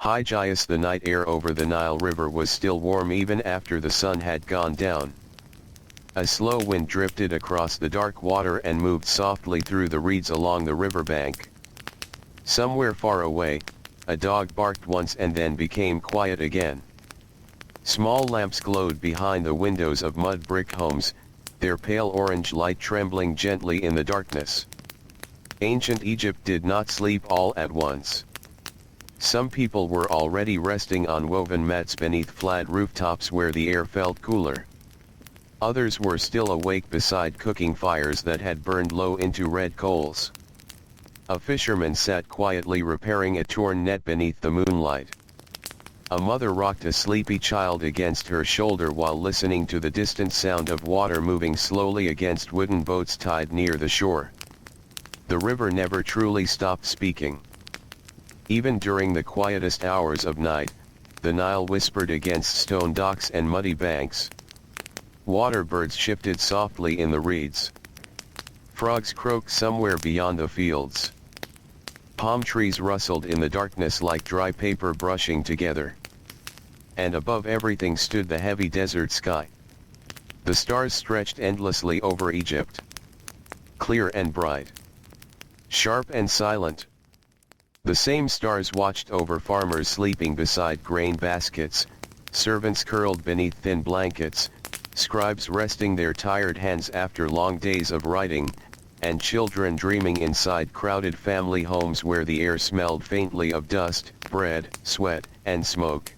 Hygias. The night air over the Nile River was still warm even after the sun had gone down. A slow wind drifted across the dark water and moved softly through the reeds along the riverbank. Somewhere far away, a dog barked once and then became quiet again. Small lamps glowed behind the windows of mud brick homes, their pale orange light trembling gently in the darkness. Ancient Egypt did not sleep all at once. Some people were already resting on woven mats beneath flat rooftops where the air felt cooler. Others were still awake beside cooking fires that had burned low into red coals. A fisherman sat quietly repairing a torn net beneath the moonlight. A mother rocked a sleepy child against her shoulder while listening to the distant sound of water moving slowly against wooden boats tied near the shore. The river never truly stopped speaking. Even during the quietest hours of night, the Nile whispered against stone docks and muddy banks. Water birds shifted softly in the reeds. Frogs croaked somewhere beyond the fields. Palm trees rustled in the darkness like dry paper brushing together. And above everything stood the heavy desert sky. The stars stretched endlessly over Egypt. Clear and bright. Sharp and silent. The same stars watched over farmers sleeping beside grain baskets, servants curled beneath thin blankets, scribes resting their tired hands after long days of writing, and children dreaming inside crowded family homes where the air smelled faintly of dust, bread, sweat, and smoke.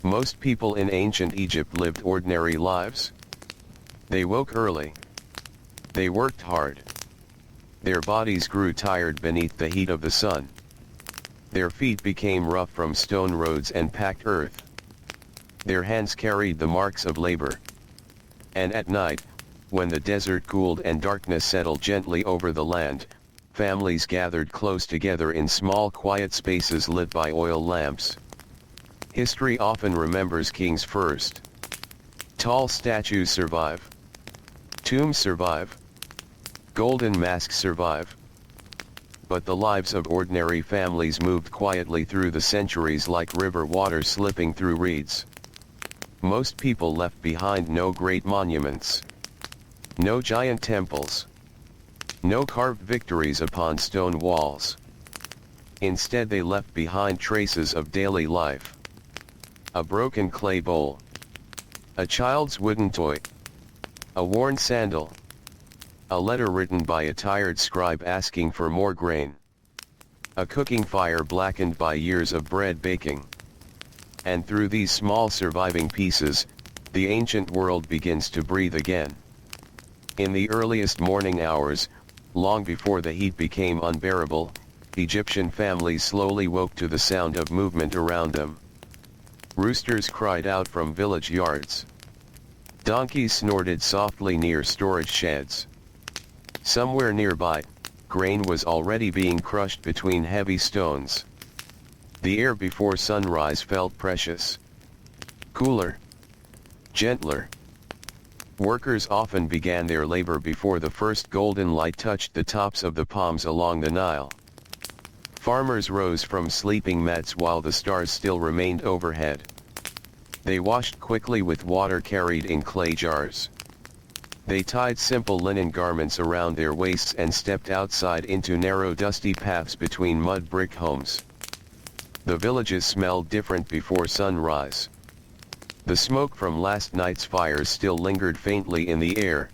Most people in ancient Egypt lived ordinary lives. They woke early. They worked hard. Their bodies grew tired beneath the heat of the sun. Their feet became rough from stone roads and packed earth. Their hands carried the marks of labor. And at night, when the desert cooled and darkness settled gently over the land, families gathered close together in small quiet spaces lit by oil lamps. History often remembers kings first. Tall statues survive. Tombs survive. Golden masks survive. But the lives of ordinary families moved quietly through the centuries like river water slipping through reeds. Most people left behind no great monuments. No giant temples. No carved victories upon stone walls. Instead they left behind traces of daily life. A broken clay bowl. A child's wooden toy. A worn sandal. A letter written by a tired scribe asking for more grain. A cooking fire blackened by years of bread baking. And through these small surviving pieces, the ancient world begins to breathe again. In the earliest morning hours, long before the heat became unbearable, Egyptian families slowly woke to the sound of movement around them. Roosters cried out from village yards. Donkeys snorted softly near storage sheds. Somewhere nearby, grain was already being crushed between heavy stones. The air before sunrise felt precious. Cooler. Gentler. Workers often began their labor before the first golden light touched the tops of the palms along the Nile. Farmers rose from sleeping mats while the stars still remained overhead. They washed quickly with water carried in clay jars. They tied simple linen garments around their waists and stepped outside into narrow dusty paths between mud brick homes. The villages smelled different before sunrise. The smoke from last night's fires still lingered faintly in the air.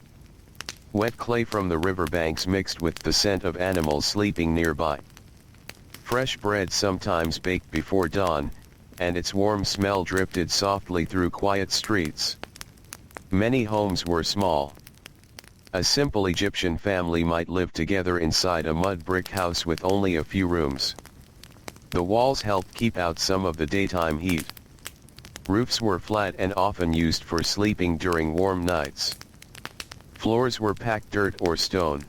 Wet clay from the riverbanks mixed with the scent of animals sleeping nearby. Fresh bread sometimes baked before dawn, and its warm smell drifted softly through quiet streets. Many homes were small. A simple Egyptian family might live together inside a mud brick house with only a few rooms. The walls helped keep out some of the daytime heat. Roofs were flat and often used for sleeping during warm nights. Floors were packed dirt or stone.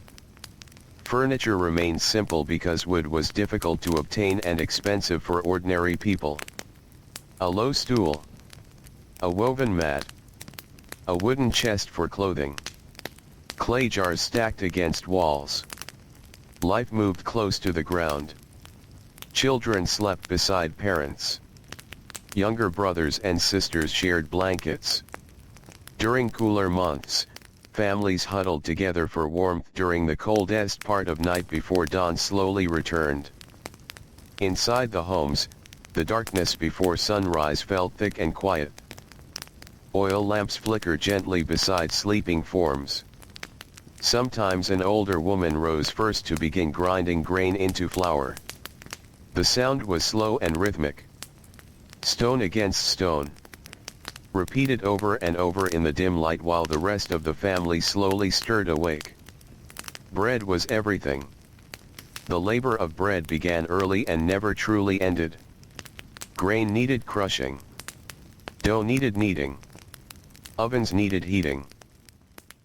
Furniture remained simple because wood was difficult to obtain and expensive for ordinary people. A low stool. A woven mat. A wooden chest for clothing. Clay jars stacked against walls. Life moved close to the ground. Children slept beside parents. Younger brothers and sisters shared blankets. During cooler months, families huddled together for warmth during the coldest part of night before dawn slowly returned. Inside the homes, the darkness before sunrise felt thick and quiet. Oil lamps flickered gently beside sleeping forms. Sometimes an older woman rose first to begin grinding grain into flour. The sound was slow and rhythmic. Stone against stone. Repeated over and over in the dim light while the rest of the family slowly stirred awake. Bread was everything. The labor of bread began early and never truly ended. Grain needed crushing. Dough needed kneading. Ovens needed heating.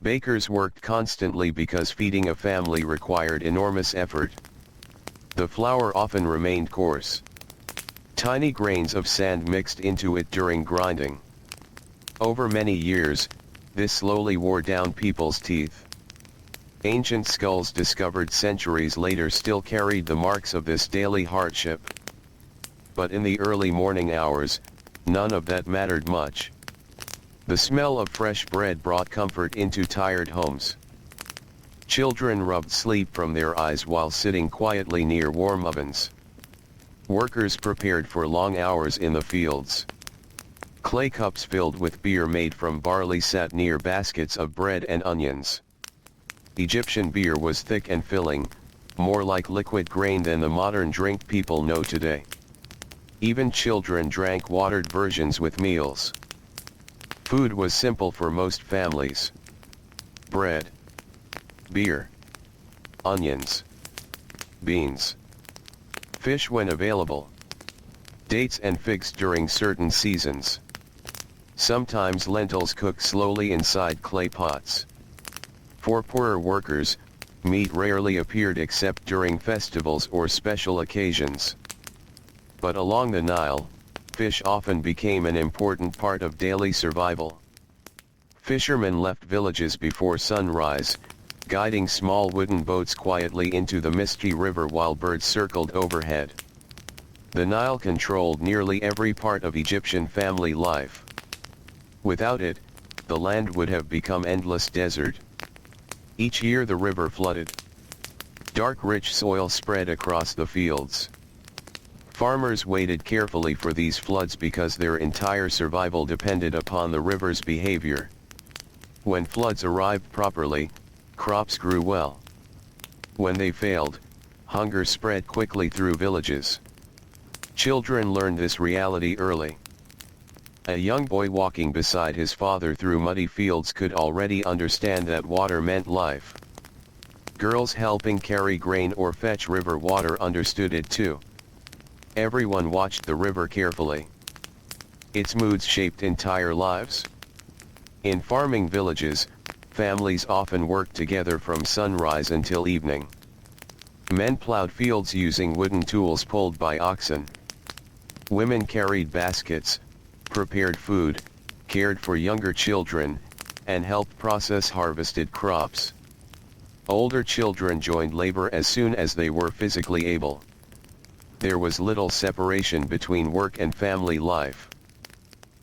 Bakers worked constantly because feeding a family required enormous effort. The flour often remained coarse. Tiny grains of sand mixed into it during grinding. Over many years, this slowly wore down people's teeth. Ancient skulls discovered centuries later still carried the marks of this daily hardship. But in the early morning hours, none of that mattered much. The smell of fresh bread brought comfort into tired homes. Children rubbed sleep from their eyes while sitting quietly near warm ovens. Workers prepared for long hours in the fields. Clay cups filled with beer made from barley sat near baskets of bread and onions. Egyptian beer was thick and filling, more like liquid grain than the modern drink people know today. Even children drank watered versions with meals. Food was simple for most families. Bread, beer, onions, beans, fish when available, dates and figs during certain seasons. Sometimes lentils cooked slowly inside clay pots. For poorer workers, meat rarely appeared except during festivals or special occasions. But along the Nile, fish often became an important part of daily survival. Fishermen left villages before sunrise, guiding small wooden boats quietly into the misty river while birds circled overhead. The Nile controlled nearly every part of Egyptian family life. Without it, the land would have become endless desert. Each year the river flooded. Dark rich soil spread across the fields. Farmers waited carefully for these floods because their entire survival depended upon the river's behavior. When floods arrived properly, crops grew well. When they failed, hunger spread quickly through villages. Children learned this reality early. A young boy walking beside his father through muddy fields could already understand that water meant life. Girls helping carry grain or fetch river water understood it too. Everyone watched the river carefully. Its moods shaped entire lives. In farming villages, families often worked together from sunrise until evening. Men plowed fields using wooden tools pulled by oxen. Women carried baskets, prepared food, cared for younger children, and helped process harvested crops. Older children joined labor as soon as they were physically able. There was little separation between work and family life.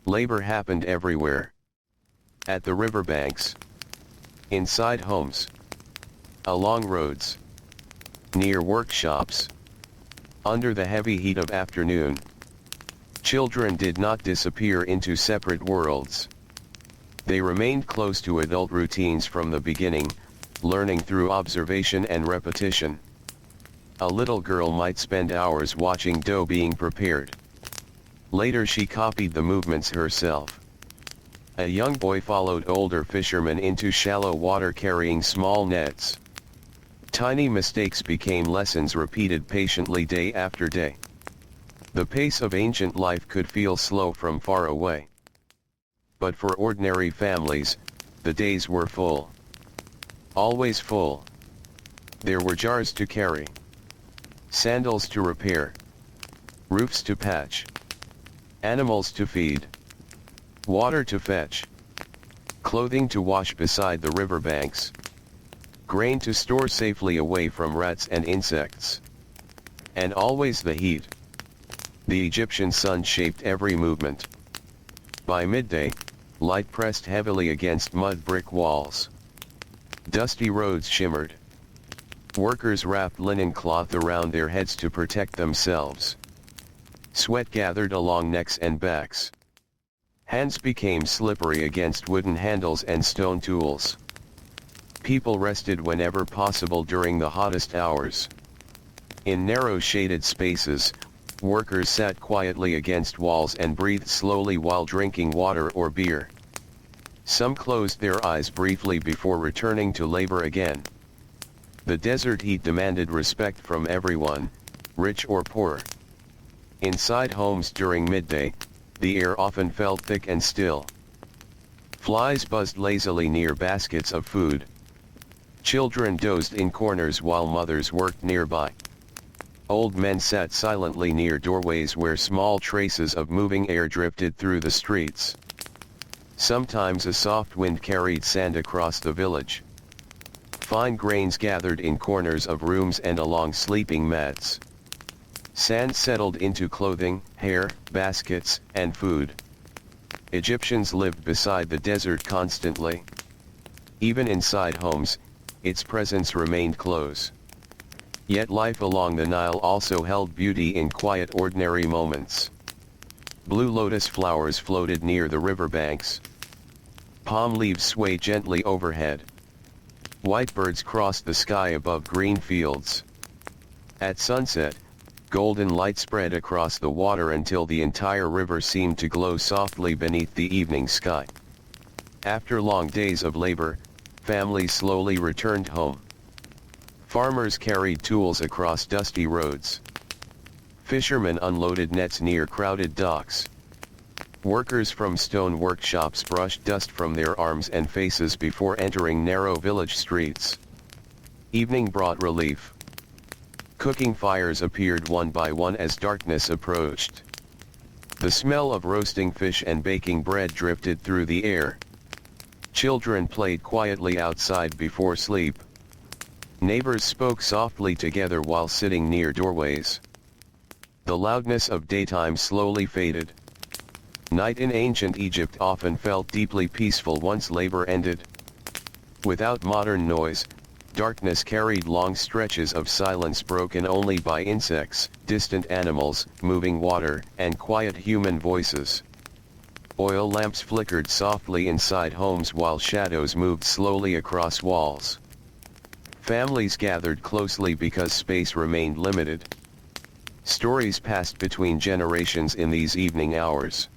Labor happened everywhere. At the riverbanks, inside homes, along roads, near workshops, under the heavy heat of afternoon. Children did not disappear into separate worlds. They remained close to adult routines from the beginning, learning through observation and repetition. A little girl might spend hours watching dough being prepared. Later she copied the movements herself. A young boy followed older fishermen into shallow water carrying small nets. Tiny mistakes became lessons repeated patiently day after day. The pace of ancient life could feel slow from far away. But for ordinary families, the days were full. Always full. There were jars to carry, sandals to repair, roofs to patch, animals to feed, water to fetch, clothing to wash beside the riverbanks, grain to store safely away from rats and insects. And always the heat. The Egyptian sun shaped every movement. By midday, light pressed heavily against mud brick walls. Dusty roads shimmered. Workers wrapped linen cloth around their heads to protect themselves. Sweat gathered along necks and backs. Hands became slippery against wooden handles and stone tools. People rested whenever possible during the hottest hours. In narrow shaded spaces, workers sat quietly against walls and breathed slowly while drinking water or beer. Some closed their eyes briefly before returning to labor again. The desert heat demanded respect from everyone, rich or poor. Inside homes during midday, the air often felt thick and still. Flies buzzed lazily near baskets of food. Children dozed in corners while mothers worked nearby. Old men sat silently near doorways where small traces of moving air drifted through the streets. Sometimes a soft wind carried sand across the village. Fine grains gathered in corners of rooms and along sleeping mats. Sand settled into clothing, hair, baskets, and food. Egyptians lived beside the desert constantly. Even inside homes, its presence remained close. Yet life along the Nile also held beauty in quiet ordinary moments. Blue lotus flowers floated near the riverbanks. Palm leaves swayed gently overhead. White birds crossed the sky above green fields. At sunset, golden light spread across the water until the entire river seemed to glow softly beneath the evening sky. After long days of labor, families slowly returned home. Farmers carried tools across dusty roads. Fishermen unloaded nets near crowded docks. Workers from stone workshops brushed dust from their arms and faces before entering narrow village streets. Evening brought relief. Cooking fires appeared one by one as darkness approached. The smell of roasting fish and baking bread drifted through the air. Children played quietly outside before sleep. Neighbors spoke softly together while sitting near doorways. The loudness of daytime slowly faded. Night in ancient Egypt often felt deeply peaceful once labor ended. Without modern noise, darkness carried long stretches of silence broken only by insects, distant animals, moving water, and quiet human voices. Oil lamps flickered softly inside homes while shadows moved slowly across walls. Families gathered closely because space remained limited. Stories passed between generations in these evening hours.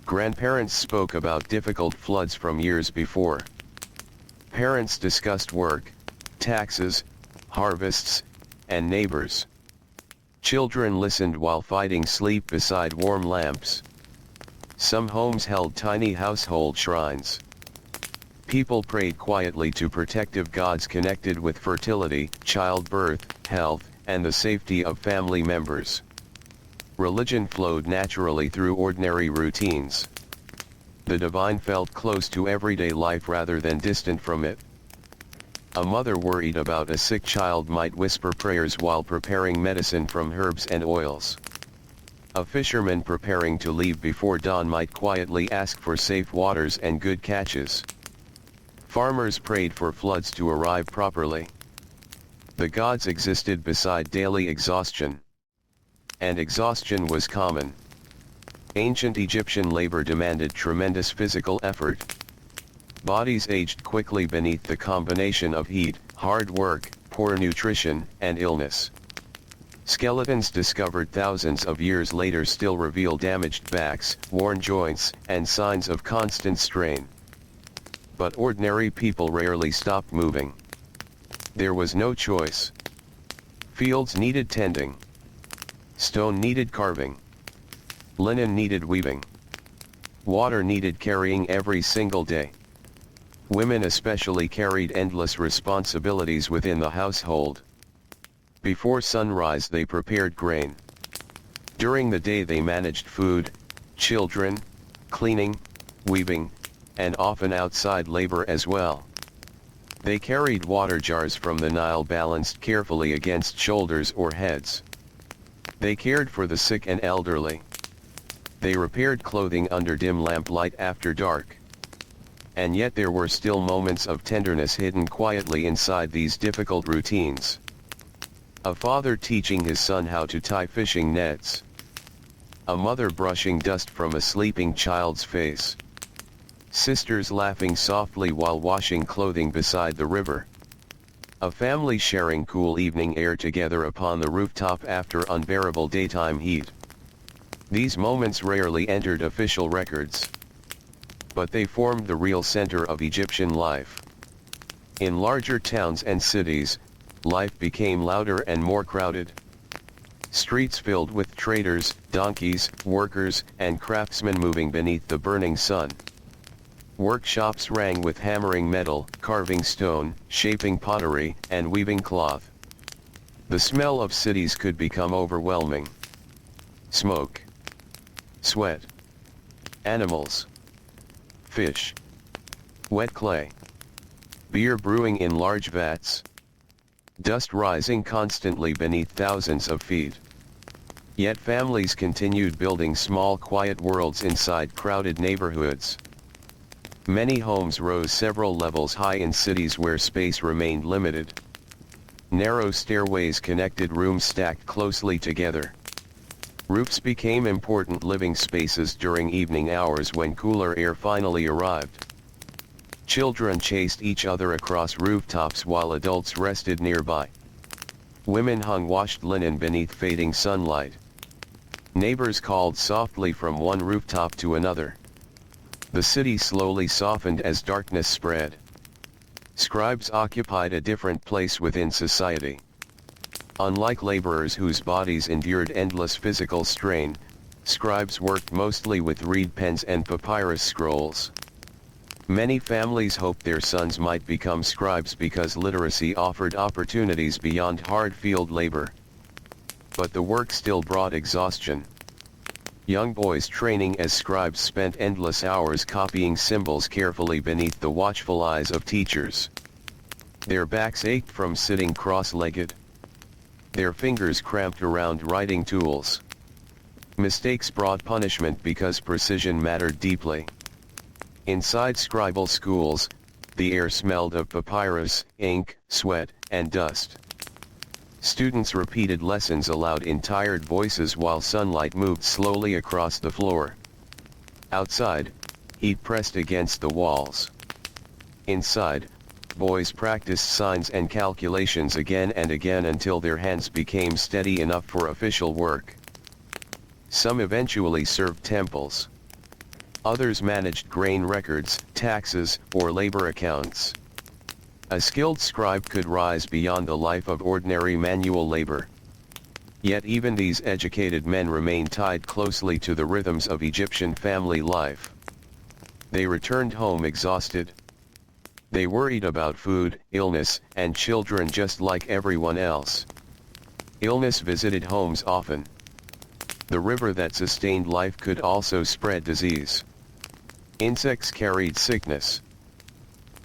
Grandparents spoke about difficult floods from years before. Parents discussed work, taxes, harvests, and neighbors. Children listened while fighting sleep beside warm lamps. Some homes held tiny household shrines. People prayed quietly to protective gods connected with fertility, childbirth, health, and the safety of family members. Religion flowed naturally through ordinary routines. The divine felt close to everyday life rather than distant from it. A mother worried about a sick child might whisper prayers while preparing medicine from herbs and oils. A fisherman preparing to leave before dawn might quietly ask for safe waters and good catches. Farmers prayed for floods to arrive properly. The gods existed beside daily exhaustion. And exhaustion was common. Ancient Egyptian labor demanded tremendous physical effort. Bodies aged quickly beneath the combination of heat, hard work, poor nutrition, and illness. Skeletons discovered thousands of years later still reveal damaged backs, worn joints, and signs of constant strain. But ordinary people rarely stopped moving. There was no choice. Fields needed tending. Stone needed carving. Linen needed weaving. Water needed carrying every single day. Women especially carried endless responsibilities within the household. Before sunrise they prepared grain. During the day they managed food, children, cleaning, weaving, and often outside labor as well. They carried water jars from the Nile balanced carefully against shoulders or heads. They cared for the sick and elderly. They repaired clothing under dim lamplight after dark. And yet there were still moments of tenderness hidden quietly inside these difficult routines. A father teaching his son how to tie fishing nets. A mother brushing dust from a sleeping child's face. Sisters laughing softly while washing clothing beside the river. A family sharing cool evening air together upon the rooftop after unbearable daytime heat. These moments rarely entered official records. But they formed the real center of Egyptian life. In larger towns and cities, life became louder and more crowded. Streets filled with traders, donkeys, workers, and craftsmen moving beneath the burning sun. Workshops rang with hammering metal, carving stone, shaping pottery, and weaving cloth. The smell of cities could become overwhelming. Smoke. Sweat. Animals. Fish. Wet clay. Beer brewing in large vats. Dust rising constantly beneath thousands of feet. Yet families continued building small quiet worlds inside crowded neighborhoods. Many homes rose several levels high in cities where space remained limited. Narrow stairways connected rooms stacked closely together. Roofs became important living spaces during evening hours when cooler air finally arrived. Children chased each other across rooftops while adults rested nearby. Women hung washed linen beneath fading sunlight. Neighbors called softly from one rooftop to another. The city slowly softened as darkness spread. Scribes occupied a different place within society. Unlike laborers whose bodies endured endless physical strain, scribes worked mostly with reed pens and papyrus scrolls. Many families hoped their sons might become scribes because literacy offered opportunities beyond hard field labor. But the work still brought exhaustion. Young boys training as scribes spent endless hours copying symbols carefully beneath the watchful eyes of teachers. Their backs ached from sitting cross-legged. Their fingers cramped around writing tools. Mistakes brought punishment because precision mattered deeply. Inside scribal schools, the air smelled of papyrus, ink, sweat, and dust. Students repeated lessons aloud in tired voices while sunlight moved slowly across the floor. Outside, heat pressed against the walls. Inside, boys practiced signs and calculations again and again until their hands became steady enough for official work. Some eventually served temples. Others managed grain records, taxes, or labor accounts. A skilled scribe could rise beyond the life of ordinary manual labor. Yet even these educated men remained tied closely to the rhythms of Egyptian family life. They returned home exhausted. They worried about food, illness, and children just like everyone else. Illness visited homes often. The river that sustained life could also spread disease. Insects carried sickness.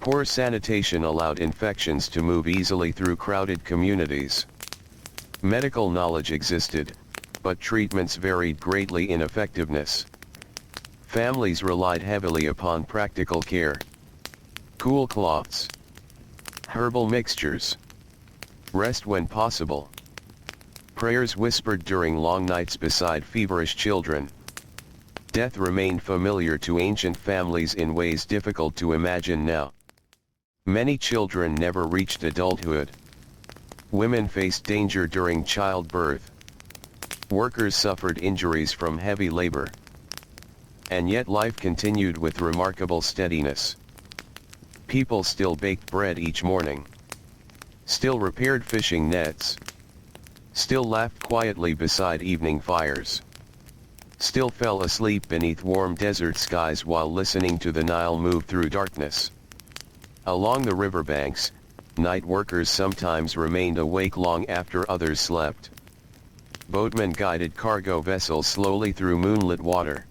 Poor sanitation allowed infections to move easily through crowded communities. Medical knowledge existed, but treatments varied greatly in effectiveness. Families relied heavily upon practical care. Cool cloths. Herbal mixtures. Rest when possible. Prayers whispered during long nights beside feverish children. Death remained familiar to ancient families in ways difficult to imagine now. Many children never reached adulthood. Women faced danger during childbirth. Workers suffered injuries from heavy labor. And yet life continued with remarkable steadiness. People still baked bread each morning. Still repaired fishing nets. Still laughed quietly beside evening fires. Still fell asleep beneath warm desert skies while listening to the Nile move through darkness. Along the riverbanks, night workers sometimes remained awake long after others slept. Boatmen guided cargo vessels slowly through moonlit water.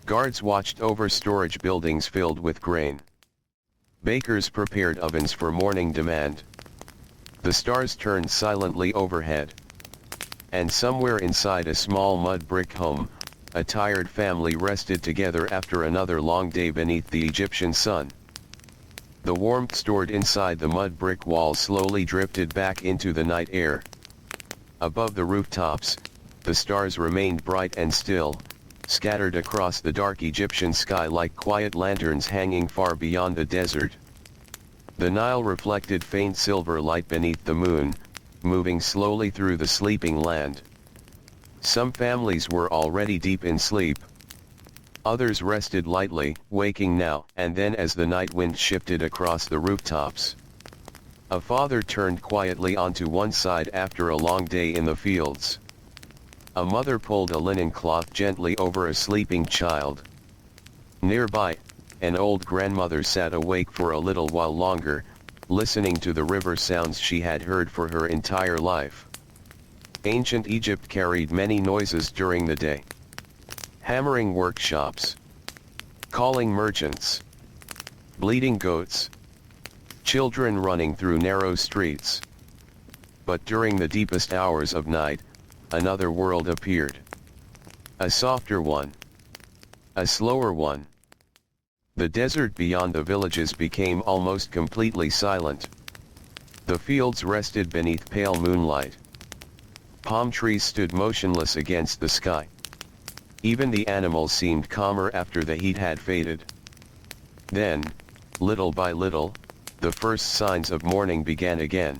Guards watched over storage buildings filled with grain. Bakers prepared ovens for morning demand. The stars turned silently overhead. and somewhere inside a small mud brick home, a tired family rested together after another long day beneath the Egyptian sun. The warmth stored inside the mud brick walls slowly drifted back into the night air. Above the rooftops, the stars remained bright and still, scattered across the dark Egyptian sky like quiet lanterns hanging far beyond the desert. The Nile reflected faint silver light beneath the moon, moving slowly through the sleeping land. Some families were already deep in sleep. Others rested lightly, waking now and then as the night wind shifted across the rooftops. A father turned quietly onto one side after a long day in the fields. A mother pulled a linen cloth gently over a sleeping child. Nearby, an old grandmother sat awake for a little while longer, listening to the river sounds she had heard for her entire life. Ancient Egypt carried many noises during the day. Hammering workshops, calling merchants, bleating goats, children running through narrow streets. But during the deepest hours of night, another world appeared. A softer one. A slower one. The desert beyond the villages became almost completely silent. The fields rested beneath pale moonlight. Palm trees stood motionless against the sky. Even the animals seemed calmer after the heat had faded. Then, little by little, the first signs of morning began again.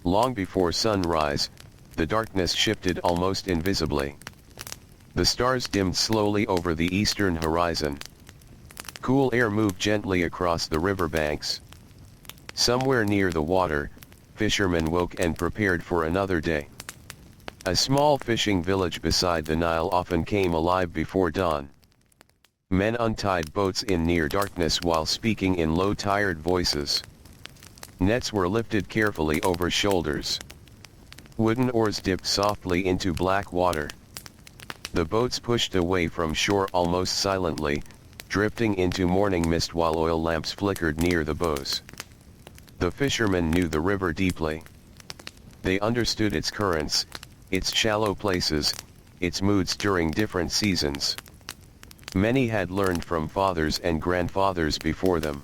Long before sunrise, the darkness shifted almost invisibly. The stars dimmed slowly over the eastern horizon. Cool air moved gently across the riverbanks. Somewhere near the water, fishermen woke and prepared for another day. A small fishing village beside the Nile often came alive before dawn. Men untied boats in near darkness while speaking in low tired voices. Nets were lifted carefully over shoulders. Wooden oars dipped softly into black water. The boats pushed away from shore almost silently, drifting into morning mist while oil lamps flickered near the bows. The fishermen knew the river deeply. They understood its currents, its shallow places, its moods during different seasons. Many had learned from fathers and grandfathers before them.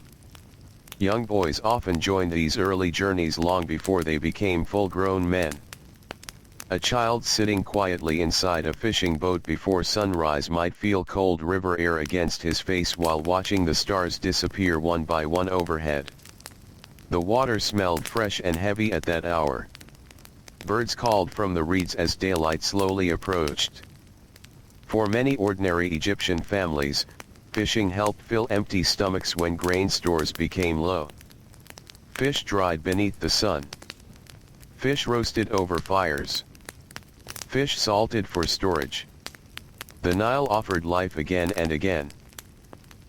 Young boys often joined these early journeys long before they became full-grown men. A child sitting quietly inside a fishing boat before sunrise might feel cold river air against his face while watching the stars disappear one by one overhead. The water smelled fresh and heavy at that hour. Birds called from the reeds as daylight slowly approached. For many ordinary Egyptian families, fishing helped fill empty stomachs when grain stores became low. Fish dried beneath the sun. Fish roasted over fires. Fish salted for storage. The Nile offered life again and again.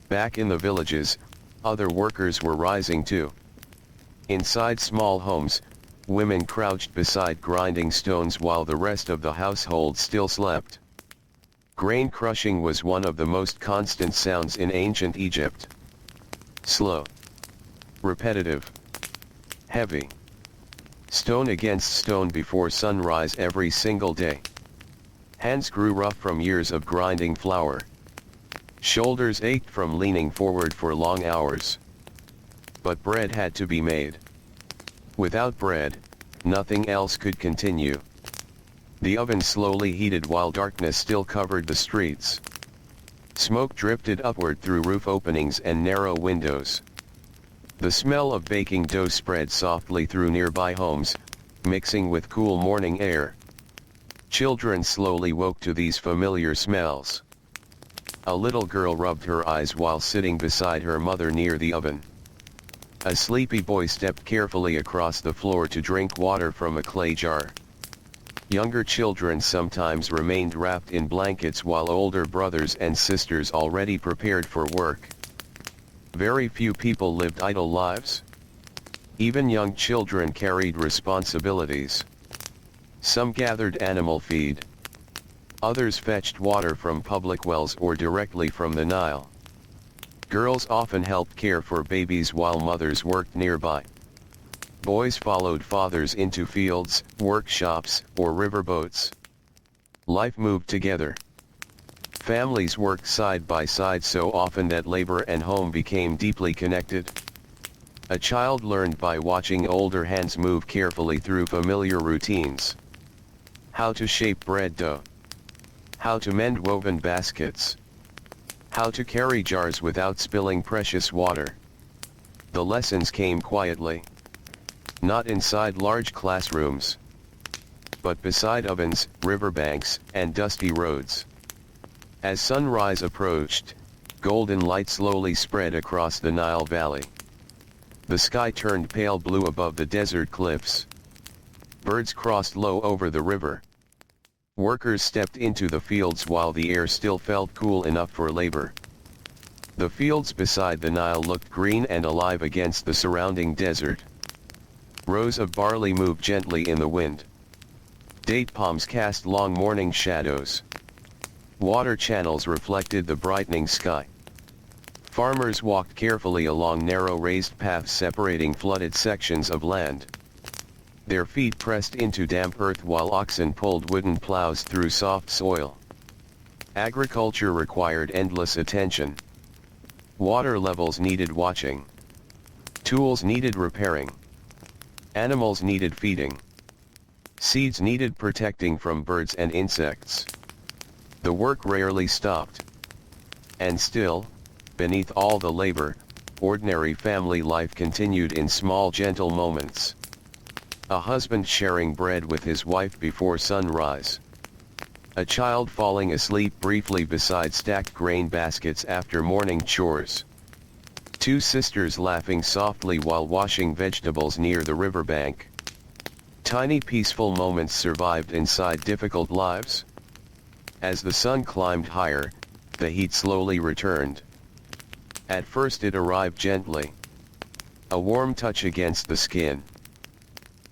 Back in the villages, other workers were rising too. Inside small homes, women crouched beside grinding stones while the rest of the household still slept. Grain crushing was one of the most constant sounds in ancient Egypt. Slow. Repetitive. Heavy. Stone against stone before sunrise every single day. Hands grew rough from years of grinding flour. Shoulders ached from leaning forward for long hours. But bread had to be made. Without bread, nothing else could continue. The oven slowly heated while darkness still covered the streets. Smoke drifted upward through roof openings and narrow windows. The smell of baking dough spread softly through nearby homes, mixing with cool morning air. Children slowly woke to these familiar smells. A little girl rubbed her eyes while sitting beside her mother near the oven. A sleepy boy stepped carefully across the floor to drink water from a clay jar. Younger children sometimes remained wrapped in blankets while older brothers and sisters already prepared for work. Very few people lived idle lives. Even young children carried responsibilities. Some gathered animal feed. Others fetched water from public wells or directly from the Nile. Girls often helped care for babies while mothers worked nearby. Boys followed fathers into fields, workshops, or riverboats. Life moved together. Families worked side by side so often that labor and home became deeply connected. A child learned by watching older hands move carefully through familiar routines. How to shape bread dough. How to mend woven baskets. How to carry jars without spilling precious water. The lessons came quietly. Not inside large classrooms, but beside ovens, riverbanks, and dusty roads. As sunrise approached, golden light slowly spread across the Nile Valley. The sky turned pale blue above the desert cliffs. Birds crossed low over the river. Workers stepped into the fields while the air still felt cool enough for labor. The fields beside the Nile looked green and alive against the surrounding desert. Rows of barley moved gently in the wind. Date palms cast long morning shadows. Water channels reflected the brightening sky. Farmers walked carefully along narrow raised paths separating flooded sections of land. Their feet pressed into damp earth while oxen pulled wooden plows through soft soil. Agriculture required endless attention. Water levels needed watching. Tools needed repairing. Animals needed feeding. Seeds needed protecting from birds and insects. The work rarely stopped. And still, beneath all the labor, ordinary family life continued in small gentle moments. A husband sharing bread with his wife before sunrise. A child falling asleep briefly beside stacked grain baskets after morning chores. Two sisters laughing softly while washing vegetables near the riverbank. Tiny peaceful moments survived inside difficult lives. As the sun climbed higher, the heat slowly returned. At first it arrived gently. A warm touch against the skin.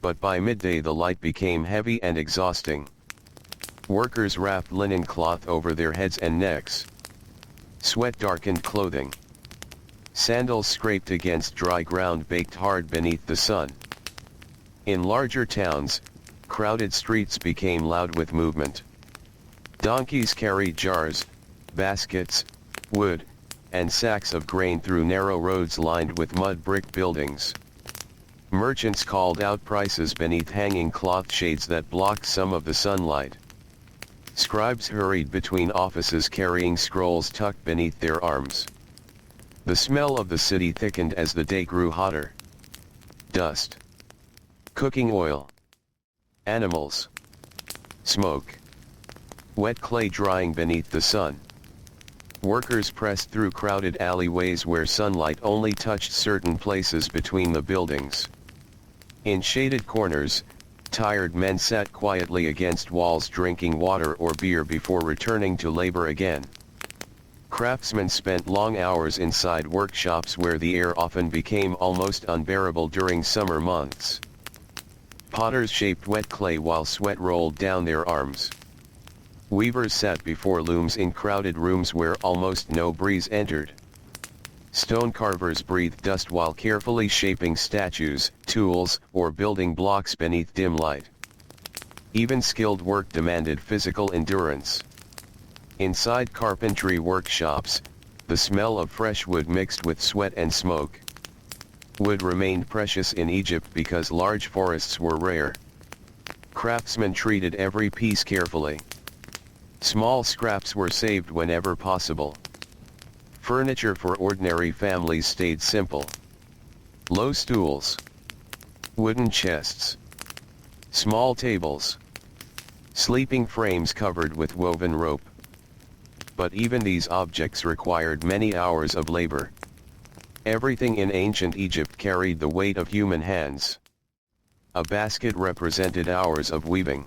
But by midday the light became heavy and exhausting. Workers wrapped linen cloth over their heads and necks. Sweat darkened clothing. Sandals scraped against dry ground baked hard beneath the sun. In larger towns, crowded streets became loud with movement. Donkeys carried jars, baskets, wood, and sacks of grain through narrow roads lined with mud brick buildings. Merchants called out prices beneath hanging cloth shades that blocked some of the sunlight. Scribes hurried between offices carrying scrolls tucked beneath their arms. The smell of the city thickened as the day grew hotter. Dust. Cooking oil. Animals. Smoke. Wet clay drying beneath the sun. Workers pressed through crowded alleyways where sunlight only touched certain places between the buildings. In shaded corners, tired men sat quietly against walls drinking water or beer before returning to labor again. Craftsmen spent long hours inside workshops where the air often became almost unbearable during summer months. Potters shaped wet clay while sweat rolled down their arms. Weavers sat before looms in crowded rooms where almost no breeze entered. Stone carvers breathed dust while carefully shaping statues, tools, or building blocks beneath dim light. Even skilled work demanded physical endurance. Inside carpentry workshops, the smell of fresh wood mixed with sweat and smoke. Wood remained precious in Egypt because large forests were rare. Craftsmen treated every piece carefully. Small scraps were saved whenever possible. Furniture for ordinary families stayed simple. Low stools. Wooden chests. Small tables. Sleeping frames covered with woven rope. But even these objects required many hours of labor. Everything in ancient Egypt carried the weight of human hands. A basket represented hours of weaving.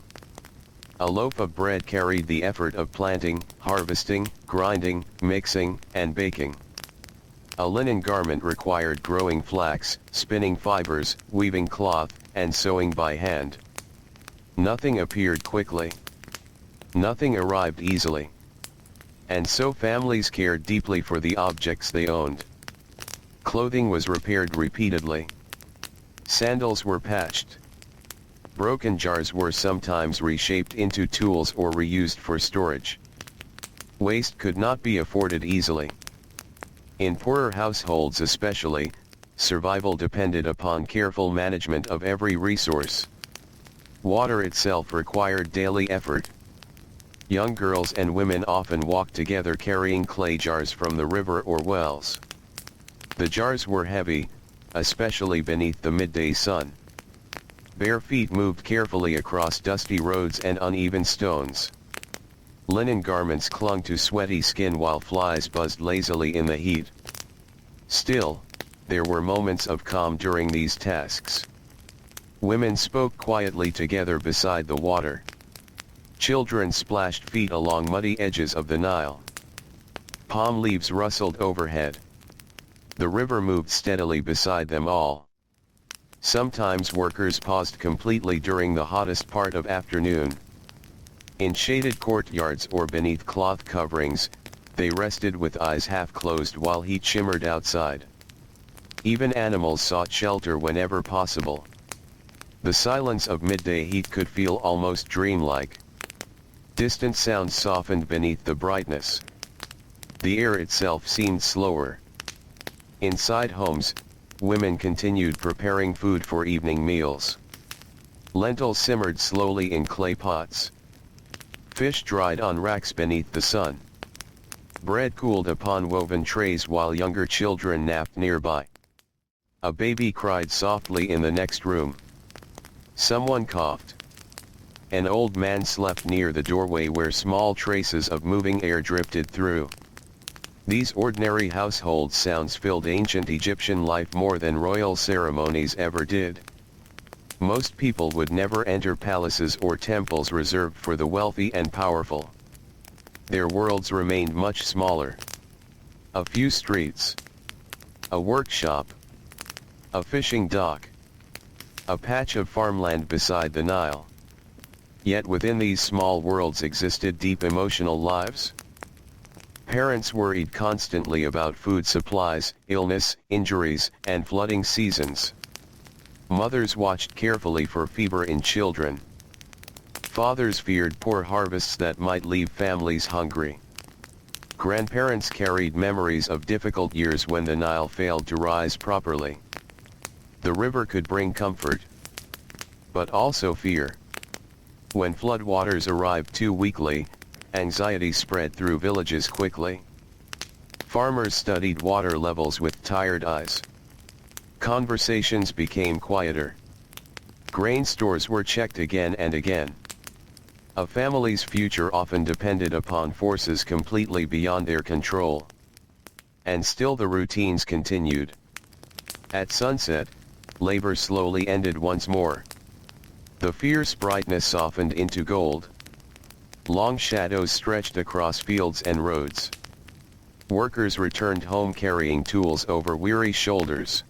A loaf of bread carried the effort of planting, harvesting, grinding, mixing, and baking. A linen garment required growing flax, spinning fibers, weaving cloth, and sewing by hand. Nothing appeared quickly. Nothing arrived easily. And so families cared deeply for the objects they owned. Clothing was repaired repeatedly. Sandals were patched. Broken jars were sometimes reshaped into tools or reused for storage. Waste could not be afforded easily. In poorer households especially, survival depended upon careful management of every resource. Water itself required daily effort. Young girls and women often walked together carrying clay jars from the river or wells. The jars were heavy, especially beneath the midday sun. Bare feet moved carefully across dusty roads and uneven stones. Linen garments clung to sweaty skin while flies buzzed lazily in the heat. Still, there were moments of calm during these tasks. Women spoke quietly together beside the water. Children splashed feet along muddy edges of the Nile. Palm leaves rustled overhead. The river moved steadily beside them all. Sometimes workers paused completely during the hottest part of afternoon. In shaded courtyards or beneath cloth coverings, they rested with eyes half closed while heat shimmered outside. Even animals sought shelter whenever possible. The silence of midday heat could feel almost dreamlike. Distant sounds softened beneath the brightness. The air itself seemed slower. Inside homes, women continued preparing food for evening meals. Lentils simmered slowly in clay pots. Fish dried on racks beneath the sun. Bread cooled upon woven trays while younger children napped nearby. A baby cried softly in the next room. Someone coughed. An old man slept near the doorway where small traces of moving air drifted through. These ordinary household sounds filled ancient Egyptian life more than royal ceremonies ever did. Most people would never enter palaces or temples reserved for the wealthy and powerful. Their worlds remained much smaller. A few streets. A workshop. A fishing dock. A patch of farmland beside the Nile. Yet within these small worlds existed deep emotional lives. Parents worried constantly about food supplies, illness, injuries, and flooding seasons. Mothers watched carefully for fever in children. Fathers feared poor harvests that might leave families hungry. Grandparents carried memories of difficult years when the Nile failed to rise properly. The river could bring comfort, but also fear. When floodwaters arrived too weakly, anxiety spread through villages quickly. Farmers studied water levels with tired eyes. Conversations became quieter. Grain stores were checked again and again. A family's future often depended upon forces completely beyond their control. And still the routines continued. At sunset, labor slowly ended once more. The fierce brightness softened into gold. Long shadows stretched across fields and roads. Workers returned home carrying tools over weary shoulders.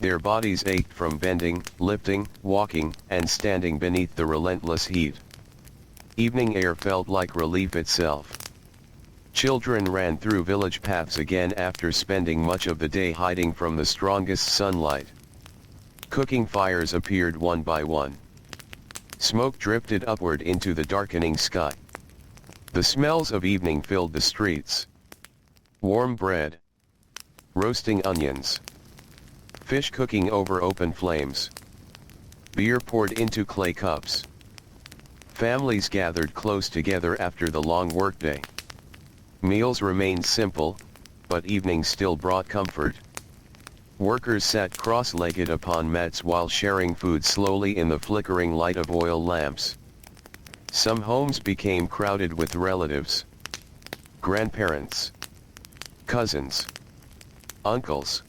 Their bodies ached from bending, lifting, walking, and standing beneath the relentless heat. Evening air felt like relief itself. Children ran through village paths again after spending much of the day hiding from the strongest sunlight. Cooking fires appeared one by one. Smoke drifted upward into the darkening sky. The smells of evening filled the streets. Warm bread. Roasting onions. Fish cooking over open flames. Beer poured into clay cups. Families gathered close together after the long workday. Meals remained simple, but evening still brought comfort. Workers sat cross-legged upon mats while sharing food slowly in the flickering light of oil lamps. Some homes became crowded with relatives. Grandparents. Cousins. Uncles.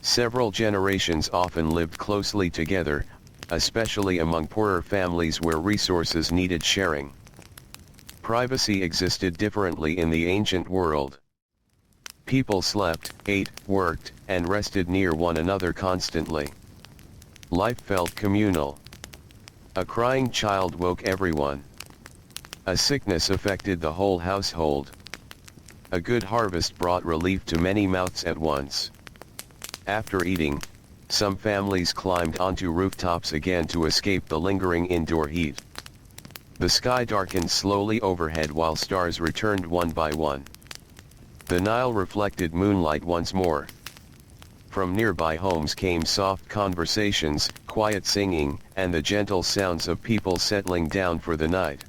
Several generations often lived closely together, especially among poorer families where resources needed sharing. Privacy existed differently in the ancient world. People slept, ate, worked, and rested near one another constantly. Life felt communal. A crying child woke everyone. A sickness affected the whole household. A good harvest brought relief to many mouths at once. After eating, some families climbed onto rooftops again to escape the lingering indoor heat. The sky darkened slowly overhead while stars returned one by one. The Nile reflected moonlight once more. From nearby homes came soft conversations, quiet singing, and the gentle sounds of people settling down for the night.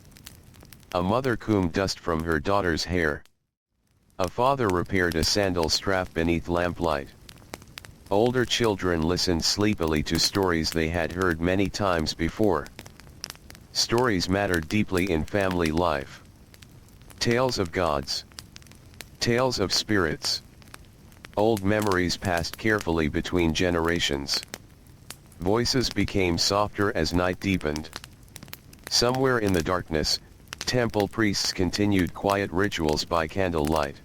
A mother combed dust from her daughter's hair. A father repaired a sandal strap beneath lamplight. Older children listened sleepily to stories they had heard many times before. Stories mattered deeply in family life. Tales of gods. Tales of spirits. Old memories passed carefully between generations. Voices became softer as night deepened. Somewhere in the darkness, temple priests continued quiet rituals by candlelight.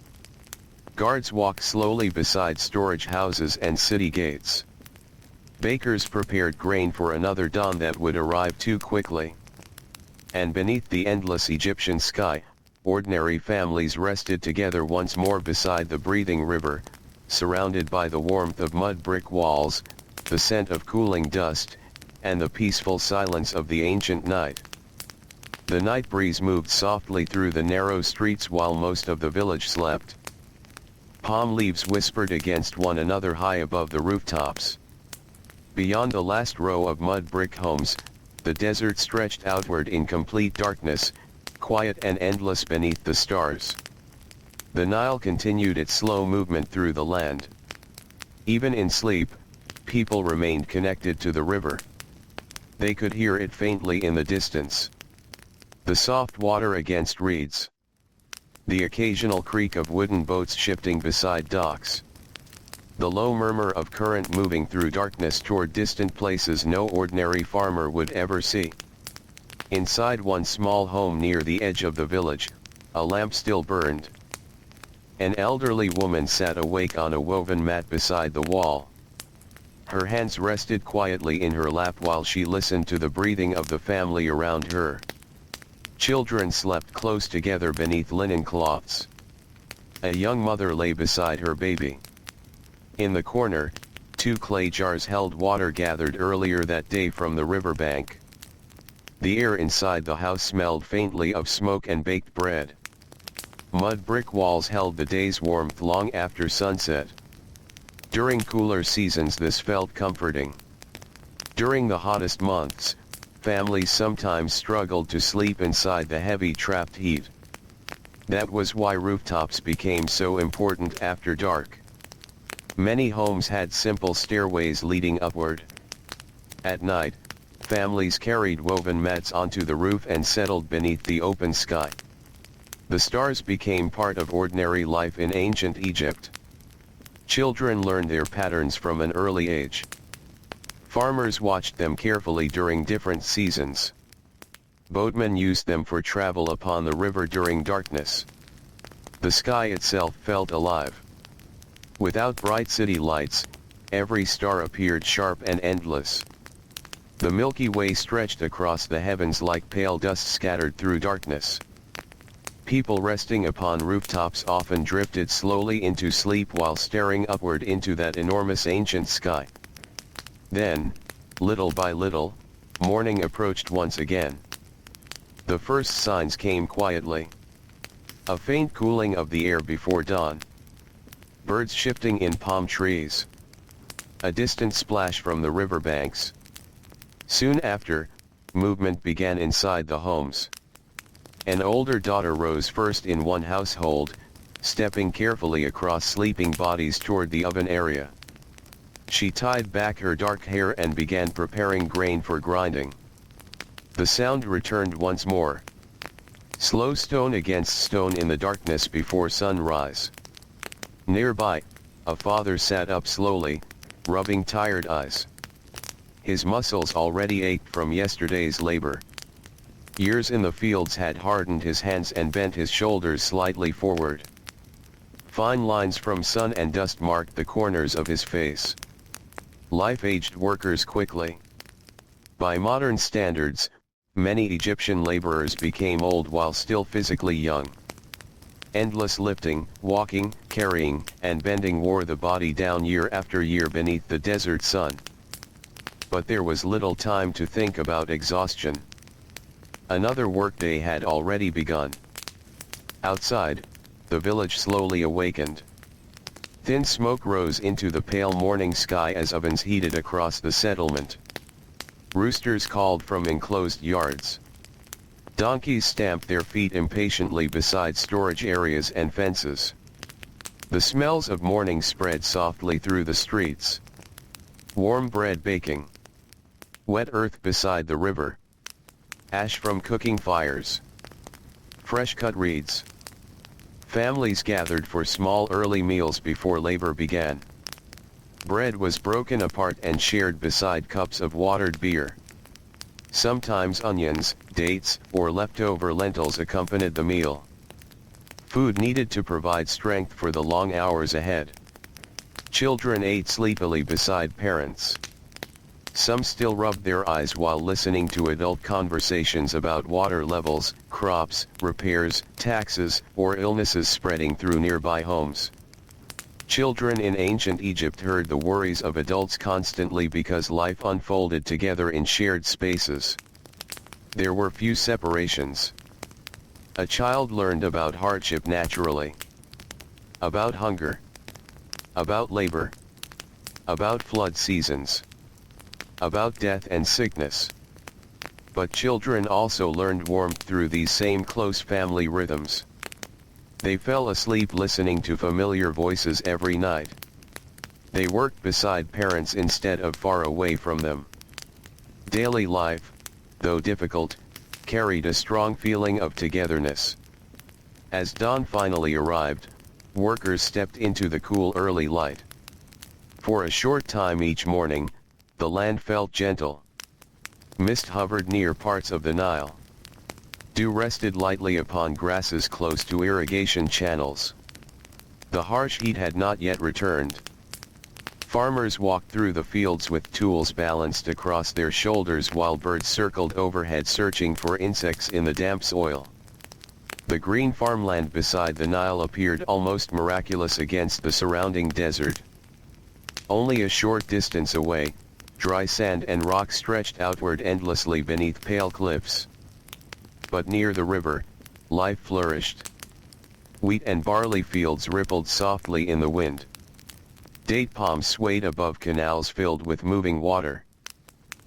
Guards walked slowly beside storage houses and city gates. Bakers prepared grain for another dawn that would arrive too quickly. And beneath the endless Egyptian sky, ordinary families rested together once more beside the breathing river, surrounded by the warmth of mud brick walls, the scent of cooling dust, and the peaceful silence of the ancient night. The night breeze moved softly through the narrow streets while most of the village slept. Palm leaves whispered against one another high above the rooftops. Beyond the last row of mud brick homes, the desert stretched outward in complete darkness, quiet and endless beneath the stars. The Nile continued its slow movement through the land. Even in sleep, people remained connected to the river. They could hear it faintly in the distance. The soft water against reeds. The occasional creak of wooden boats shifting beside docks. The low murmur of current moving through darkness toward distant places no ordinary farmer would ever see. Inside one small home near the edge of the village, a lamp still burned. An elderly woman sat awake on a woven mat beside the wall. Her hands rested quietly in her lap while she listened to the breathing of the family around her. Children slept close together beneath linen cloths. A young mother lay beside her baby. In the corner, 2 clay jars held water gathered earlier that day from the riverbank. The air inside the house smelled faintly of smoke and baked bread. Mud brick walls held the day's warmth long after sunset. During cooler seasons this felt comforting. During the hottest months, families sometimes struggled to sleep inside the heavy trapped heat. That was why rooftops became so important after dark. Many homes had simple stairways leading upward. At night, families carried woven mats onto the roof and settled beneath the open sky. The stars became part of ordinary life in ancient Egypt. Children learned their patterns from an early age. Farmers watched them carefully during different seasons. Boatmen used them for travel upon the river during darkness. The sky itself felt alive. Without bright city lights, every star appeared sharp and endless. The Milky Way stretched across the heavens like pale dust scattered through darkness. People resting upon rooftops often drifted slowly into sleep while staring upward into that enormous ancient sky. Then, little by little, morning approached once again. The first signs came quietly. A faint cooling of the air before dawn. Birds shifting in palm trees. A distant splash from the riverbanks. Soon after, movement began inside the homes. An older daughter rose first in one household, stepping carefully across sleeping bodies toward the oven area. She tied back her dark hair and began preparing grain for grinding. The sound returned once more. Slow stone against stone in the darkness before sunrise. Nearby, a father sat up slowly, rubbing tired eyes. His muscles already ached from yesterday's labor. Years in the fields had hardened his hands and bent his shoulders slightly forward. Fine lines from sun and dust marked the corners of his face. Life aged workers quickly. By modern standards, many Egyptian laborers became old while still physically young. Endless lifting, walking, carrying, and bending wore the body down year after year beneath the desert sun. But there was little time to think about exhaustion. Another workday had already begun. Outside, the village slowly awakened. Thin smoke rose into the pale morning sky as ovens heated across the settlement. Roosters called from enclosed yards. Donkeys stamped their feet impatiently beside storage areas and fences. The smells of morning spread softly through the streets. Warm bread baking. Wet earth beside the river. Ash from cooking fires. Fresh cut reeds. Families gathered for small early meals before labor began. Bread was broken apart and shared beside cups of watered beer. Sometimes onions, dates, or leftover lentils accompanied the meal. Food needed to provide strength for the long hours ahead. Children ate sleepily beside parents. Some still rubbed their eyes while listening to adult conversations about water levels, crops, repairs, taxes, or illnesses spreading through nearby homes. Children in ancient Egypt heard the worries of adults constantly because life unfolded together in shared spaces. There were few separations. A child learned about hardship naturally. About hunger. About labor. About flood seasons. About death and sickness. But children also learned warmth through these same close family rhythms. They fell asleep listening to familiar voices every night. They worked beside parents instead of far away from them. Daily life, though difficult, carried a strong feeling of togetherness. As dawn finally arrived, workers stepped into the cool early light. For a short time each morning, the land felt gentle. Mist hovered near parts of the Nile. Dew rested lightly upon grasses close to irrigation channels. The harsh heat had not yet returned. Farmers walked through the fields with tools balanced across their shoulders while birds circled overhead searching for insects in the damp soil. The green farmland beside the Nile appeared almost miraculous against the surrounding desert. Only a short distance away, dry sand and rock stretched outward endlessly beneath pale cliffs. But near the river, life flourished. Wheat and barley fields rippled softly in the wind. Date palms swayed above canals filled with moving water.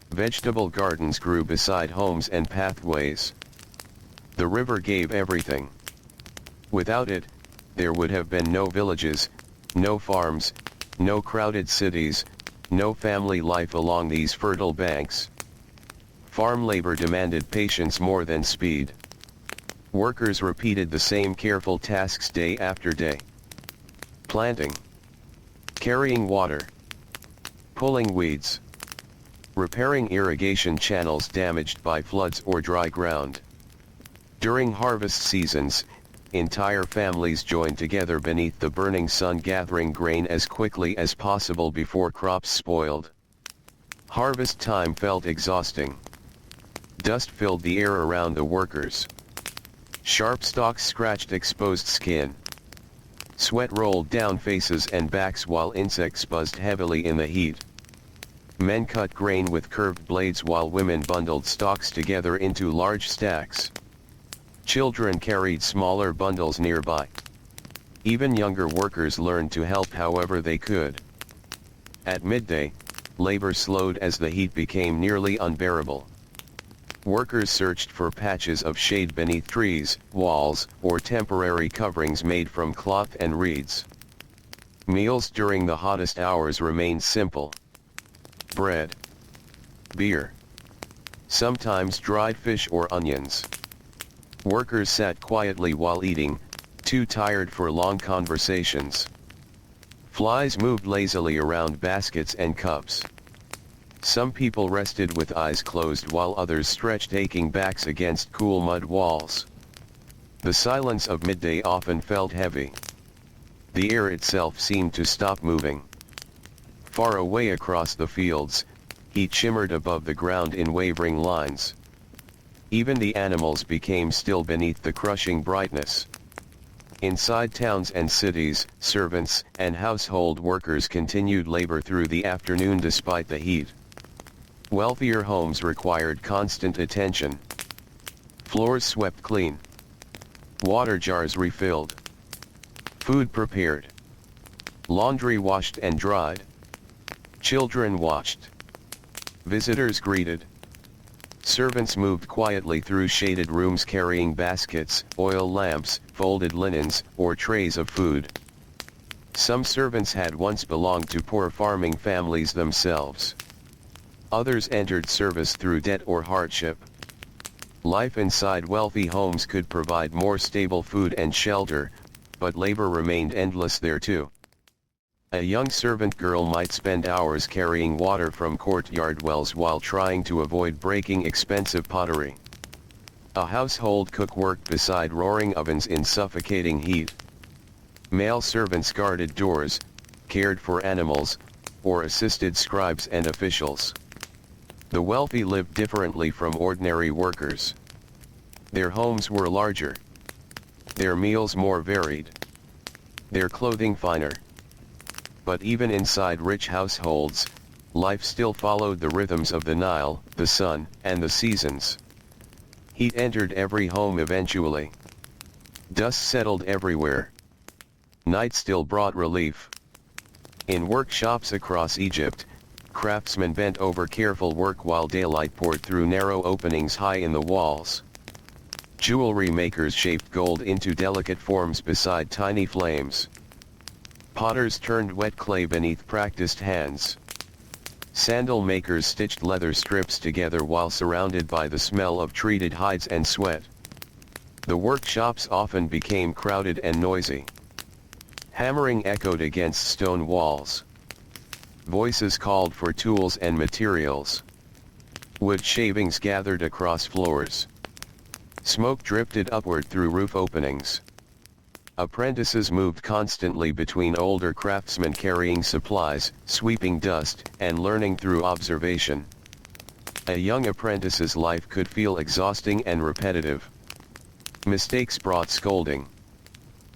Vegetable gardens grew beside homes and pathways. The river gave everything. Without it, there would have been no villages, no farms, no crowded cities, no family life along these fertile banks. Farm labor demanded patience more than speed. Workers repeated the same careful tasks day after day. Planting. Carrying water. Pulling weeds. Repairing irrigation channels damaged by floods or dry ground. During harvest seasons, entire families joined together beneath the burning sun gathering grain as quickly as possible before crops spoiled. Harvest time felt exhausting. Dust filled the air around the workers. Sharp stalks scratched exposed skin. Sweat rolled down faces and backs while insects buzzed heavily in the heat. Men cut grain with curved blades while women bundled stalks together into large stacks. Children carried smaller bundles nearby. Even younger workers learned to help however they could. At midday, labor slowed as the heat became nearly unbearable. Workers searched for patches of shade beneath trees, walls, or temporary coverings made from cloth and reeds. Meals during the hottest hours remained simple. Bread. Beer. Sometimes dried fish or onions. Workers sat quietly while eating, too tired for long conversations. Flies moved lazily around baskets and cups. Some people rested with eyes closed while others stretched aching backs against cool mud walls. The silence of midday often felt heavy. The air itself seemed to stop moving. Far away across the fields, heat shimmered above the ground in wavering lines. Even the animals became still beneath the crushing brightness. Inside towns and cities, servants and household workers continued labor through the afternoon despite the heat. Wealthier homes required constant attention. Floors swept clean. Water jars refilled. Food prepared. Laundry washed and dried. Children watched. Visitors greeted. Servants moved quietly through shaded rooms carrying baskets, oil lamps, folded linens, or trays of food. Some servants had once belonged to poor farming families themselves. Others entered service through debt or hardship. Life inside wealthy homes could provide more stable food and shelter, but labor remained endless there too. A young servant girl might spend hours carrying water from courtyard wells while trying to avoid breaking expensive pottery. A household cook worked beside roaring ovens in suffocating heat. Male servants guarded doors, cared for animals, or assisted scribes and officials. The wealthy lived differently from ordinary workers. Their homes were larger. Their meals more varied. Their clothing finer. But even inside rich households, life still followed the rhythms of the Nile, the sun, and the seasons. Heat entered every home eventually. Dust settled everywhere. Night still brought relief. In workshops across Egypt, craftsmen bent over careful work while daylight poured through narrow openings high in the walls. Jewelry makers shaped gold into delicate forms beside tiny flames. Potters turned wet clay beneath practiced hands. Sandal makers stitched leather strips together while surrounded by the smell of treated hides and sweat. The workshops often became crowded and noisy. Hammering echoed against stone walls. Voices called for tools and materials. Wood shavings gathered across floors. Smoke drifted upward through roof openings. Apprentices moved constantly between older craftsmen carrying supplies, sweeping dust, and learning through observation. A young apprentice's life could feel exhausting and repetitive. Mistakes brought scolding.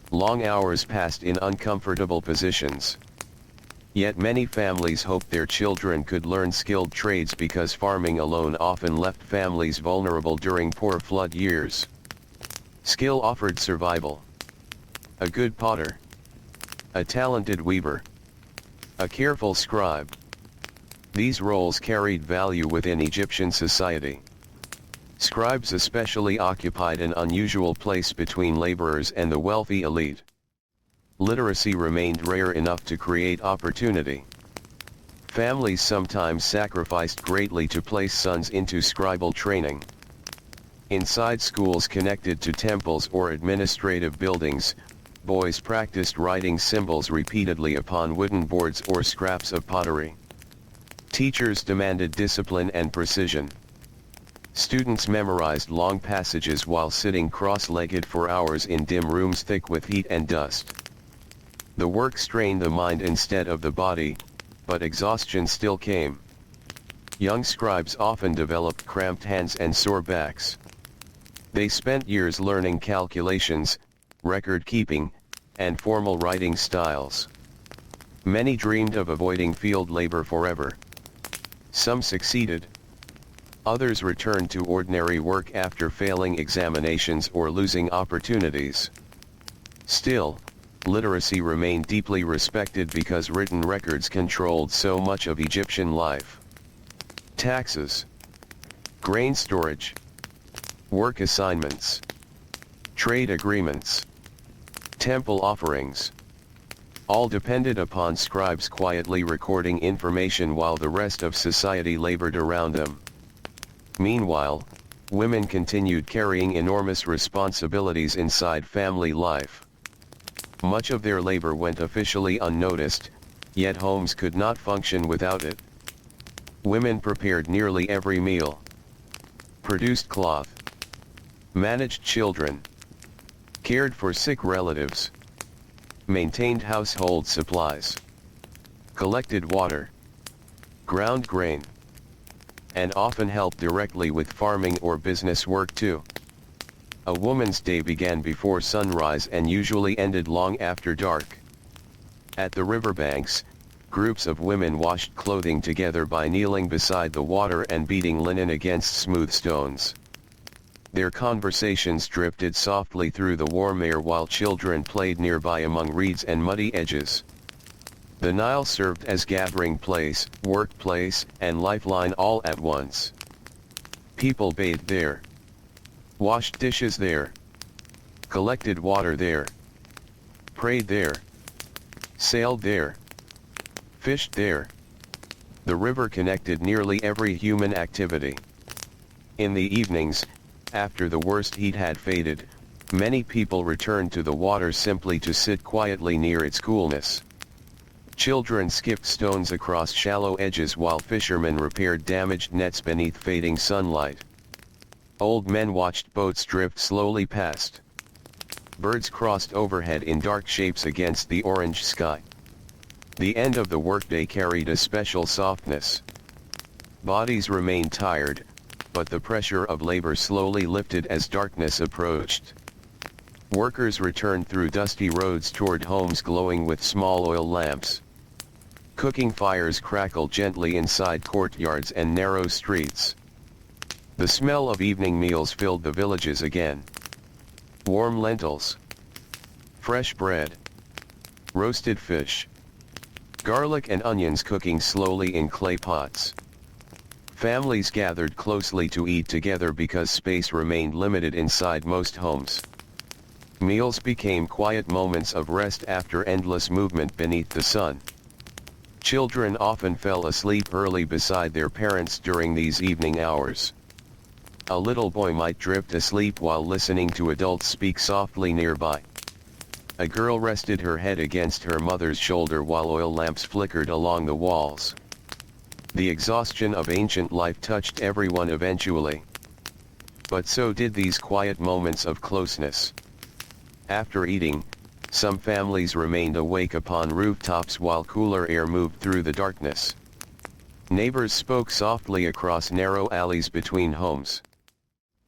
Long hours passed in uncomfortable positions. Yet many families hoped their children could learn skilled trades because farming alone often left families vulnerable during poor flood years. Skill offered survival. A good potter. A talented weaver. A careful scribe. These roles carried value within Egyptian society. Scribes especially occupied an unusual place between laborers and the wealthy elite. Literacy remained rare enough to create opportunity. Families sometimes sacrificed greatly to place sons into scribal training. Inside schools connected to temples or administrative buildings, boys practiced writing symbols repeatedly upon wooden boards or scraps of pottery. Teachers demanded discipline and precision. Students memorized long passages while sitting cross-legged for hours in dim rooms thick with heat and dust. The work strained the mind instead of the body, but exhaustion still came. Young scribes often developed cramped hands and sore backs. They spent years learning calculations, record-keeping, and formal writing styles. Many dreamed of avoiding field labor forever. Some succeeded. Others returned to ordinary work after failing examinations or losing opportunities. Still, literacy remained deeply respected because written records controlled so much of Egyptian life. Taxes, grain storage, work assignments, trade agreements, temple offerings. All depended upon scribes quietly recording information while the rest of society labored around them. Meanwhile, women continued carrying enormous responsibilities inside family life. Much of their labor went officially unnoticed, yet homes could not function without it. Women prepared nearly every meal, produced cloth, managed children, cared for sick relatives, maintained household supplies, collected water, ground grain, and often helped directly with farming or business work too. A woman's day began before sunrise and usually ended long after dark. At the riverbanks, groups of women washed clothing together by kneeling beside the water and beating linen against smooth stones. Their conversations drifted softly through the warm air while children played nearby among reeds and muddy edges. The Nile served as gathering place, workplace, and lifeline all at once. People bathed there, washed dishes there, collected water there, prayed there, sailed there, fished there. The river connected nearly every human activity. In the evenings, after the worst heat had faded, many people returned to the water simply to sit quietly near its coolness. Children skipped stones across shallow edges while fishermen repaired damaged nets beneath fading sunlight. Old men watched boats drift slowly past. Birds crossed overhead in dark shapes against the orange sky. The end of the workday carried a special softness. Bodies remained tired, but the pressure of labor slowly lifted as darkness approached. Workers returned through dusty roads toward homes glowing with small oil lamps. Cooking fires crackled gently inside courtyards and narrow streets. The smell of evening meals filled the villages again. Warm lentils, fresh bread, roasted fish, garlic and onions cooking slowly in clay pots. Families gathered closely to eat together because space remained limited inside most homes. Meals became quiet moments of rest after endless movement beneath the sun. Children often fell asleep early beside their parents during these evening hours. A little boy might drift asleep while listening to adults speak softly nearby. A girl rested her head against her mother's shoulder while oil lamps flickered along the walls. The exhaustion of ancient life touched everyone eventually. But so did these quiet moments of closeness. After eating, some families remained awake upon rooftops while cooler air moved through the darkness. Neighbors spoke softly across narrow alleys between homes.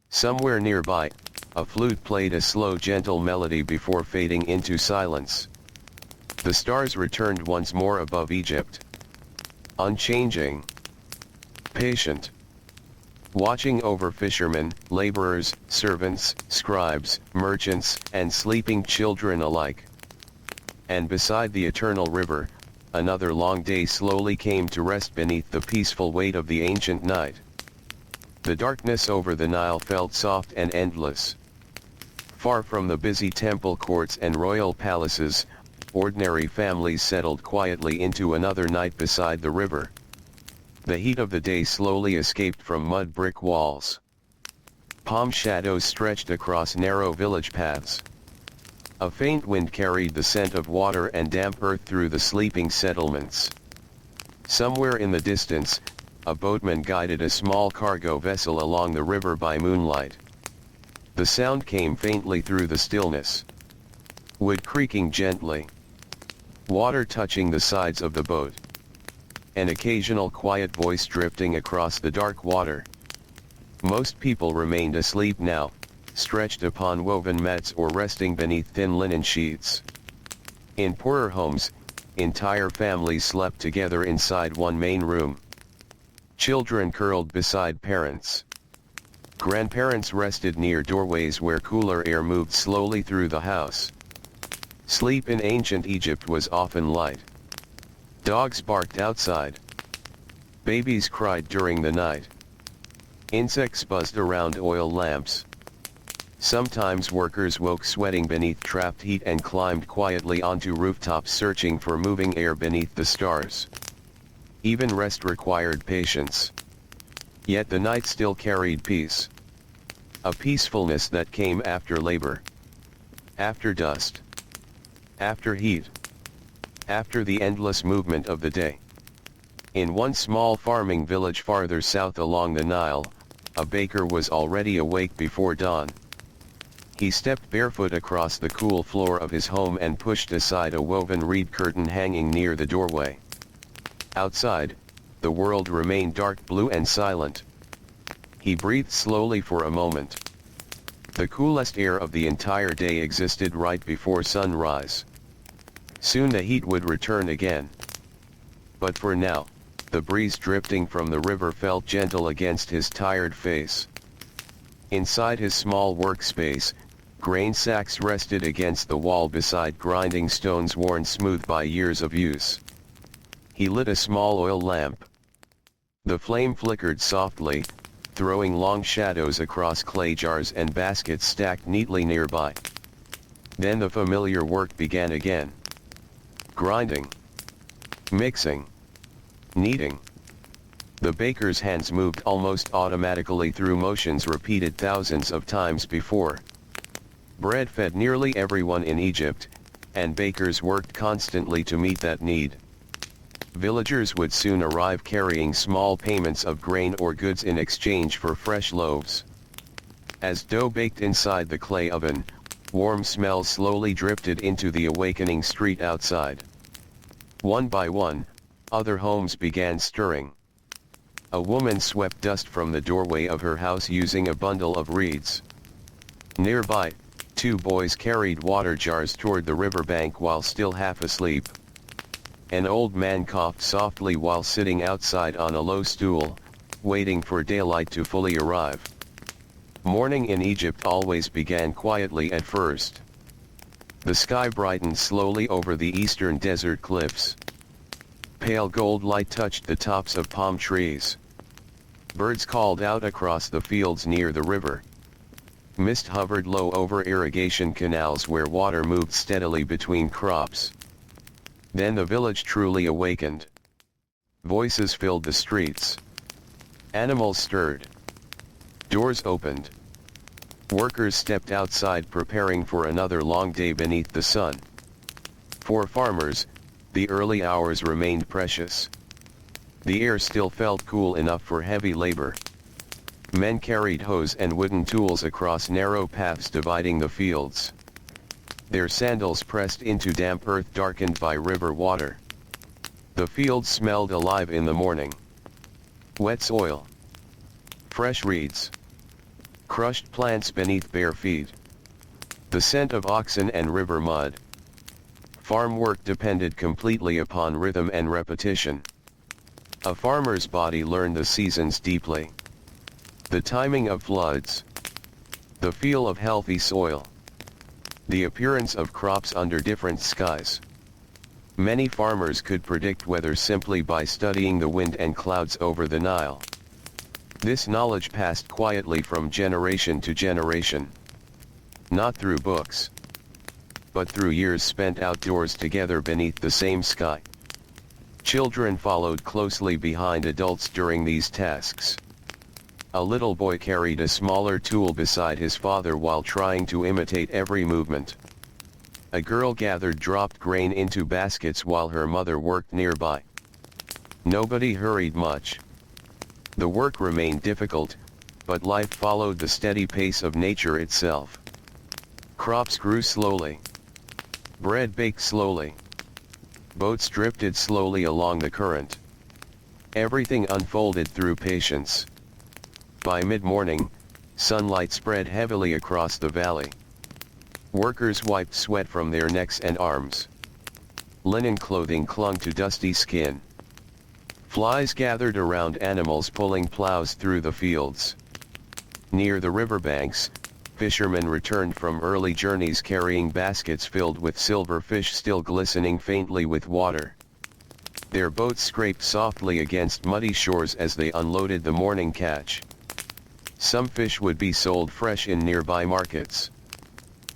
Somewhere nearby, a flute played a slow gentle melody before fading into silence. The stars returned once more above Egypt. Unchanging, patient, watching over fishermen, laborers, servants, scribes, merchants, and sleeping children alike. And beside the eternal river, another long day slowly came to rest beneath the peaceful weight of the ancient night. The darkness over the Nile felt soft and endless. Far from the busy temple courts and royal palaces, ordinary families settled quietly into another night beside the river. The heat of the day slowly escaped from mud brick walls. Palm shadows stretched across narrow village paths. A faint wind carried the scent of water and damp earth through the sleeping settlements. Somewhere in the distance, a boatman guided a small cargo vessel along the river by moonlight. The sound came faintly through the stillness. Wood creaking gently. Water touching the sides of the boat. An occasional quiet voice drifting across the dark water. Most people remained asleep now, stretched upon woven mats or resting beneath thin linen sheets. In poorer homes, entire families slept together inside one main room. Children curled beside parents. Grandparents rested near doorways where cooler air moved slowly through the house. Sleep in ancient Egypt was often light. Dogs barked outside. Babies cried during the night. Insects buzzed around oil lamps. Sometimes workers woke sweating beneath trapped heat and climbed quietly onto rooftops searching for moving air beneath the stars. Even rest required patience. Yet the night still carried peace. A peacefulness that came after labor. After dust. After heat. After the endless movement of the day. In one small farming village farther south along the Nile, a baker was already awake before dawn. He stepped barefoot across the cool floor of his home and pushed aside a woven reed curtain hanging near the doorway. Outside, the world remained dark blue and silent. He breathed slowly for a moment. The coolest air of the entire day existed right before sunrise. Soon the heat would return again. But for now, the breeze drifting from the river felt gentle against his tired face. Inside his small workspace, grain sacks rested against the wall beside grinding stones worn smooth by years of use. He lit a small oil lamp. The flame flickered softly, throwing long shadows across clay jars and baskets stacked neatly nearby. Then the familiar work began again. Grinding. Mixing. Kneading. The baker's hands moved almost automatically through motions repeated thousands of times before. Bread fed nearly everyone in Egypt, and bakers worked constantly to meet that need. Villagers would soon arrive carrying small payments of grain or goods in exchange for fresh loaves. As dough baked inside the clay oven, warm smells slowly drifted into the awakening street outside. One by one, other homes began stirring. A woman swept dust from the doorway of her house using a bundle of reeds. Nearby, two boys carried water jars toward the riverbank while still half asleep. An old man coughed softly while sitting outside on a low stool, waiting for daylight to fully arrive. Morning in Egypt always began quietly at first. The sky brightened slowly over the eastern desert cliffs. Pale gold light touched the tops of palm trees. Birds called out across the fields near the river. Mist hovered low over irrigation canals where water moved steadily between crops. Then the village truly awakened. Voices filled the streets. Animals stirred. Doors opened. Workers stepped outside preparing for another long day beneath the sun. For farmers, the early hours remained precious. The air still felt cool enough for heavy labor. Men carried hoes and wooden tools across narrow paths dividing the fields. Their sandals pressed into damp earth darkened by river water. The fields smelled alive in the morning. Wet soil. Fresh reeds. Crushed plants beneath bare feet. The scent of oxen and river mud. Farm work depended completely upon rhythm and repetition. A farmer's body learned the seasons deeply. The timing of floods. The feel of healthy soil. The appearance of crops under different skies. Many farmers could predict weather simply by studying the wind and clouds over the Nile. This knowledge passed quietly from generation to generation. Not through books, but through years spent outdoors together beneath the same sky. Children followed closely behind adults during these tasks. A little boy carried a smaller tool beside his father while trying to imitate every movement. A girl gathered dropped grain into baskets while her mother worked nearby. Nobody hurried much. The work remained difficult, but life followed the steady pace of nature itself. Crops grew slowly. Bread baked slowly. Boats drifted slowly along the current. Everything unfolded through patience. By mid-morning, sunlight spread heavily across the valley. Workers wiped sweat from their necks and arms. Linen clothing clung to dusty skin. Flies gathered around animals pulling plows through the fields. Near the riverbanks, fishermen returned from early journeys carrying baskets filled with silver fish still glistening faintly with water. Their boats scraped softly against muddy shores as they unloaded the morning catch. Some fish would be sold fresh in nearby markets.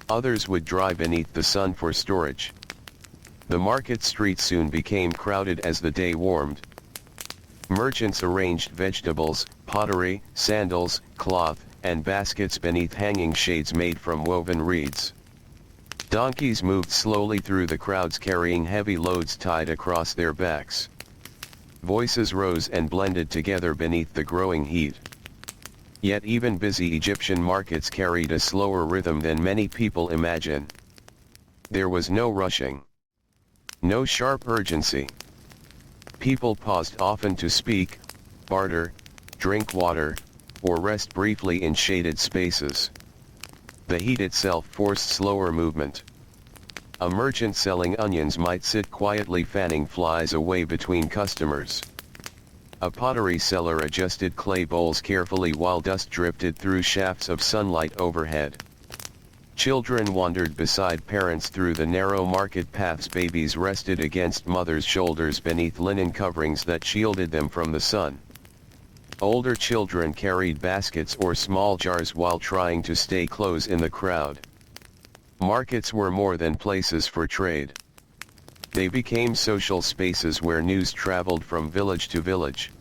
Others would dry beneath the sun for storage. The market street soon became crowded as the day warmed. Merchants arranged vegetables, pottery, sandals, cloth, and baskets beneath hanging shades made from woven reeds. Donkeys moved slowly through the crowds carrying heavy loads tied across their backs. Voices rose and blended together beneath the growing heat. Yet even busy Egyptian markets carried a slower rhythm than many people imagine. There was no rushing. No sharp urgency. People paused often to speak, barter, drink water, or rest briefly in shaded spaces. The heat itself forced slower movement. A merchant selling onions might sit quietly fanning flies away between customers. A pottery seller adjusted clay bowls carefully while dust drifted through shafts of sunlight overhead. Children wandered beside parents through the narrow market paths. Babies rested against mothers' shoulders beneath linen coverings that shielded them from the sun. Older children carried baskets or small jars while trying to stay close in the crowd. Markets were more than places for trade. They became social spaces where news traveled from village to village.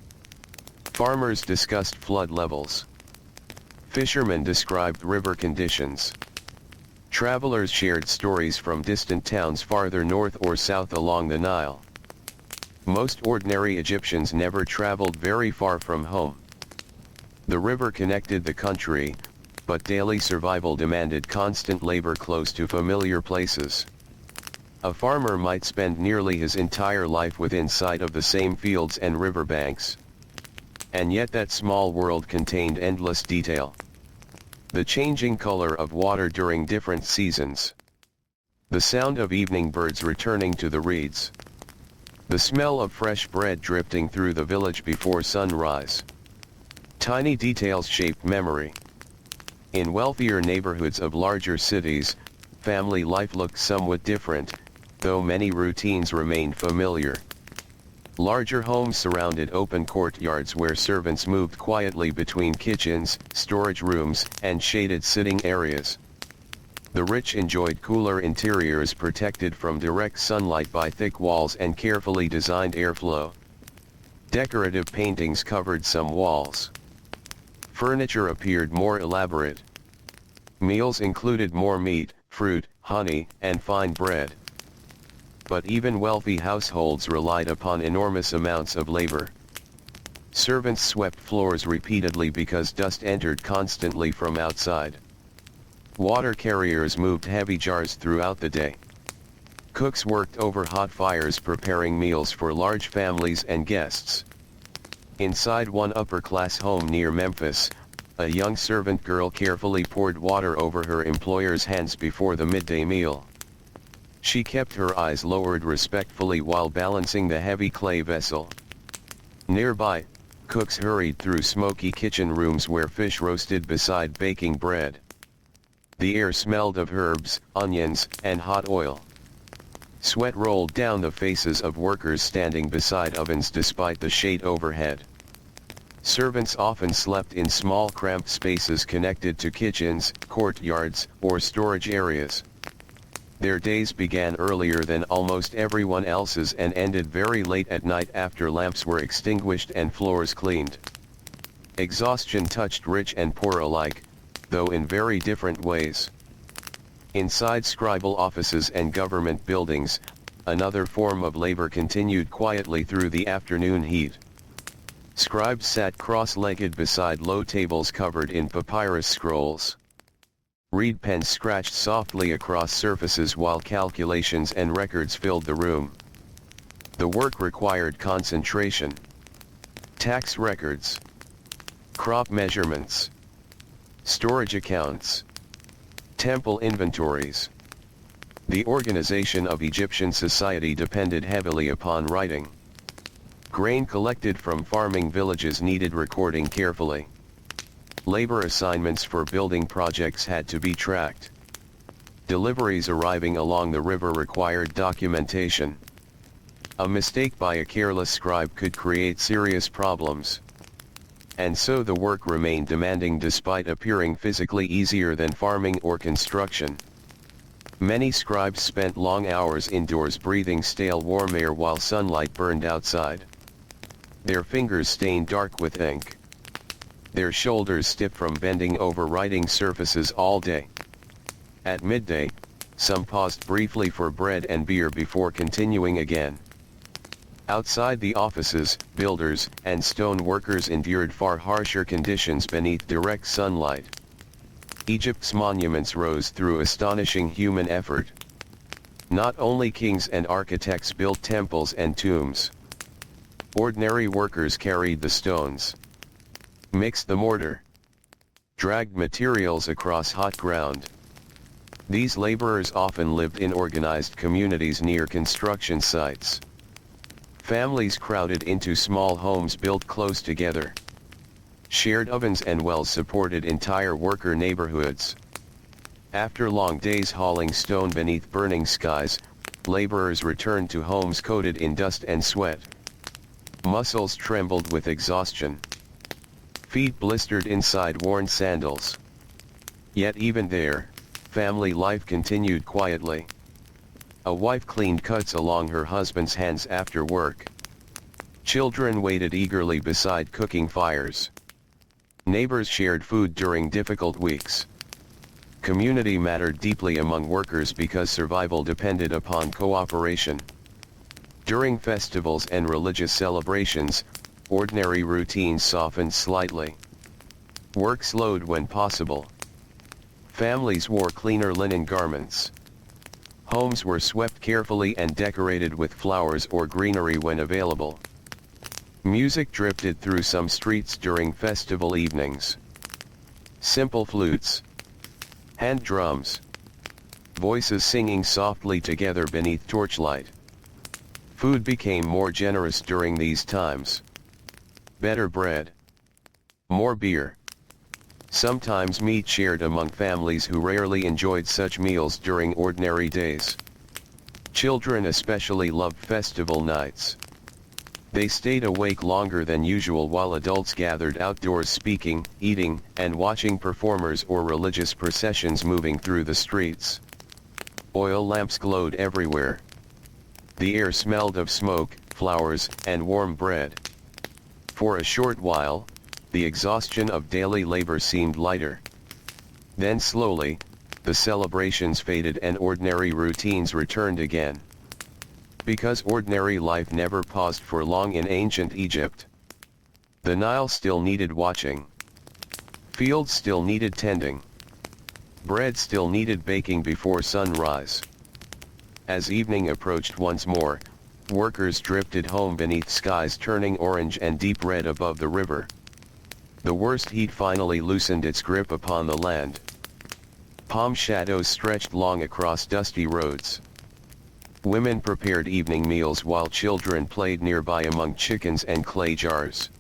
Farmers discussed flood levels. Fishermen described river conditions. Travelers shared stories from distant towns farther north or south along the Nile. Most ordinary Egyptians never traveled very far from home. The river connected the country, but daily survival demanded constant labor close to familiar places. A farmer might spend nearly his entire life within sight of the same fields and riverbanks. And yet that small world contained endless detail. The changing color of water during different seasons. The sound of evening birds returning to the reeds. The smell of fresh bread drifting through the village before sunrise. Tiny details shaped memory. In wealthier neighborhoods of larger cities, family life looked somewhat different, though many routines remained familiar. Larger homes surrounded open courtyards where servants moved quietly between kitchens, storage rooms, and shaded sitting areas. The rich enjoyed cooler interiors protected from direct sunlight by thick walls and carefully designed airflow. Decorative paintings covered some walls. Furniture appeared more elaborate. Meals included more meat, fruit, honey, and fine bread. But even wealthy households relied upon enormous amounts of labor. Servants swept floors repeatedly because dust entered constantly from outside. Water carriers moved heavy jars throughout the day. Cooks worked over hot fires preparing meals for large families and guests. Inside one upper-class home near Memphis, a young servant girl carefully poured water over her employer's hands before the midday meal. She kept her eyes lowered respectfully while balancing the heavy clay vessel. Nearby, cooks hurried through smoky kitchen rooms where fish roasted beside baking bread. The air smelled of herbs, onions, and hot oil. Sweat rolled down the faces of workers standing beside ovens despite the shade overhead. Servants often slept in small cramped spaces connected to kitchens, courtyards, or storage areas. Their days began earlier than almost everyone else's and ended very late at night after lamps were extinguished and floors cleaned. Exhaustion touched rich and poor alike, though in very different ways. Inside scribal offices and government buildings, another form of labor continued quietly through the afternoon heat. Scribes sat cross-legged beside low tables covered in papyrus scrolls. Reed pens scratched softly across surfaces while calculations and records filled the room. The work required concentration. Tax records. Crop measurements. Storage accounts. Temple inventories. The organization of Egyptian society depended heavily upon writing. Grain collected from farming villages needed recording carefully. Labor assignments for building projects had to be tracked. Deliveries arriving along the river required documentation. A mistake by a careless scribe could create serious problems. And so the work remained demanding despite appearing physically easier than farming or construction. Many scribes spent long hours indoors breathing stale warm air while sunlight burned outside. Their fingers stained dark with ink. Their shoulders stiff from bending over writing surfaces all day. At midday, some paused briefly for bread and beer before continuing again. Outside the offices, builders and stone workers endured far harsher conditions beneath direct sunlight. Egypt's monuments rose through astonishing human effort. Not only kings and architects built temples and tombs. Ordinary workers carried the stones, mixed the mortar, dragged materials across hot ground, These laborers often lived in organized communities near construction sites. Families crowded into small homes built close together. Shared ovens and wells supported entire worker neighborhoods. After long days hauling stone beneath burning skies, laborers returned to homes coated in dust and sweat. Muscles trembled with exhaustion. Feet blistered inside worn sandals. Yet even there, family life continued quietly. A wife cleaned cuts along her husband's hands after work. Children waited eagerly beside cooking fires. Neighbors shared food during difficult weeks. Community mattered deeply among workers because survival depended upon cooperation. During festivals and religious celebrations, ordinary routines softened slightly. Work slowed when possible. Families wore cleaner linen garments. Homes were swept carefully and decorated with flowers or greenery when available. Music drifted through some streets during festival evenings. Simple flutes, hand drums, voices singing softly together beneath torchlight. Food became more generous during these times. Better bread, more beer. Sometimes meat shared among families who rarely enjoyed such meals during ordinary days. Children especially loved festival nights. They stayed awake longer than usual while adults gathered outdoors speaking, eating, and watching performers or religious processions moving through the streets. Oil lamps glowed everywhere. The air smelled of smoke, flowers, and warm bread. For a short while, the exhaustion of daily labor seemed lighter. Then slowly, the celebrations faded and ordinary routines returned again. Because ordinary life never paused for long in ancient Egypt. The Nile still needed watching. Fields still needed tending. Bread still needed baking before sunrise. As evening approached once more, workers drifted home beneath skies turning orange and deep red above the river. The worst heat finally loosened its grip upon the land. Palm shadows stretched long across dusty roads. Women prepared evening meals while children played nearby among chickens and clay jars.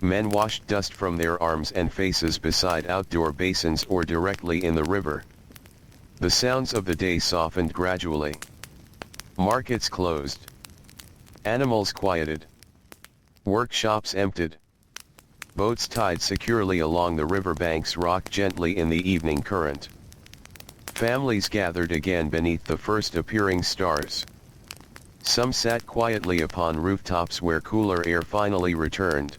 Men washed dust from their arms and faces beside outdoor basins or directly in the river. The sounds of the day softened gradually. Markets closed. Animals quieted. Workshops emptied. Boats tied securely along the riverbanks rocked gently in the evening current. Families gathered again beneath the first appearing stars. Some sat quietly upon rooftops where cooler air finally returned.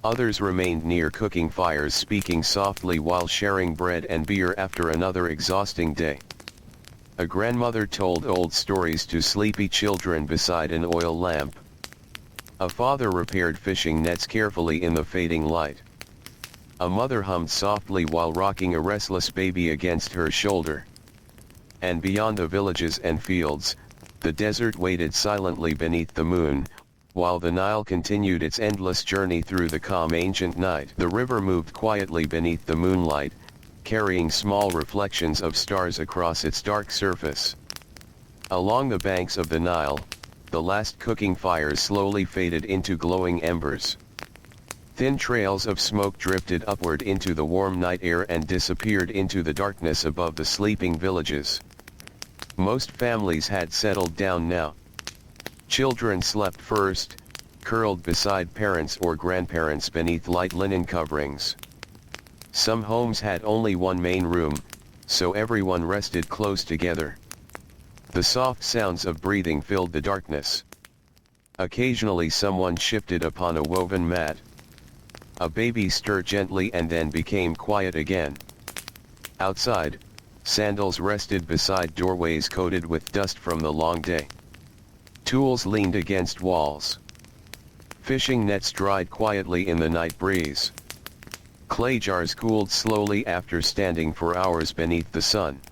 Others remained near cooking fires speaking softly while sharing bread and beer after another exhausting day. A grandmother told old stories to sleepy children beside an oil lamp. A father repaired fishing nets carefully in the fading light. A mother hummed softly while rocking a restless baby against her shoulder. And beyond the villages and fields, the desert waited silently beneath the moon, while the Nile continued its endless journey through the calm ancient night. The river moved quietly beneath the moonlight, carrying small reflections of stars across its dark surface. Along the banks of the Nile, the last cooking fires slowly faded into glowing embers. Thin trails of smoke drifted upward into the warm night air and disappeared into the darkness above the sleeping villages. Most families had settled down now. Children slept first, curled beside parents or grandparents beneath light linen coverings. Some homes had only one main room, so everyone rested close together. The soft sounds of breathing filled the darkness. Occasionally someone shifted upon a woven mat. A baby stirred gently and then became quiet again. Outside, sandals rested beside doorways coated with dust from the long day. Tools leaned against walls. Fishing nets dried quietly in the night breeze. Clay jars cooled slowly after standing for hours beneath the sun.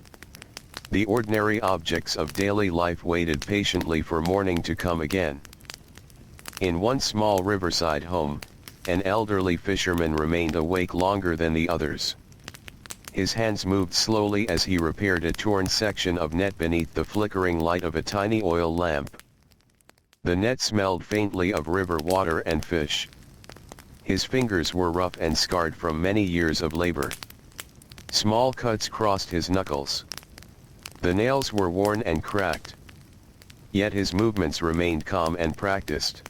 The ordinary objects of daily life waited patiently for morning to come again. In one small riverside home, an elderly fisherman remained awake longer than the others. His hands moved slowly as he repaired a torn section of net beneath the flickering light of a tiny oil lamp. The net smelled faintly of river water and fish. His fingers were rough and scarred from many years of labor. Small cuts crossed his knuckles. The nails were worn and cracked. Yet his movements remained calm and practiced.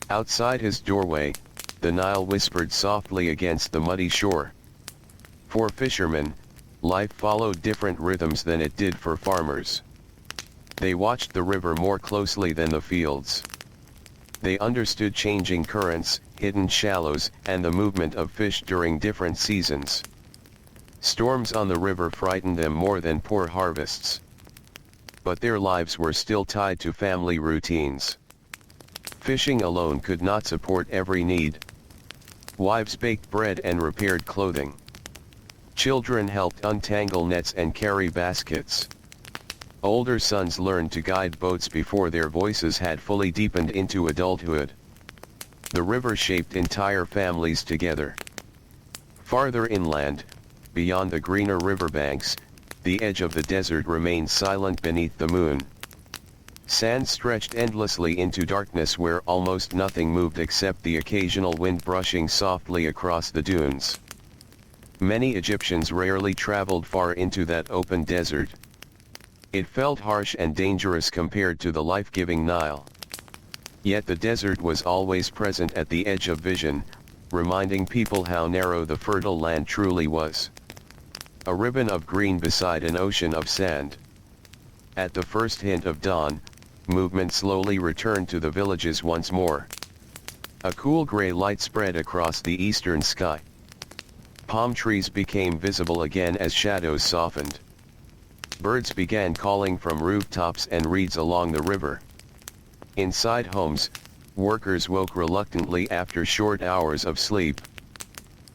Outside his doorway, the Nile whispered softly against the muddy shore. For fishermen, life followed different rhythms than it did for farmers. They watched the river more closely than the fields. They understood changing currents, hidden shallows, and the movement of fish during different seasons. Storms on the river frightened them more than poor harvests. But their lives were still tied to family routines. Fishing alone could not support every need. Wives baked bread and repaired clothing. Children helped untangle nets and carry baskets. Older sons learned to guide boats before their voices had fully deepened into adulthood. The river shaped entire families together. Farther inland, beyond the greener riverbanks, the edge of the desert remained silent beneath the moon. Sand stretched endlessly into darkness where almost nothing moved except the occasional wind brushing softly across the dunes. Many Egyptians rarely traveled far into that open desert. It felt harsh and dangerous compared to the life-giving Nile. Yet the desert was always present at the edge of vision, reminding people how narrow the fertile land truly was. A ribbon of green beside an ocean of sand. At the first hint of dawn, movement slowly returned to the villages once more. A cool gray light spread across the eastern sky. Palm trees became visible again as shadows softened. Birds began calling from rooftops and reeds along the river. Inside homes, workers woke reluctantly after short hours of sleep.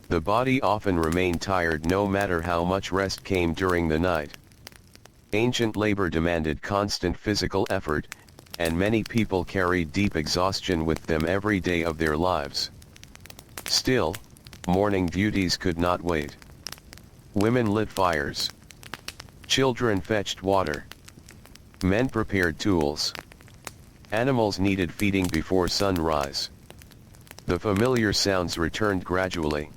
The body often remained tired no matter how much rest came during the night. Ancient labor demanded constant physical effort, and many people carried deep exhaustion with them every day of their lives. Still, morning duties could not wait. Women lit fires. Children fetched water. Men prepared tools. Animals needed feeding before sunrise. The familiar sounds returned gradually.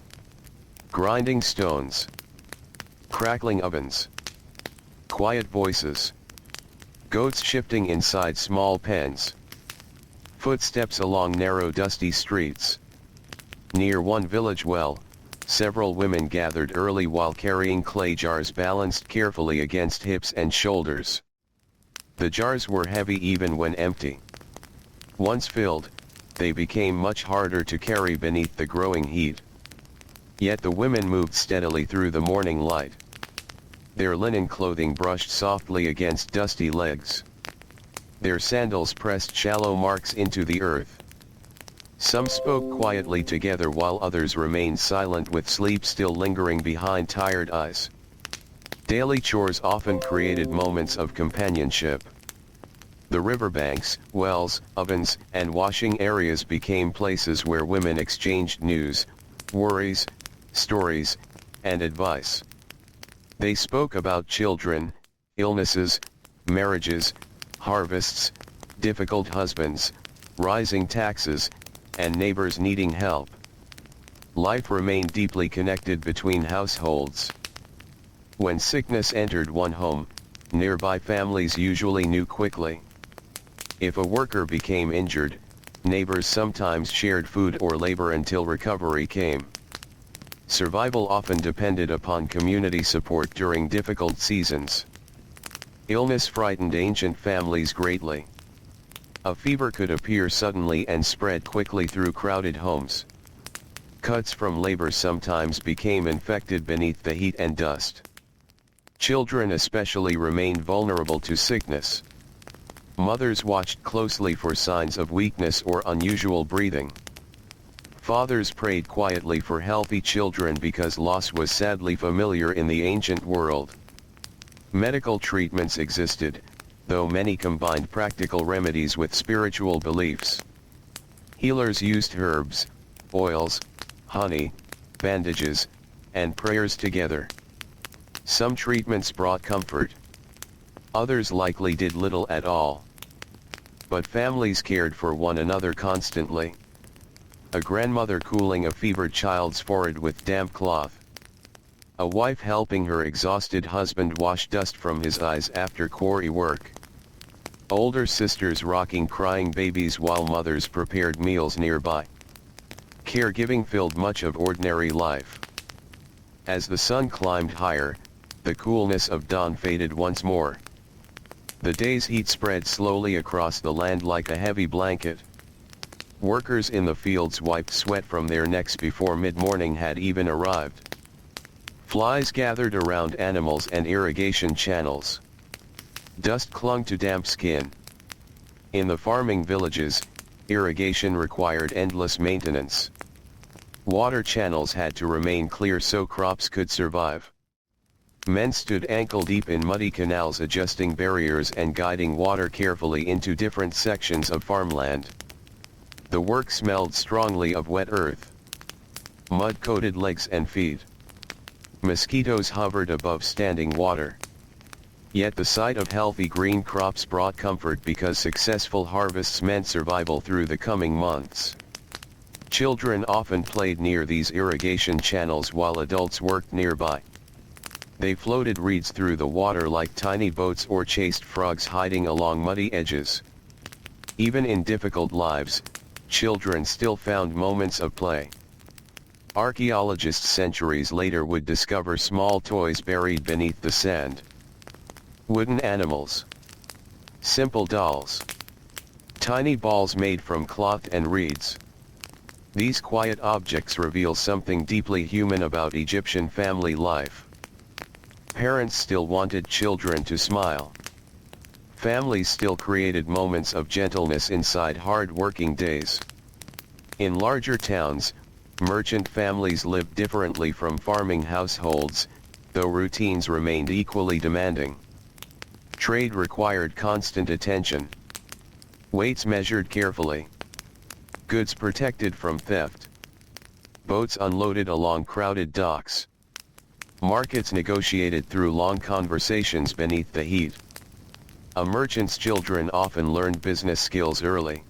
Grinding stones. Crackling ovens. Quiet voices. Goats shifting inside small pens. Footsteps along narrow dusty streets. Near one village well, several women gathered early while carrying clay jars balanced carefully against hips and shoulders. The jars were heavy even when empty. Once filled, they became much harder to carry beneath the growing heat. Yet the women moved steadily through the morning light. Their linen clothing brushed softly against dusty legs. Their sandals pressed shallow marks into the earth. Some spoke quietly together while others remained silent with sleep still lingering behind tired eyes. Daily chores often created moments of companionship. The riverbanks, wells, ovens, and washing areas became places where women exchanged news, worries, stories, and advice. They spoke about children, illnesses, marriages, harvests, difficult husbands, rising taxes, and neighbors needing help. Life remained deeply connected between households. When sickness entered one home, nearby families usually knew quickly. If a worker became injured, neighbors sometimes shared food or labor until recovery came. Survival often depended upon community support during difficult seasons. Illness frightened ancient families greatly. A fever could appear suddenly and spread quickly through crowded homes. Cuts from labor sometimes became infected beneath the heat and dust. Children especially remained vulnerable to sickness. Mothers watched closely for signs of weakness or unusual breathing. Fathers prayed quietly for healthy children because loss was sadly familiar in the ancient world. Medical treatments existed, though many combined practical remedies with spiritual beliefs. Healers used herbs, oils, honey, bandages, and prayers together. Some treatments brought comfort. Others likely did little at all. But families cared for one another constantly. A grandmother cooling a fevered child's forehead with damp cloth. A wife helping her exhausted husband wash dust from his eyes after quarry work. Older sisters rocking crying babies while mothers prepared meals nearby. Caregiving filled much of ordinary life. As the sun climbed higher, the coolness of dawn faded once more. The day's heat spread slowly across the land like a heavy blanket. Workers in the fields wiped sweat from their necks before mid-morning had even arrived. Flies gathered around animals and irrigation channels. Dust clung to damp skin. In the farming villages, irrigation required endless maintenance. Water channels had to remain clear so crops could survive. Men stood ankle-deep in muddy canals adjusting barriers and guiding water carefully into different sections of farmland. The work smelled strongly of wet earth. Mud coated legs and feet. Mosquitoes hovered above standing water. Yet the sight of healthy green crops brought comfort because successful harvests meant survival through the coming months. Children often played near these irrigation channels while adults worked nearby. They floated reeds through the water like tiny boats or chased frogs hiding along muddy edges. Even in difficult lives, children still found moments of play. Archaeologists centuries later would discover small toys buried beneath the sand. Wooden animals. Simple dolls. Tiny balls made from cloth and reeds. These quiet objects reveal something deeply human about Egyptian family life. Parents still wanted children to smile. Families still created moments of gentleness inside hard-working days. In larger towns, merchant families lived differently from farming households, though routines remained equally demanding. Trade required constant attention. Weights measured carefully. Goods protected from theft. Boats unloaded along crowded docks. Markets negotiated through long conversations beneath the heat. A merchant's children often learned business skills early.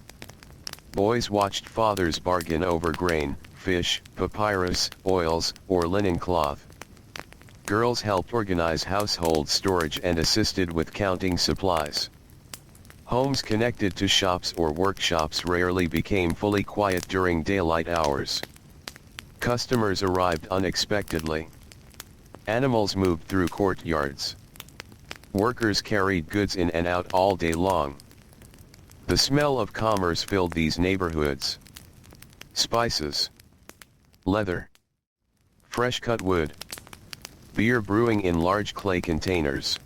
Boys watched fathers bargain over grain, fish, papyrus, oils, or linen cloth. Girls helped organize household storage and assisted with counting supplies. Homes connected to shops or workshops rarely became fully quiet during daylight hours. Customers arrived unexpectedly. Animals moved through courtyards. Workers carried goods in and out all day long. The smell of commerce filled these neighborhoods. Spices. Leather. Fresh-cut wood. Beer brewing in large clay containers.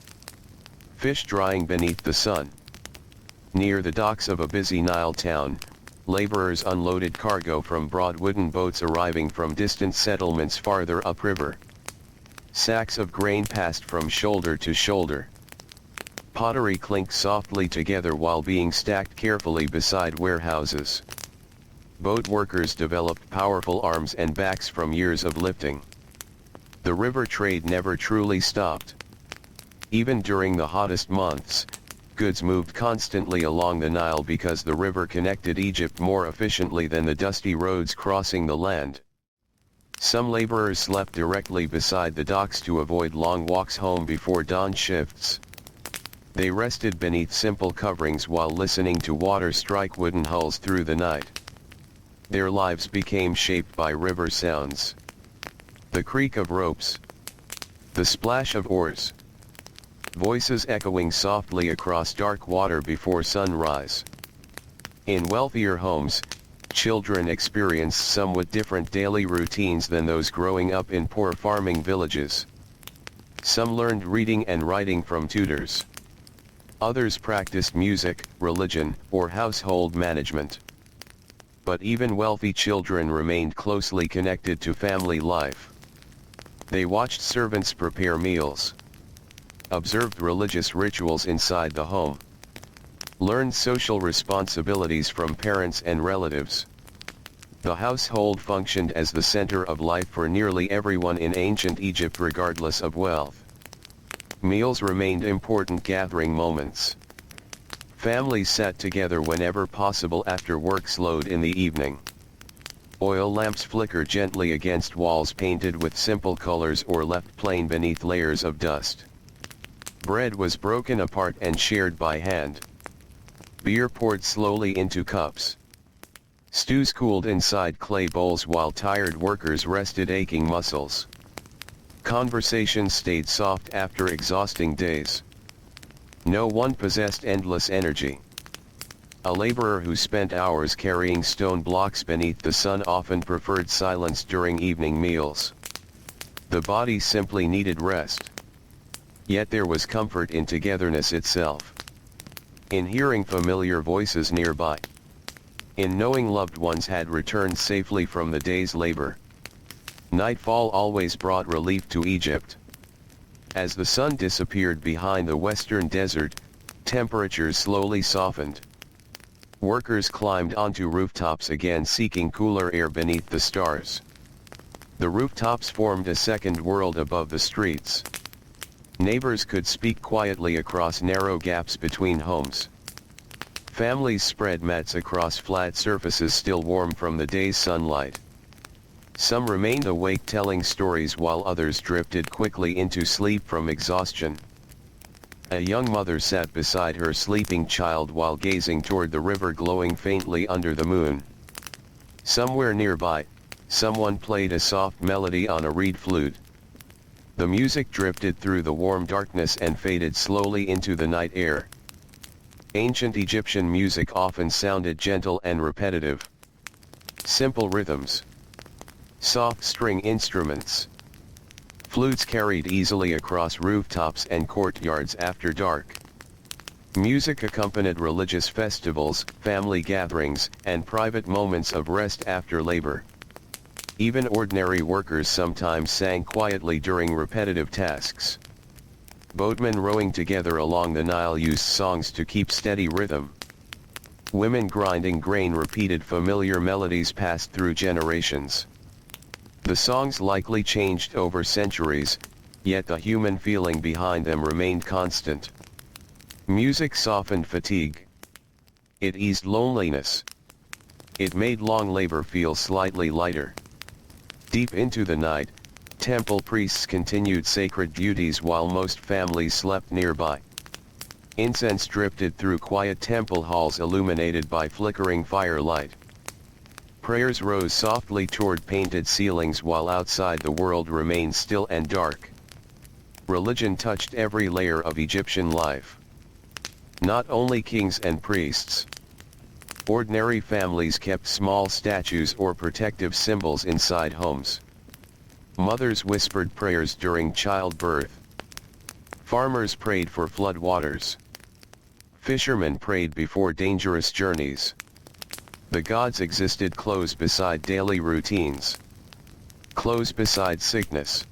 Fish drying beneath the sun. Near the docks of a busy Nile town, laborers unloaded cargo from broad wooden boats arriving from distant settlements farther upriver. Sacks of grain passed from shoulder to shoulder. Pottery clinked softly together while being stacked carefully beside warehouses. Boat workers developed powerful arms and backs from years of lifting. The river trade never truly stopped. Even during the hottest months, goods moved constantly along the Nile because the river connected Egypt more efficiently than the dusty roads crossing the land. Some laborers slept directly beside the docks to avoid long walks home before dawn shifts. They rested beneath simple coverings while listening to water strike wooden hulls through the night. Their lives became shaped by river sounds. The creak of ropes. The splash of oars. Voices echoing softly across dark water before sunrise. In wealthier homes, children experienced somewhat different daily routines than those growing up in poor farming villages. Some learned reading and writing from tutors. Others practiced music, religion, or household management. But even wealthy children remained closely connected to family life. They watched servants prepare meals. Observed religious rituals inside the home. Learned social responsibilities from parents and relatives. The household functioned as the center of life for nearly everyone in ancient Egypt regardless of wealth. Meals remained important gathering moments. Families sat together whenever possible after work slowed in the evening. Oil lamps flickered gently against walls painted with simple colors or left plain beneath layers of dust. Bread was broken apart and shared by hand. Beer poured slowly into cups. Stews cooled inside clay bowls while tired workers rested aching muscles. Conversations stayed soft after exhausting days. No one possessed endless energy. A laborer who spent hours carrying stone blocks beneath the sun often preferred silence during evening meals. The body simply needed rest. Yet there was comfort in togetherness itself. In hearing familiar voices nearby. In knowing loved ones had returned safely from the day's labor. Nightfall always brought relief to Egypt. As the sun disappeared behind the western desert, temperatures slowly softened. Workers climbed onto rooftops again seeking cooler air beneath the stars. The rooftops formed a second world above the streets. Neighbors could speak quietly across narrow gaps between homes. Families spread mats across flat surfaces still warm from the day's sunlight. Some remained awake telling stories while others drifted quickly into sleep from exhaustion. A young mother sat beside her sleeping child while gazing toward the river glowing faintly under the moon. Somewhere nearby, someone played a soft melody on a reed flute. The music drifted through the warm darkness and faded slowly into the night air. Ancient Egyptian music often sounded gentle and repetitive. Simple rhythms. Soft string instruments. Flutes carried easily across rooftops and courtyards after dark. Music accompanied religious festivals, family gatherings, and private moments of rest after labor. Even ordinary workers sometimes sang quietly during repetitive tasks. Boatmen rowing together along the Nile used songs to keep steady rhythm. Women grinding grain repeated familiar melodies passed through generations. The songs likely changed over centuries, yet the human feeling behind them remained constant. Music softened fatigue. It eased loneliness. It made long labor feel slightly lighter. Deep into the night, temple priests continued sacred duties while most families slept nearby. Incense drifted through quiet temple halls illuminated by flickering firelight. Prayers rose softly toward painted ceilings while outside the world remained still and dark. Religion touched every layer of Egyptian life. Not only kings and priests. Ordinary families kept small statues or protective symbols inside homes. Mothers whispered prayers during childbirth. Farmers prayed for flood waters. Fishermen prayed before dangerous journeys. The gods existed close beside daily routines. Close beside sickness.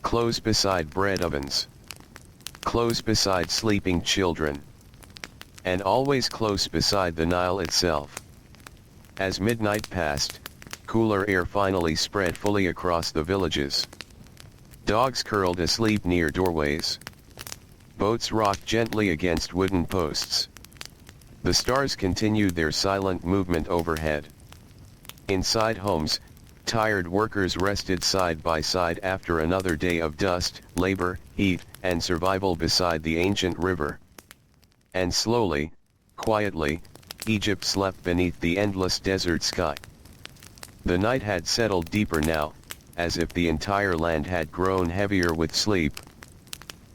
Close beside bread ovens. Close beside sleeping children. And always close beside the Nile itself. As midnight passed, cooler air finally spread fully across the villages. Dogs curled asleep near doorways. Boats rocked gently against wooden posts. The stars continued their silent movement overhead. Inside homes, tired workers rested side by side after another day of dust, labor, heat, and survival beside the ancient river. And slowly, quietly, Egypt slept beneath the endless desert sky. The night had settled deeper now, as if the entire land had grown heavier with sleep.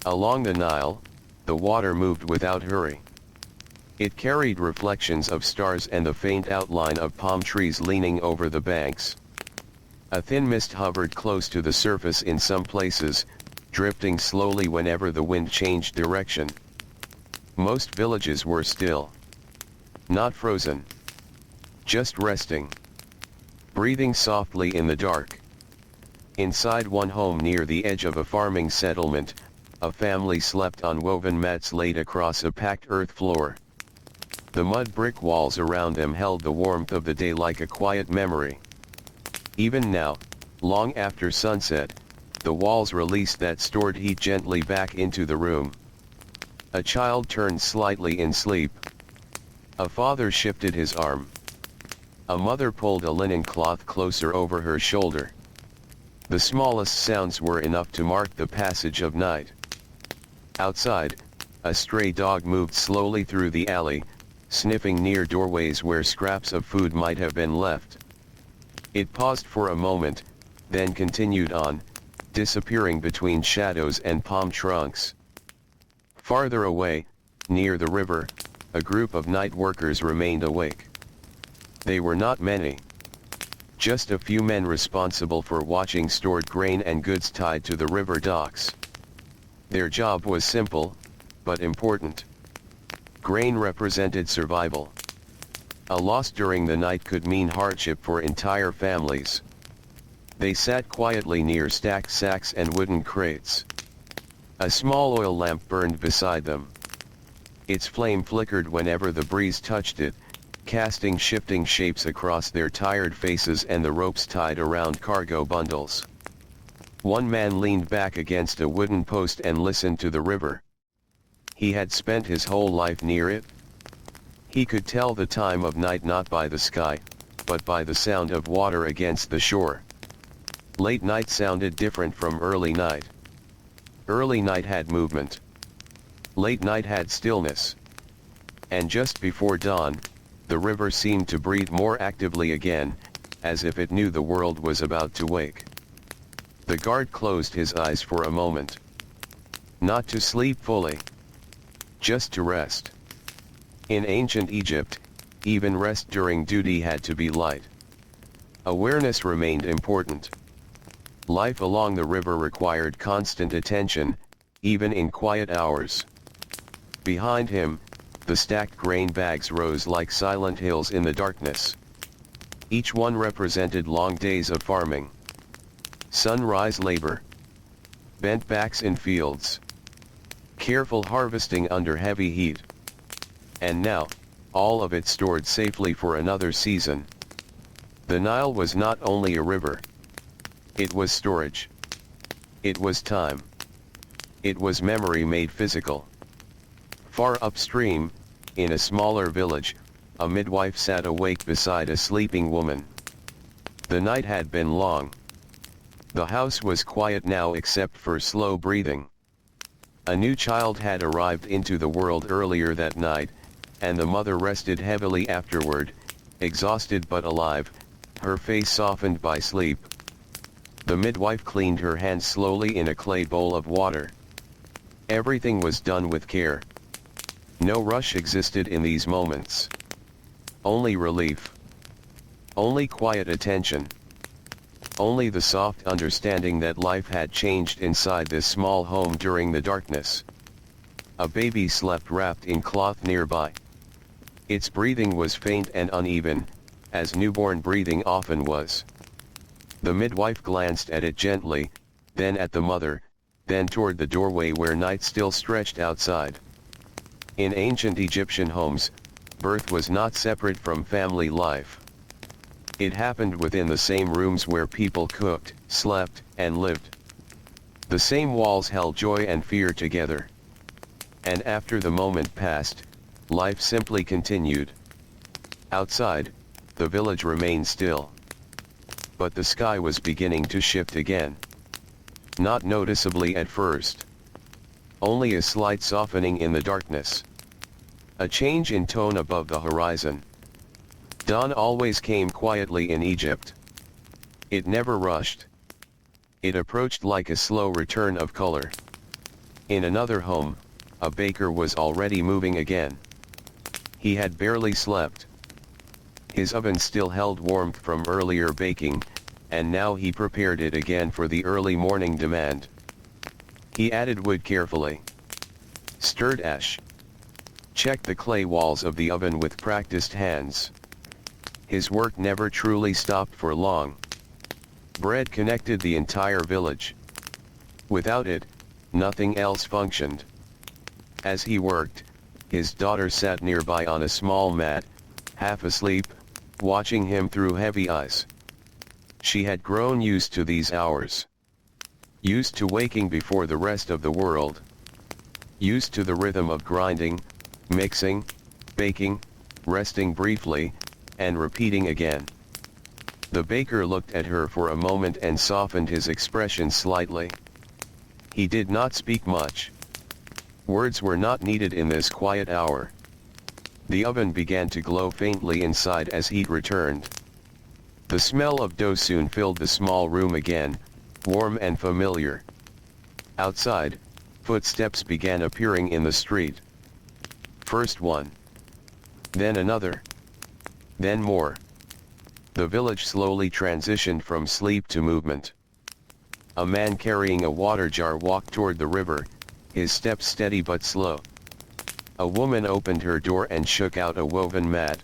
Along the Nile, the water moved without hurry. It carried reflections of stars and the faint outline of palm trees leaning over the banks. A thin mist hovered close to the surface in some places, drifting slowly whenever the wind changed direction. Most villages were still. Not frozen. Just resting. Breathing softly in the dark. Inside one home near the edge of a farming settlement, a family slept on woven mats laid across a packed earth floor. The mud brick walls around them held the warmth of the day like a quiet memory. Even now, long after sunset, the walls released that stored heat gently back into the room. A child turned slightly in sleep. A father shifted his arm. A mother pulled a linen cloth closer over her shoulder. The smallest sounds were enough to mark the passage of night. Outside, a stray dog moved slowly through the alley, sniffing near doorways where scraps of food might have been left. It paused for a moment, then continued on, disappearing between shadows and palm trunks. Farther away, near the river, a group of night workers remained awake. They were not many. Just a few men responsible for watching stored grain and goods tied to the river docks. Their job was simple, but important. Grain represented survival. A loss during the night could mean hardship for entire families. They sat quietly near stacked sacks and wooden crates. A small oil lamp burned beside them. Its flame flickered whenever the breeze touched it, casting shifting shapes across their tired faces and the ropes tied around cargo bundles. One man leaned back against a wooden post and listened to the river. He had spent his whole life near it. He could tell the time of night not by the sky, but by the sound of water against the shore. Late night sounded different from early night. Early night had movement. Late night had stillness. And just before dawn, the river seemed to breathe more actively again, as if it knew the world was about to wake. The guard closed his eyes for a moment. Not to sleep fully. Just to rest. In ancient Egypt, even rest during duty had to be light. Awareness remained important. Life along the river required constant attention, even in quiet hours. Behind him, the stacked grain bags rose like silent hills in the darkness. Each one represented long days of farming. Sunrise labor. Bent backs in fields. Careful harvesting under heavy heat. And now, all of it stored safely for another season. The Nile was not only a river. It was storage. It was time. It was memory made physical. Far upstream, in a smaller village, a midwife sat awake beside a sleeping woman. The night had been long. The house was quiet now except for slow breathing. A new child had arrived into the world earlier that night, and the mother rested heavily afterward, exhausted but alive, her face softened by sleep. The midwife cleaned her hands slowly in a clay bowl of water. Everything was done with care. No rush existed in these moments. Only relief. Only quiet attention. Only the soft understanding that life had changed inside this small home during the darkness. A baby slept wrapped in cloth nearby. Its breathing was faint and uneven, as newborn breathing often was. The midwife glanced at it gently, then at the mother, then toward the doorway where night still stretched outside. In ancient Egyptian homes, birth was not separate from family life. It happened within the same rooms where people cooked, slept, and lived. The same walls held joy and fear together. And after the moment passed, life simply continued. Outside, the village remained still. But the sky was beginning to shift again. Not noticeably at first. Only a slight softening in the darkness. A change in tone above the horizon. Dawn always came quietly in Egypt. It never rushed. It approached like a slow return of color. In another home, a baker was already moving again. He had barely slept. His oven still held warmth from earlier baking, and now he prepared it again for the early morning demand. He added wood carefully. Stirred ash. Checked the clay walls of the oven with practiced hands. His work never truly stopped for long. Bread connected the entire village. Without it, nothing else functioned. As he worked, his daughter sat nearby on a small mat, half asleep, watching him through heavy eyes. She had grown used to these hours. Used to waking before the rest of the world. Used to the rhythm of grinding, mixing, baking, resting briefly, and repeating again. The baker looked at her for a moment and softened his expression slightly. He did not speak much. Words were not needed in this quiet hour. The oven began to glow faintly inside as heat returned. The smell of dough soon filled the small room again, warm and familiar. Outside, footsteps began appearing in the street. First one. Then another. Then more. The village slowly transitioned from sleep to movement. A man carrying a water jar walked toward the river, his steps steady but slow. A woman opened her door and shook out a woven mat.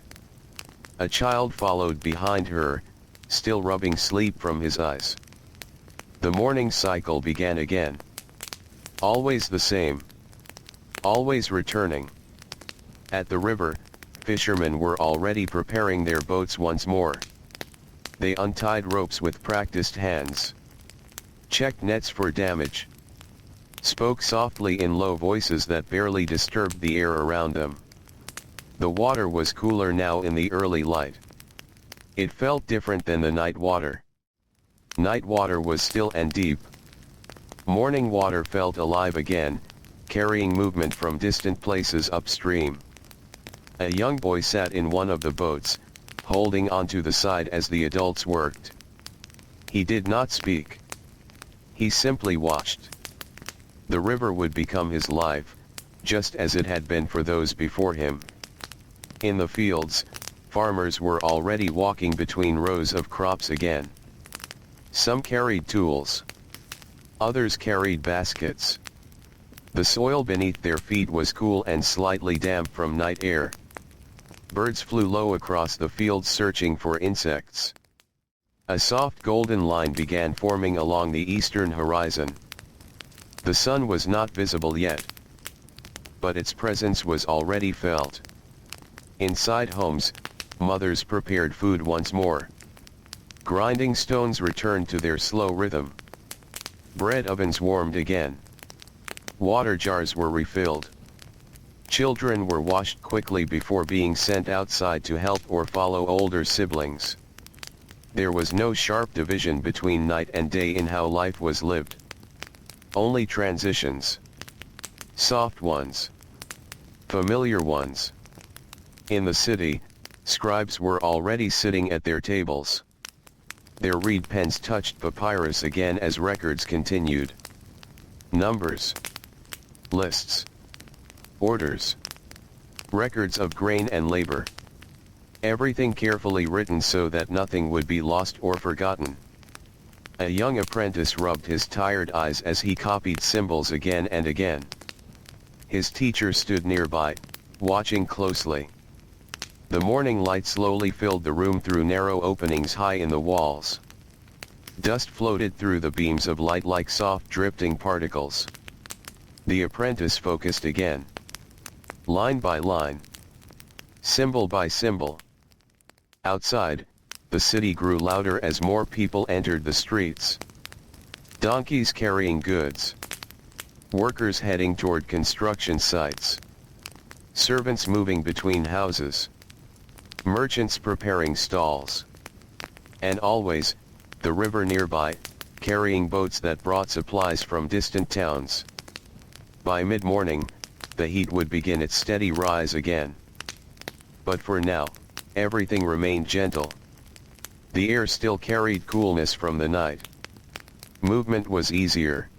A child followed behind her, still rubbing sleep from his eyes. The morning cycle began again. Always the same. Always returning. At the river, fishermen were already preparing their boats once more. They untied ropes with practiced hands. Checked nets for damage. Spoke softly in low voices that barely disturbed the air around them. The water was cooler now in the early light. It felt different than the night water. Night water was still and deep. Morning water felt alive again, carrying movement from distant places upstream. A young boy sat in one of the boats, holding onto the side as the adults worked. He did not speak. He simply watched. The river would become his life, just as it had been for those before him. In the fields, farmers were already walking between rows of crops again. Some carried tools. Others carried baskets. The soil beneath their feet was cool and slightly damp from night air. Birds flew low across the fields searching for insects. A soft golden line began forming along the eastern horizon. The sun was not visible yet, but its presence was already felt. Inside homes, mothers prepared food once more. Grinding stones returned to their slow rhythm. Bread ovens warmed again. Water jars were refilled. Children were washed quickly before being sent outside to help or follow older siblings. There was no sharp division between night and day in how life was lived. Only transitions. Soft ones. Familiar ones. In the city, scribes were already sitting at their tables. Their reed pens touched papyrus again as records continued. Numbers. Lists. Orders. Records of grain and labor. Everything carefully written so that nothing would be lost or forgotten. A young apprentice rubbed his tired eyes as he copied symbols again and again. His teacher stood nearby, watching closely. The morning light slowly filled the room through narrow openings high in the walls. Dust floated through the beams of light like soft drifting particles. The apprentice focused again. Line by line. Symbol by symbol. Outside, the city grew louder as more people entered the streets. Donkeys carrying goods. Workers heading toward construction sites. Servants moving between houses. Merchants preparing stalls. And always, the river nearby, carrying boats that brought supplies from distant towns. By mid-morning, the heat would begin its steady rise again. But for now, everything remained gentle. The air still carried coolness from the night. Movement was easier.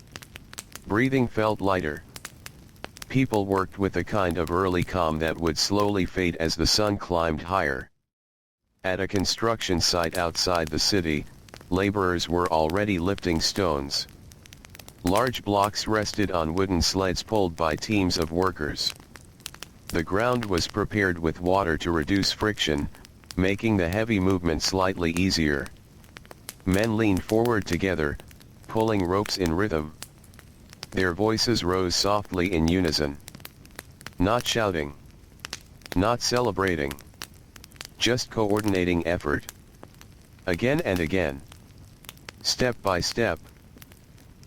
Breathing felt lighter. People worked with a kind of early calm that would slowly fade as the sun climbed higher. At a construction site outside the city, laborers were already lifting stones. Large blocks rested on wooden sleds pulled by teams of workers. The ground was prepared with water to reduce friction, making the heavy movement slightly easier. Men leaned forward together, pulling ropes in rhythm. Their voices rose softly in unison. Not shouting. Not celebrating. Just coordinating effort. Again and again. Step by step.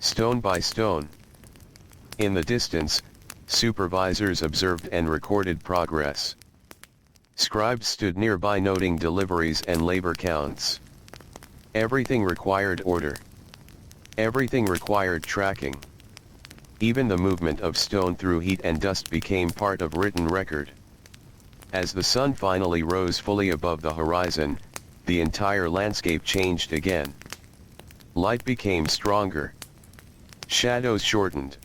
stone by stone. In the distance, supervisors observed and recorded progress. Scribes stood nearby noting deliveries and labor counts. Everything required order. Everything required tracking. Even the movement of stone through heat and dust became part of written record. As the sun finally rose fully above the horizon, the entire landscape changed again. Light became stronger. Shadows shortened.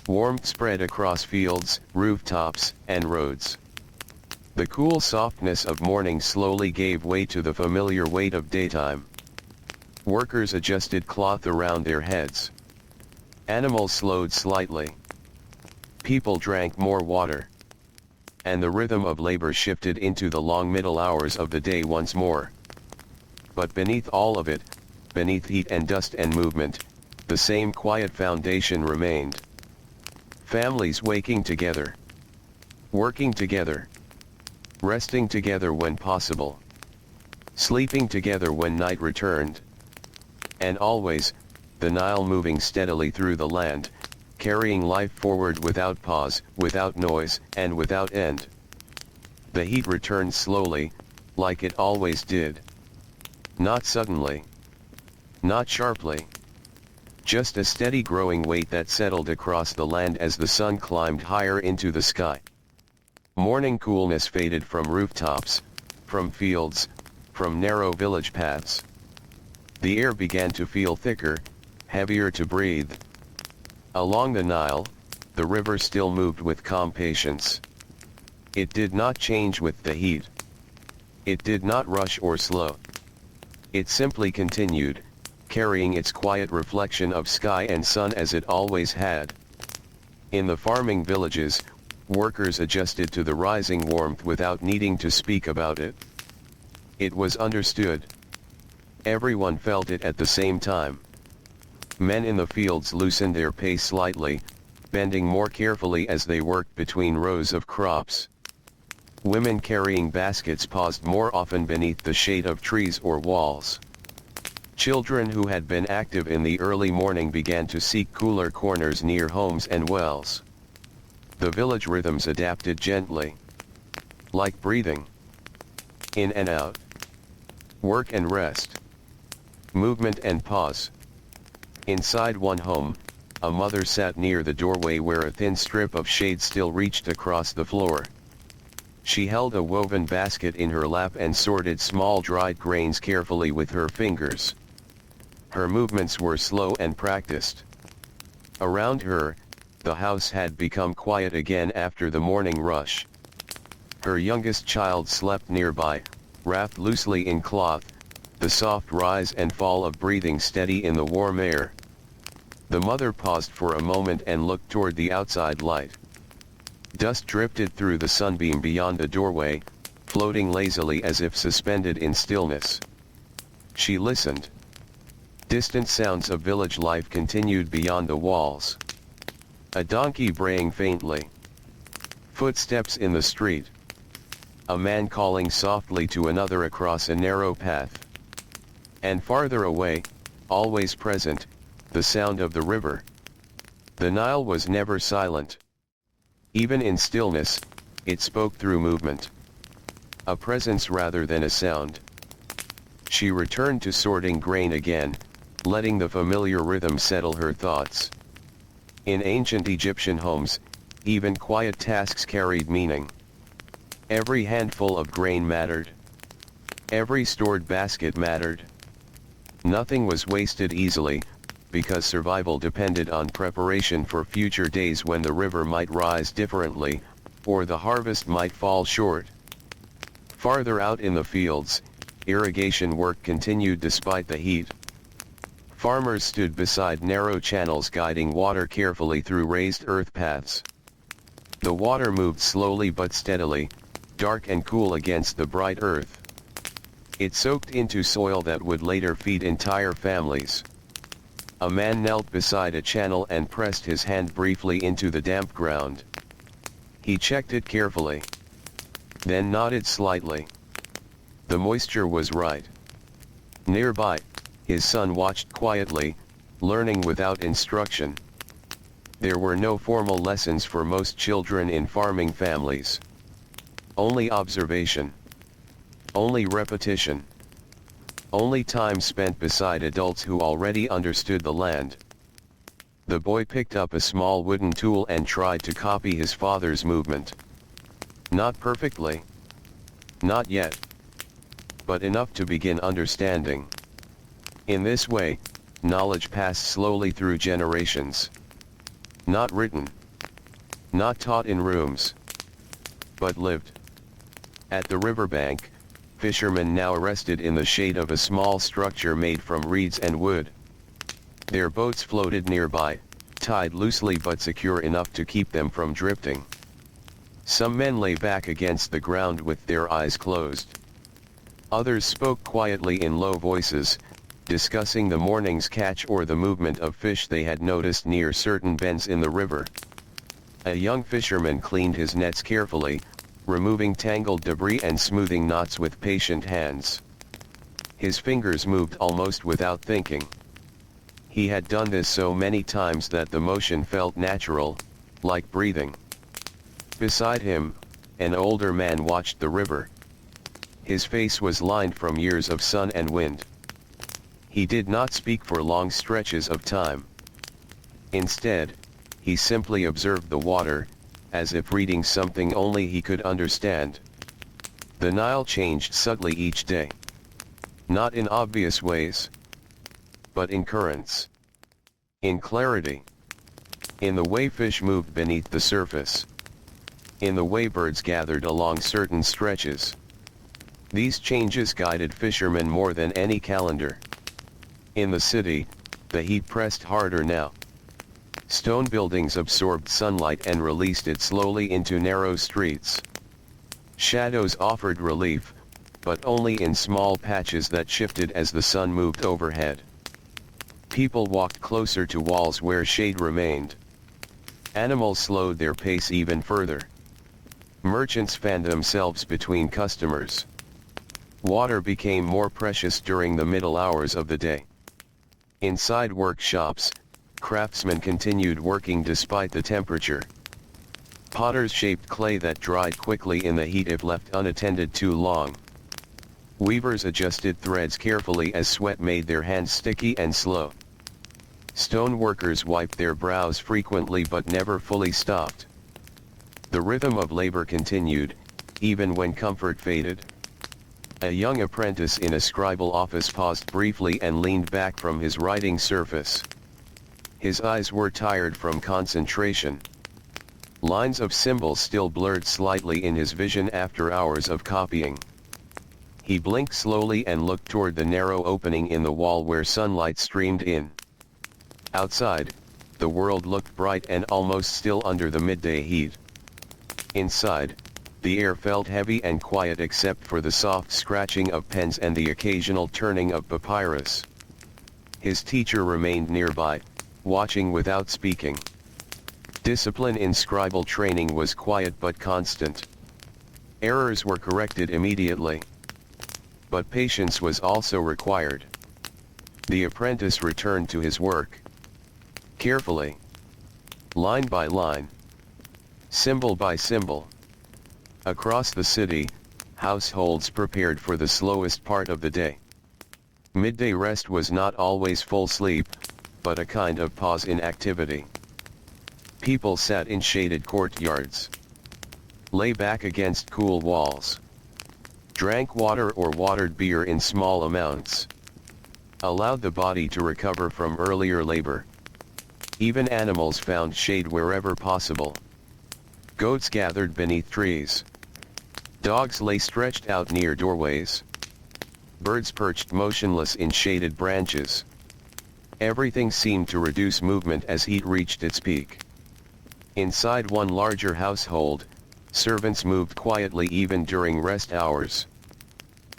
Warmth spread across fields, rooftops, and roads. The cool softness of morning slowly gave way to the familiar weight of daytime. Workers adjusted cloth around their heads. Animals slowed slightly. People drank more water. And the rhythm of labor shifted into the long middle hours of the day once more. But beneath all of it, beneath heat and dust and movement, the same quiet foundation remained. Families waking together. Working together. Resting together when possible. Sleeping together when night returned. And always, the Nile moving steadily through the land, carrying life forward without pause, without noise, and without end. The heat returned slowly, like it always did. Not suddenly. Not sharply. Just a steady growing weight that settled across the land as the sun climbed higher into the sky. Morning coolness faded from rooftops, from fields, from narrow village paths. The air began to feel thicker, heavier to breathe. Along the Nile, the river still moved with calm patience. It did not change with the heat. It did not rush or slow. It simply continued, carrying its quiet reflection of sky and sun as it always had. In the farming villages, workers adjusted to the rising warmth without needing to speak about it. It was understood. Everyone felt it at the same time. Men in the fields loosened their pace slightly, bending more carefully as they worked between rows of crops. Women carrying baskets paused more often beneath the shade of trees or walls. Children who had been active in the early morning began to seek cooler corners near homes and wells. The village rhythms adapted gently. Like breathing. In and out. Work and rest. Movement and pause. Inside one home, a mother sat near the doorway where a thin strip of shade still reached across the floor. She held a woven basket in her lap and sorted small dried grains carefully with her fingers. Her movements were slow and practiced. Around her, the house had become quiet again after the morning rush. Her youngest child slept nearby, wrapped loosely in cloth, the soft rise and fall of breathing steady in the warm air. The mother paused for a moment and looked toward the outside light. Dust drifted through the sunbeam beyond the doorway, floating lazily as if suspended in stillness. She listened. Distant sounds of village life continued beyond the walls. A donkey braying faintly. Footsteps in the street. A man calling softly to another across a narrow path. And farther away, always present, the sound of the river. The Nile was never silent. Even in stillness, it spoke through movement. A presence rather than a sound. She returned to sorting grain again, letting the familiar rhythm settle her thoughts. In ancient Egyptian homes, even quiet tasks carried meaning. Every handful of grain mattered. Every stored basket mattered. Nothing was wasted easily, because survival depended on preparation for future days when the river might rise differently, or the harvest might fall short. Farther out in the fields, irrigation work continued despite the heat. Farmers stood beside narrow channels guiding water carefully through raised earth paths. The water moved slowly but steadily, dark and cool against the bright earth. It soaked into soil that would later feed entire families. A man knelt beside a channel and pressed his hand briefly into the damp ground. He checked it carefully. Then nodded slightly. The moisture was right. Nearby, his son watched quietly, learning without instruction. There were no formal lessons for most children in farming families. Only observation. Only repetition. Only time spent beside adults who already understood the land. The boy picked up a small wooden tool and tried to copy his father's movement. Not perfectly. Not yet. But enough to begin understanding. In this way, knowledge passed slowly through generations. Not written. Not taught in rooms. But lived. At the riverbank, fishermen now rested in the shade of a small structure made from reeds and wood. Their boats floated nearby, tied loosely but secure enough to keep them from drifting. Some men lay back against the ground with their eyes closed. Others spoke quietly in low voices, discussing the morning's catch or the movement of fish they had noticed near certain bends in the river. A young fisherman cleaned his nets carefully, removing tangled debris and smoothing knots with patient hands. His fingers moved almost without thinking. He had done this so many times that the motion felt natural, like breathing. Beside him, an older man watched the river. His face was lined from years of sun and wind. He did not speak for long stretches of time. Instead, he simply observed the water, as if reading something only he could understand. The Nile changed subtly each day. Not in obvious ways, but in currents. In clarity. In the way fish moved beneath the surface. In the way birds gathered along certain stretches. These changes guided fishermen more than any calendar. In the city, the heat pressed harder now. Stone buildings absorbed sunlight and released it slowly into narrow streets. Shadows offered relief, but only in small patches that shifted as the sun moved overhead. People walked closer to walls where shade remained. Animals slowed their pace even further. Merchants fanned themselves between customers. Water became more precious during the middle hours of the day. Inside workshops, craftsmen continued working despite the temperature. Potters shaped clay that dried quickly in the heat if left unattended too long. Weavers adjusted threads carefully as sweat made their hands sticky and slow. Stone workers wiped their brows frequently but never fully stopped. The rhythm of labor continued, even when comfort faded. A young apprentice in a scribal office paused briefly and leaned back from his writing surface. His eyes were tired from concentration. Lines of symbols still blurred slightly in his vision after hours of copying. He blinked slowly and looked toward the narrow opening in the wall where sunlight streamed in. Outside, the world looked bright and almost still under the midday heat. Inside, the air felt heavy and quiet except for the soft scratching of pens and the occasional turning of papyrus. His teacher remained nearby, watching without speaking. Discipline in scribal training was quiet but constant. Errors were corrected immediately. But patience was also required. The apprentice returned to his work. Carefully. Line by line. Symbol by symbol. Across the city, households prepared for the slowest part of the day. Midday rest was not always full sleep, but a kind of pause in activity. People sat in shaded courtyards. Lay back against cool walls. Drank water or watered beer in small amounts. Allowed the body to recover from earlier labor. Even animals found shade wherever possible. Goats gathered beneath trees. Dogs lay stretched out near doorways. Birds perched motionless in shaded branches. Everything seemed to reduce movement as heat reached its peak. Inside one larger household, servants moved quietly even during rest hours.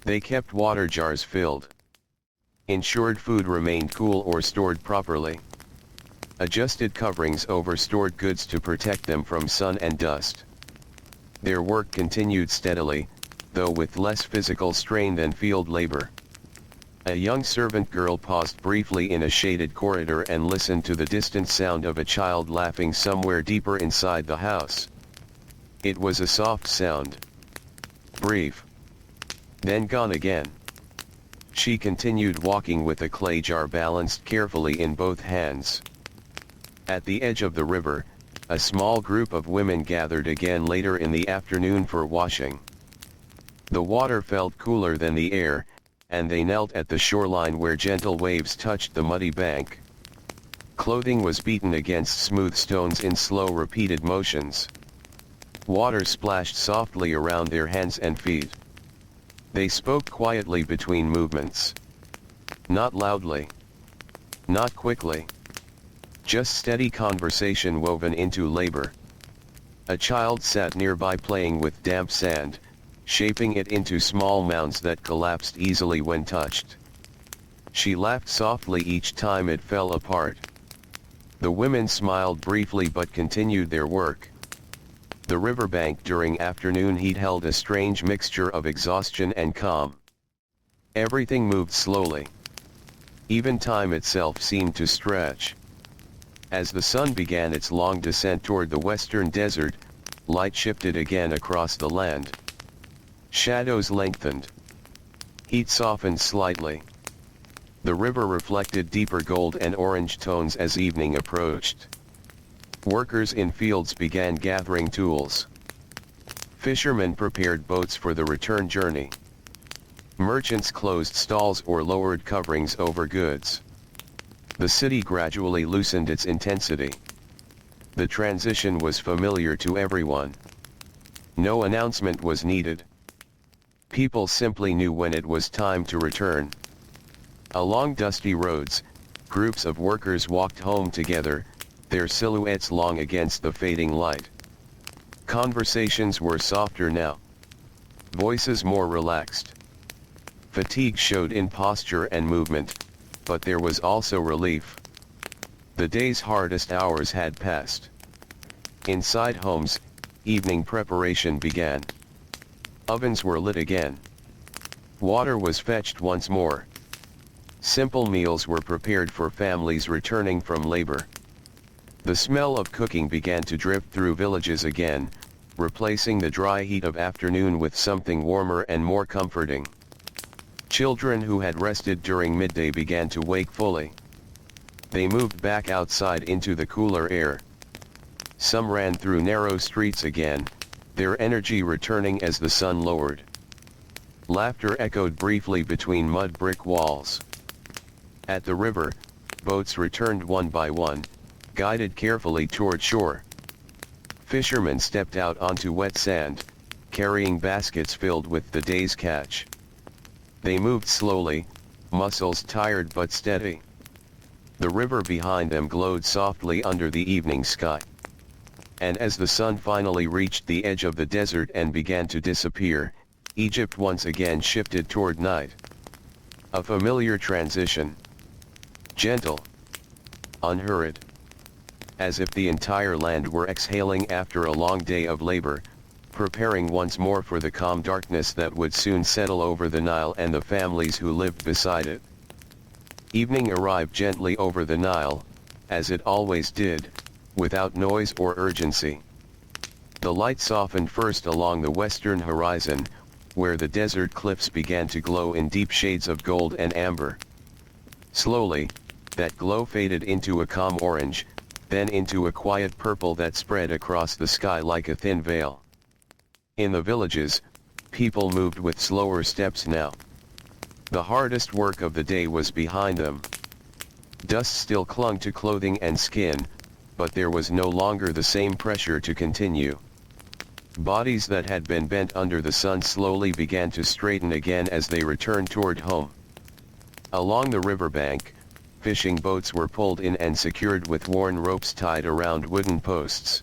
They kept water jars filled. Ensured food remained cool or stored properly. Adjusted coverings over stored goods to protect them from sun and dust. Their work continued steadily, though with less physical strain than field labor. A young servant girl paused briefly in a shaded corridor and listened to the distant sound of a child laughing somewhere deeper inside the house. It was a soft sound. Brief. Then gone again. She continued walking with a clay jar balanced carefully in both hands. At the edge of the river, a small group of women gathered again later in the afternoon for washing. The water felt cooler than the air, and they knelt at the shoreline where gentle waves touched the muddy bank. Clothing was beaten against smooth stones in slow repeated motions. Water splashed softly around their hands and feet. They spoke quietly between movements. Not loudly. Not quickly. Just steady conversation woven into labor. A child sat nearby playing with damp sand, shaping it into small mounds that collapsed easily when touched. She laughed softly each time it fell apart. The women smiled briefly but continued their work. The riverbank during afternoon heat held a strange mixture of exhaustion and calm. Everything moved slowly. Even time itself seemed to stretch. As the sun began its long descent toward the western desert, light shifted again across the land. Shadows lengthened. Heat softened slightly. The river reflected deeper gold and orange tones as evening approached. Workers in fields began gathering tools. Fishermen prepared boats for the return journey. Merchants closed stalls or lowered coverings over goods. The city gradually loosened its intensity. The transition was familiar to everyone. No announcement was needed. People simply knew when it was time to return. Along dusty roads, groups of workers walked home together, their silhouettes long against the fading light. Conversations were softer now. Voices more relaxed. Fatigue showed in posture and movement, but there was also relief. The day's hardest hours had passed. Inside homes, evening preparation began. Ovens were lit again. Water was fetched once more. Simple meals were prepared for families returning from labor. The smell of cooking began to drift through villages again, replacing the dry heat of afternoon with something warmer and more comforting. Children who had rested during midday began to wake fully. They moved back outside into the cooler air. Some ran through narrow streets again, their energy returning as the sun lowered. Laughter echoed briefly between mud brick walls. At the river, boats returned one by one, guided carefully toward shore. Fishermen stepped out onto wet sand, carrying baskets filled with the day's catch. They moved slowly, muscles tired but steady. The river behind them glowed softly under the evening sky. And as the sun finally reached the edge of the desert and began to disappear, Egypt once again shifted toward night. A familiar transition. Gentle. Unhurried. As if the entire land were exhaling after a long day of labor, preparing once more for the calm darkness that would soon settle over the Nile and the families who lived beside it. Evening arrived gently over the Nile, as it always did, without noise or urgency. The light softened first along the western horizon, where the desert cliffs began to glow in deep shades of gold and amber. Slowly, that glow faded into a calm orange, then into a quiet purple that spread across the sky like a thin veil. In the villages, people moved with slower steps now. The hardest work of the day was behind them. Dust still clung to clothing and skin, but there was no longer the same pressure to continue. Bodies that had been bent under the sun slowly began to straighten again as they returned toward home. Along the riverbank, fishing boats were pulled in and secured with worn ropes tied around wooden posts.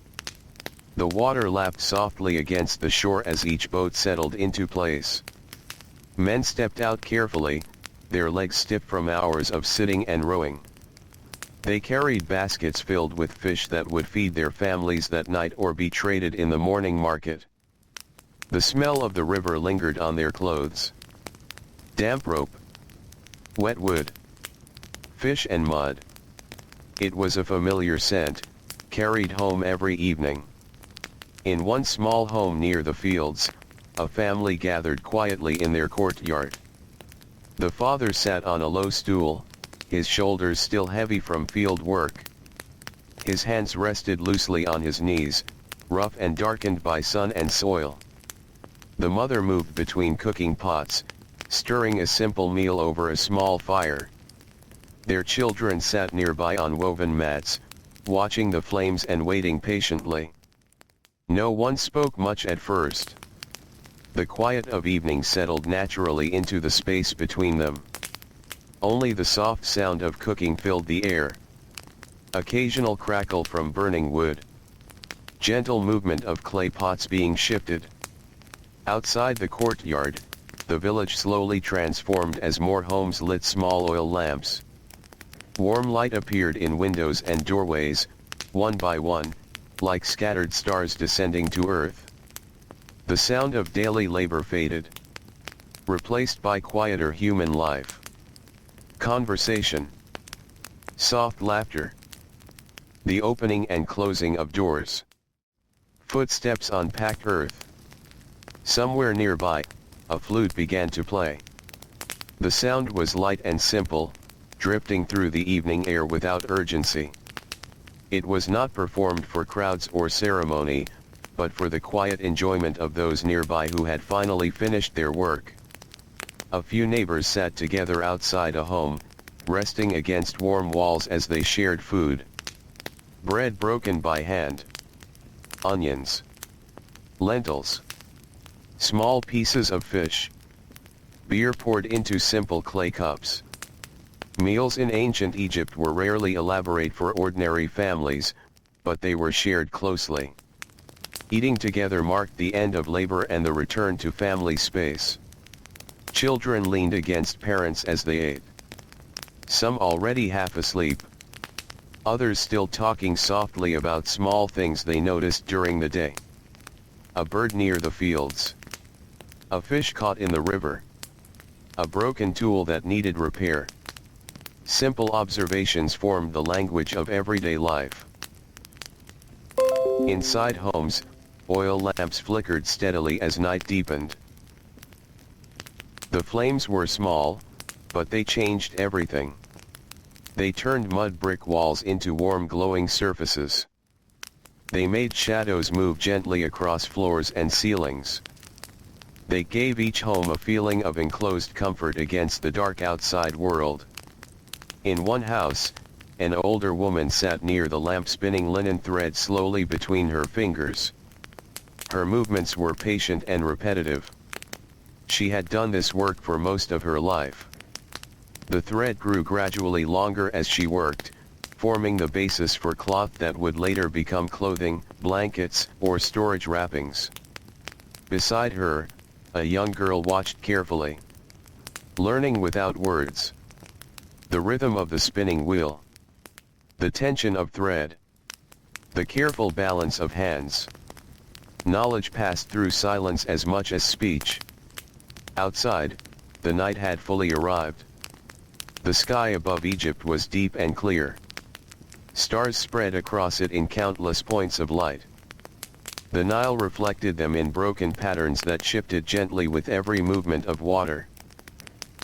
The water lapped softly against the shore as each boat settled into place. Men stepped out carefully, their legs stiff from hours of sitting and rowing. They carried baskets filled with fish that would feed their families that night or be traded in the morning market. The smell of the river lingered on their clothes. Damp rope. Wet wood, fish and mud. It was a familiar scent, carried home every evening. In one small home near the fields, a family gathered quietly in their courtyard. The father sat on a low stool, his shoulders still heavy from field work. His hands rested loosely on his knees, rough and darkened by sun and soil. The mother moved between cooking pots, stirring a simple meal over a small fire. Their children sat nearby on woven mats, watching the flames and waiting patiently. No one spoke much at first. The quiet of evening settled naturally into the space between them. Only the soft sound of cooking filled the air. Occasional crackle from burning wood. Gentle movement of clay pots being shifted. Outside the courtyard, the village slowly transformed as more homes lit small oil lamps. Warm light appeared in windows and doorways, one by one, like scattered stars descending to earth. The sound of daily labor faded, replaced by quieter human life. Conversation. Soft laughter. The opening and closing of doors. Footsteps on packed earth. Somewhere nearby, a flute began to play. The sound was light and simple, drifting through the evening air without urgency. It was not performed for crowds or ceremony, but for the quiet enjoyment of those nearby who had finally finished their work. A few neighbors sat together outside a home, resting against warm walls as they shared food. Bread broken by hand. Onions. Lentils. Small pieces of fish. Beer poured into simple clay cups. Meals in ancient Egypt were rarely elaborate for ordinary families, but they were shared closely. Eating together marked the end of labor and the return to family space. Children leaned against parents as they ate. Some already half asleep. Others still talking softly about small things they noticed during the day. A bird near the fields. A fish caught in the river. A broken tool that needed repair. Simple observations formed the language of everyday life. Inside homes, oil lamps flickered steadily as night deepened. The flames were small, but they changed everything. They turned mud brick walls into warm glowing surfaces. They made shadows move gently across floors and ceilings. They gave each home a feeling of enclosed comfort against the dark outside world. In one house, an older woman sat near the lamp spinning linen thread slowly between her fingers. Her movements were patient and repetitive. She had done this work for most of her life. The thread grew gradually longer as she worked, forming the basis for cloth that would later become clothing, blankets, or storage wrappings. Beside her, a young girl watched carefully, learning without words. The rhythm of the spinning wheel. The tension of thread. The careful balance of hands. Knowledge passed through silence as much as speech. Outside, the night had fully arrived. The sky above Egypt was deep and clear. Stars spread across it in countless points of light. The Nile reflected them in broken patterns that shifted gently with every movement of water.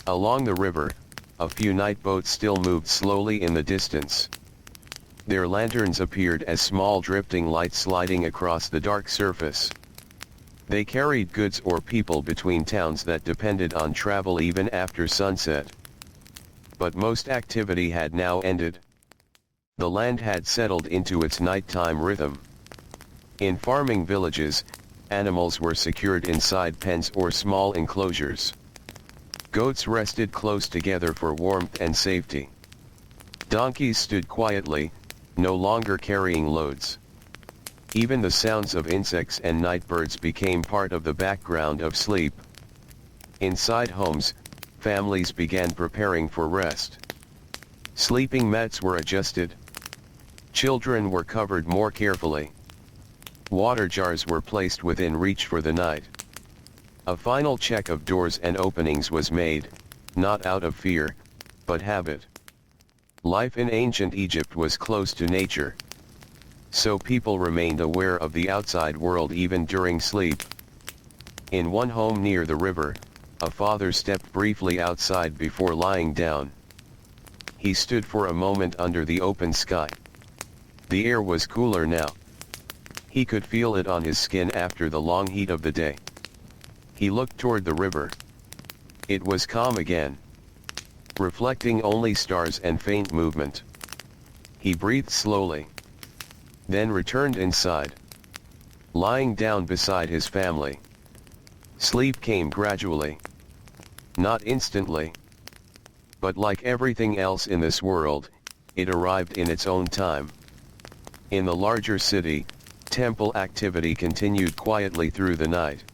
Along the river, a few night boats still moved slowly in the distance. Their lanterns appeared as small drifting lights sliding across the dark surface. They carried goods or people between towns that depended on travel even after sunset. But most activity had now ended. The land had settled into its nighttime rhythm. In farming villages, animals were secured inside pens or small enclosures. Goats rested close together for warmth and safety. Donkeys stood quietly, no longer carrying loads. Even the sounds of insects and night birds became part of the background of sleep. Inside homes, families began preparing for rest. Sleeping mats were adjusted. Children were covered more carefully. Water jars were placed within reach for the night. A final check of doors and openings was made, not out of fear, but habit. Life in ancient Egypt was close to nature. So people remained aware of the outside world even during sleep. In one home near the river, a father stepped briefly outside before lying down. He stood for a moment under the open sky. The air was cooler now. He could feel it on his skin after the long heat of the day. He looked toward the river. It was calm again, reflecting only stars and faint movement. He breathed slowly, then returned inside, lying down beside his family. Sleep came gradually, not instantly. But like everything else in this world, it arrived in its own time. In the larger city, temple activity continued quietly through the night.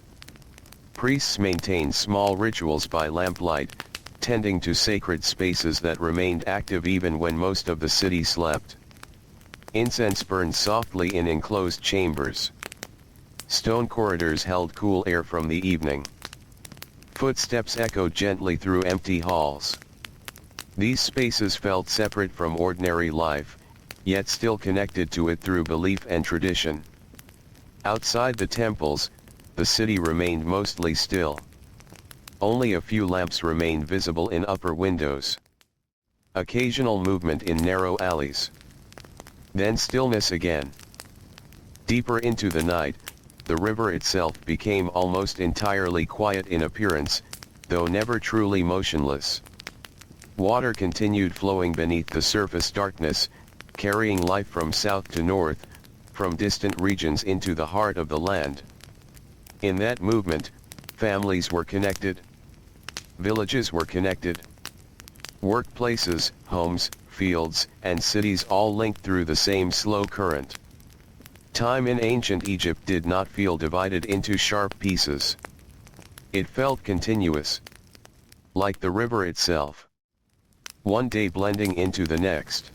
Priests maintained small rituals by lamplight, tending to sacred spaces that remained active even when most of the city slept. Incense burned softly in enclosed chambers. Stone corridors held cool air from the evening. Footsteps echoed gently through empty halls. These spaces felt separate from ordinary life, yet still connected to it through belief and tradition. Outside the temples, the city remained mostly still. Only a few lamps remained visible in upper windows. Occasional movement in narrow alleys. Then stillness again. Deeper into the night, the river itself became almost entirely quiet in appearance, though never truly motionless. Water continued flowing beneath the surface darkness, carrying life from south to north, from distant regions into the heart of the land. In that movement, families were connected. Villages were connected. Workplaces, homes, fields, and cities all linked through the same slow current. Time in ancient Egypt did not feel divided into sharp pieces. It felt continuous, like the river itself. One day blending into the next.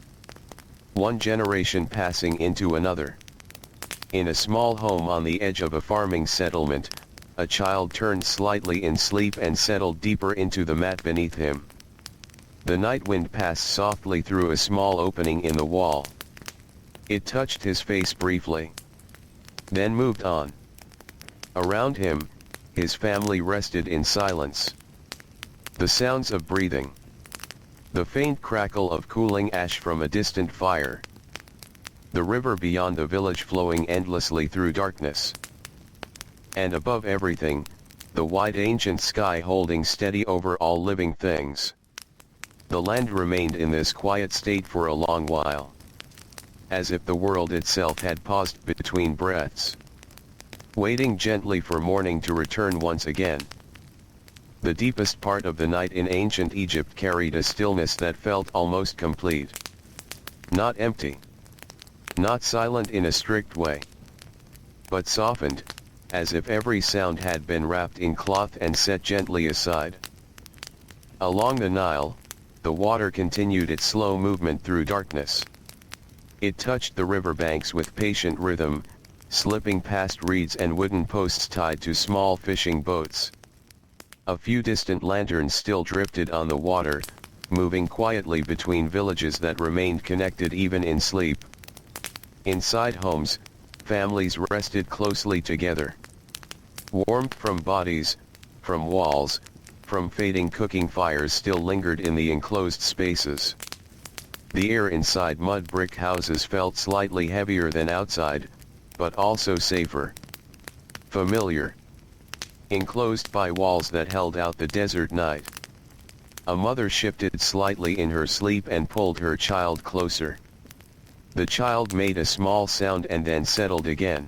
One generation passing into another. In a small home on the edge of a farming settlement, a child turned slightly in sleep and settled deeper into the mat beneath him. The night wind passed softly through a small opening in the wall. It touched his face briefly, then moved on. Around him, his family rested in silence. The sounds of breathing. The faint crackle of cooling ash from a distant fire. The river beyond the village flowing endlessly through darkness. And above everything, the wide ancient sky holding steady over all living things. The land remained in this quiet state for a long while. As if the world itself had paused between breaths. Waiting gently for morning to return once again. The deepest part of the night in ancient Egypt carried a stillness that felt almost complete. Not empty. Not silent in a strict way. But softened, as if every sound had been wrapped in cloth and set gently aside. Along the Nile, the water continued its slow movement through darkness. It touched the riverbanks with patient rhythm, slipping past reeds and wooden posts tied to small fishing boats. A few distant lanterns still drifted on the water, moving quietly between villages that remained connected even in sleep. Inside homes, families rested closely together. Warmth from bodies, from walls, from fading cooking fires still lingered in the enclosed spaces. The air inside mud brick houses felt slightly heavier than outside, but also safer. Familiar. Enclosed by walls that held out the desert night. A mother shifted slightly in her sleep and pulled her child closer. The child made a small sound and then settled again.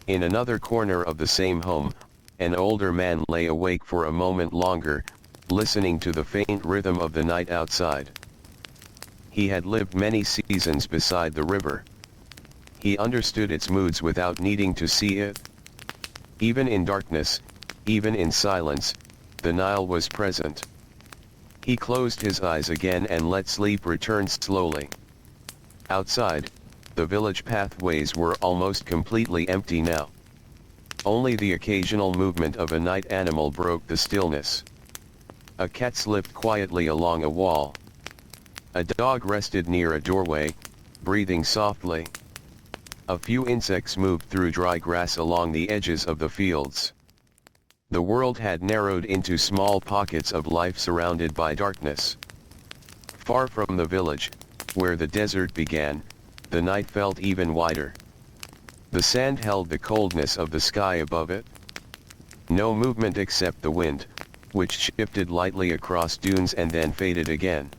In another corner of the same home, an older man lay awake for a moment longer, listening to the faint rhythm of the night outside. He had lived many seasons beside the river. He understood its moods without needing to see it. Even in darkness, even in silence, the Nile was present. He closed his eyes again and let sleep return slowly. Outside, the village pathways were almost completely empty now. Only the occasional movement of a night animal broke the stillness. A cat slipped quietly along a wall. A dog rested near a doorway, breathing softly. A few insects moved through dry grass along the edges of the fields. The world had narrowed into small pockets of life surrounded by darkness. Far from the village, where the desert began, the night felt even wider. The sand held the coldness of the sky above it. No movement except the wind, which shifted lightly across dunes and then faded again.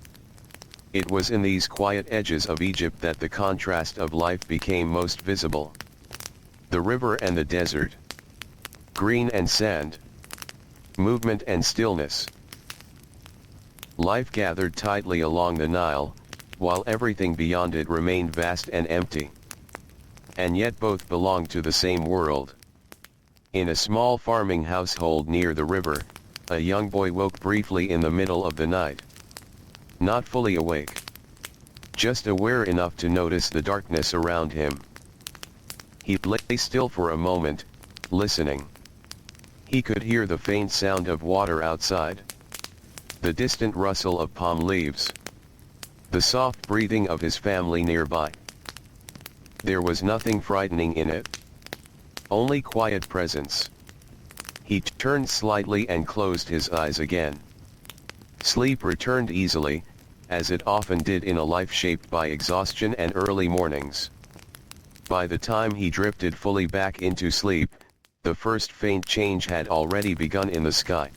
It was in these quiet edges of Egypt that the contrast of life became most visible. The river and the desert. Green and sand. Movement and stillness. Life gathered tightly along the Nile, while everything beyond it remained vast and empty. And yet both belonged to the same world. In a small farming household near the river, a young boy woke briefly in the middle of the night. Not fully awake. Just aware enough to notice the darkness around him. He lay still for a moment, listening. He could hear the faint sound of water outside. The distant rustle of palm leaves. The soft breathing of his family nearby. There was nothing frightening in it. Only quiet presence. He turned slightly and closed his eyes again. Sleep returned easily, as it often did in a life shaped by exhaustion and early mornings. By the time he drifted fully back into sleep, the first faint change had already begun in the sky.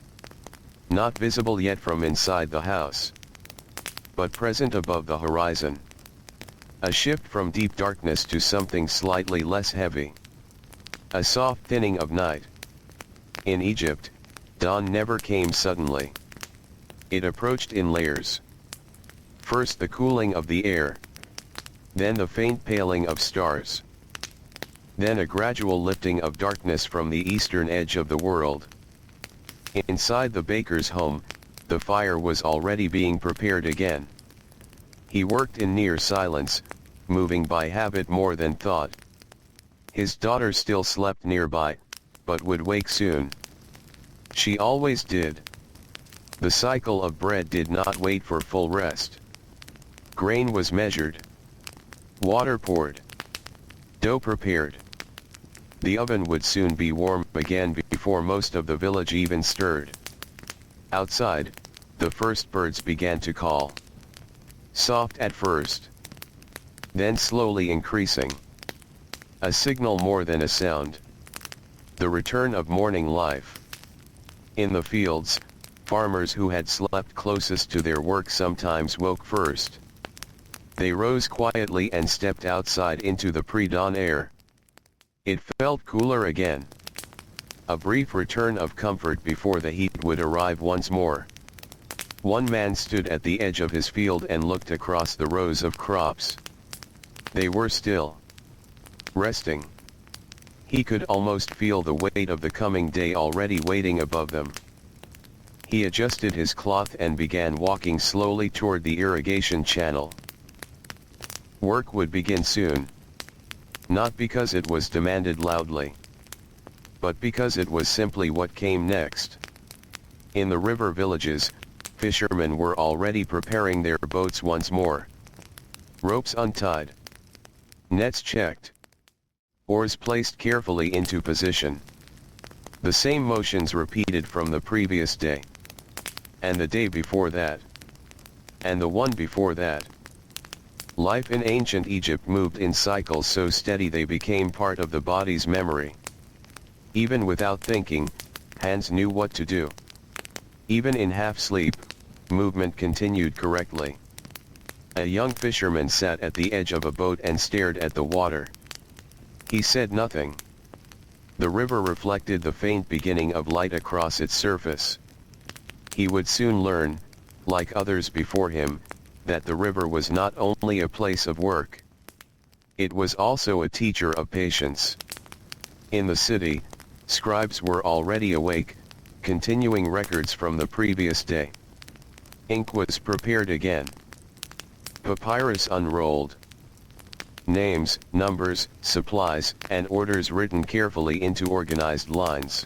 Not visible yet from inside the house, but present above the horizon. A shift from deep darkness to something slightly less heavy. A soft thinning of night. In Egypt, dawn never came suddenly. It approached in layers. First the cooling of the air. Then the faint paling of stars. Then a gradual lifting of darkness from the eastern edge of the world. Inside the baker's home, the fire was already being prepared again. He worked in near silence, moving by habit more than thought. His daughter still slept nearby, but would wake soon. She always did. The cycle of bread did not wait for full rest. Grain was measured. Water poured. Dough prepared. The oven would soon be warm again before most of the village even stirred. Outside, the first birds began to call. Soft at first. Then slowly increasing. A signal more than a sound. The return of morning life. In the fields, farmers who had slept closest to their work sometimes woke first. They rose quietly and stepped outside into the pre-dawn air. It felt cooler again. A brief return of comfort before the heat would arrive once more. One man stood at the edge of his field and looked across the rows of crops. They were still. Resting. He could almost feel the weight of the coming day already waiting above them. He adjusted his cloth and began walking slowly toward the irrigation channel. Work would begin soon. Not because it was demanded loudly, but because it was simply what came next. In the river villages, fishermen were already preparing their boats once more. Ropes untied. Nets checked. Oars placed carefully into position. The same motions repeated from the previous day. And the day before that. And the one before that. Life in ancient Egypt moved in cycles so steady they became part of the body's memory. Even without thinking, hands knew what to do. Even in half-sleep, movement continued correctly. A young fisherman sat at the edge of a boat and stared at the water. He said nothing. The river reflected the faint beginning of light across its surface. He would soon learn, like others before him, that the river was not only a place of work. It was also a teacher of patience. In the city, scribes were already awake, continuing records from the previous day. Ink was prepared again. Papyrus unrolled. Names, numbers, supplies, and orders written carefully into organized lines.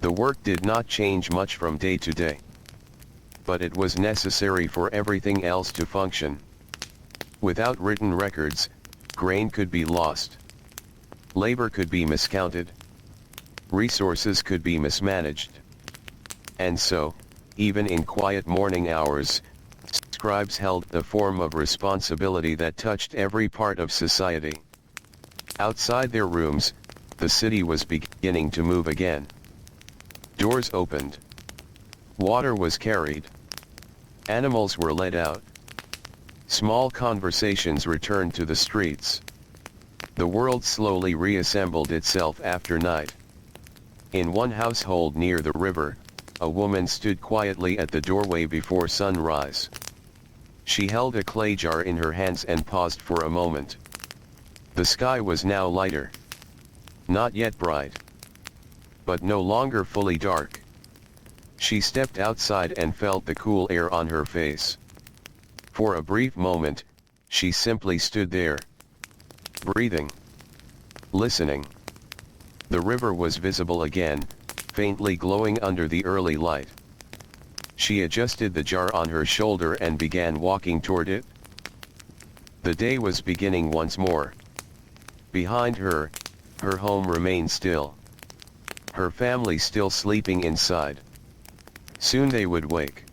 The work did not change much from day to day. but it was necessary for everything else to function. Without written records, grain could be lost. Labor could be miscounted. Resources could be mismanaged. And so, even in quiet morning hours, scribes held a form of responsibility that touched every part of society. Outside their rooms, the city was beginning to move again. Doors opened. Water was carried. Animals were let out. Small conversations returned to the streets. The world slowly reassembled itself after night. In one household near the river, a woman stood quietly at the doorway before sunrise. She held a clay jar in her hands and paused for a moment. The sky was now lighter. Not yet bright, but no longer fully dark. She stepped outside and felt the cool air on her face. For a brief moment, she simply stood there, breathing, listening. The river was visible again, faintly glowing under the early light. She adjusted the jar on her shoulder and began walking toward it. The day was beginning once more. Behind her, her home remained still. Her family still sleeping inside. Soon they would wake.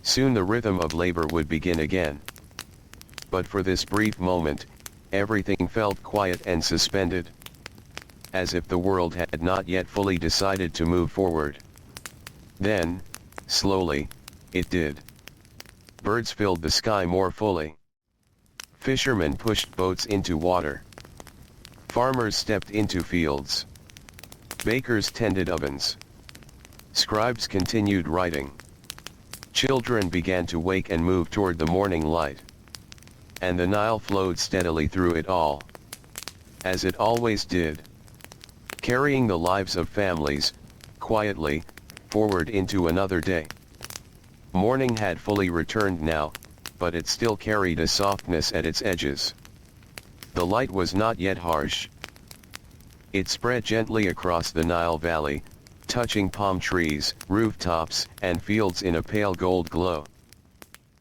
Soon the rhythm of labor would begin again. But for this brief moment, everything felt quiet and suspended. As if the world had not yet fully decided to move forward. Then, slowly, it did. Birds filled the sky more fully. Fishermen pushed boats into water. Farmers stepped into fields. Bakers tended ovens. Scribes continued writing. Children began to wake and move toward the morning light. And the Nile flowed steadily through it all. As it always did. Carrying the lives of families, quietly, forward into another day. Morning had fully returned now, but it still carried a softness at its edges. The light was not yet harsh. It spread gently across the Nile Valley, touching palm trees, rooftops, and fields in a pale gold glow.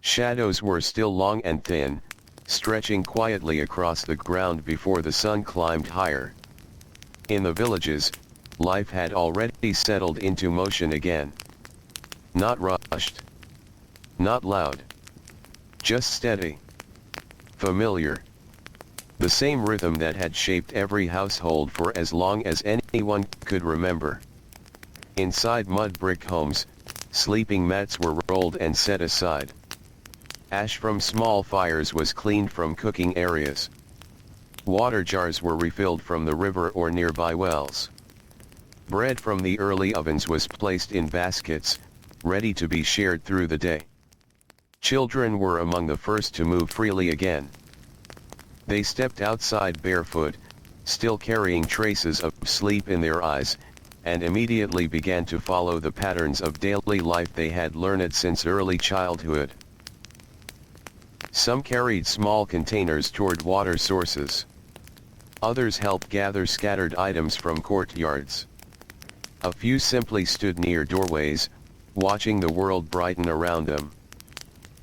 Shadows were still long and thin, stretching quietly across the ground before the sun climbed higher. In the villages, life had already settled into motion again. Not rushed. Not loud. Just steady. Familiar. The same rhythm that had shaped every household for as long as anyone could remember. Inside mud brick homes, sleeping mats were rolled and set aside. Ash from small fires was cleaned from cooking areas. Water jars were refilled from the river or nearby wells. Bread from the early ovens was placed in baskets, ready to be shared through the day. Children were among the first to move freely again. They stepped outside barefoot, still carrying traces of sleep in their eyes, and immediately began to follow the patterns of daily life they had learned since early childhood. Some carried small containers toward water sources. Others helped gather scattered items from courtyards. A few simply stood near doorways, watching the world brighten around them.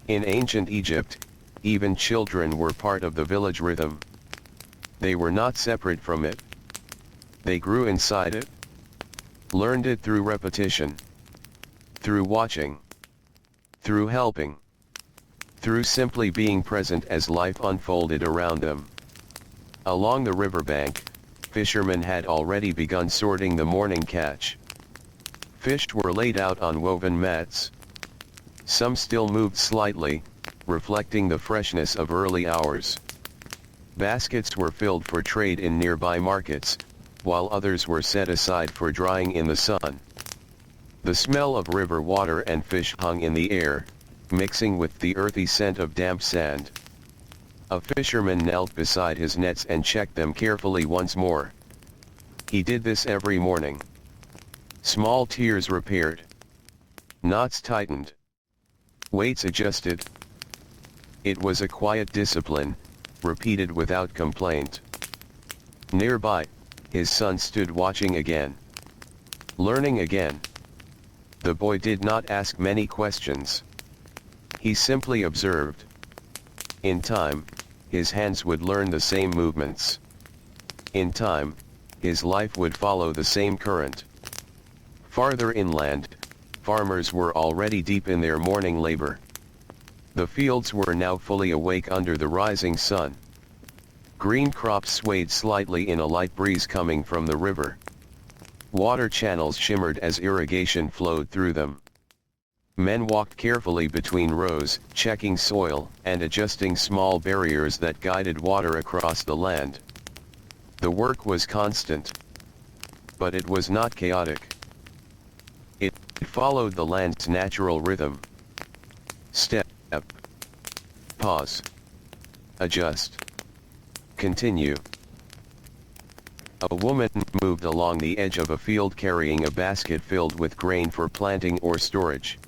In ancient Egypt, even children were part of the village rhythm. They were not separate from it. They grew inside it. Learned it through repetition. Through watching. Through helping. Through simply being present as life unfolded around them. Along the riverbank, fishermen had already begun sorting the morning catch. Fish were laid out on woven mats. Some still moved slightly, reflecting the freshness of early hours. Baskets were filled for trade in nearby markets, while others were set aside for drying in the sun. The smell of river water and fish hung in the air, mixing with the earthy scent of damp sand. A fisherman knelt beside his nets and checked them carefully once more. He did this every morning. Small tiers repaired. Knots tightened. Weights adjusted. It was a quiet discipline, repeated without complaint. Nearby, his son stood watching again. Learning again. The boy did not ask many questions. He simply observed. In time, his hands would learn the same movements. In time, his life would follow the same current. Farther inland, farmers were already deep in their morning labor. The fields were now fully awake under the rising sun. Green crops swayed slightly in a light breeze coming from the river. Water channels shimmered as irrigation flowed through them. Men walked carefully between rows, checking soil and adjusting small barriers that guided water across the land. The work was constant, but it was not chaotic. It followed the land's natural rhythm. Step, pause, adjust, continue. A woman moved along the edge of a field carrying a basket filled with grain for planting or storage.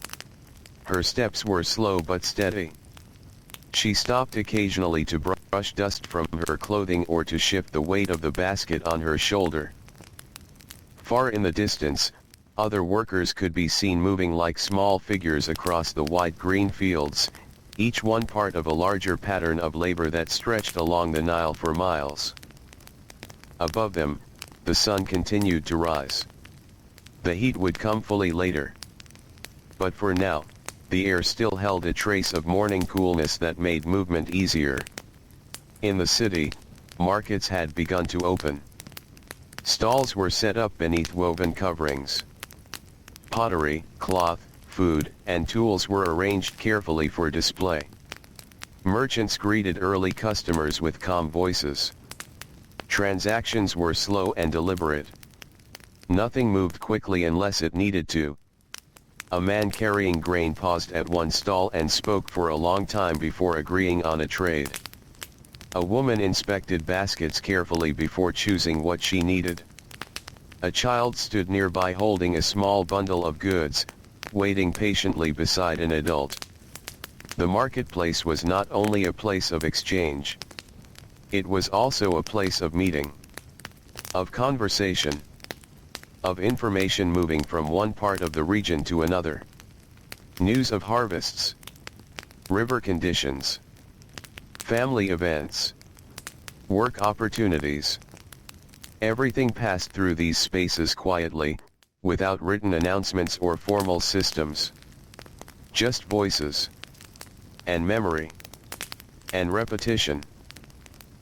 Her steps were slow but steady. She stopped occasionally to brush dust from her clothing or to shift the weight of the basket on her shoulder. Far in the distance, other workers could be seen moving like small figures across the wide green fields, each one part of a larger pattern of labor that stretched along the Nile for miles. Above them, the sun continued to rise. The heat would come fully later. But for now, the air still held a trace of morning coolness that made movement easier. In the city, markets had begun to open. Stalls were set up beneath woven coverings. Pottery, cloth, food, and tools were arranged carefully for display. Merchants greeted early customers with calm voices. Transactions were slow and deliberate. Nothing moved quickly unless it needed to. A man carrying grain paused at one stall and spoke for a long time before agreeing on a trade. A woman inspected baskets carefully before choosing what she needed. A child stood nearby holding a small bundle of goods, waiting patiently beside an adult. The marketplace was not only a place of exchange. It was also a place of meeting, of conversation, of information moving from one part of the region to another. News of harvests, river conditions, family events, work opportunities. Everything passed through these spaces quietly, without written announcements or formal systems. Just voices, and memory, and repetition.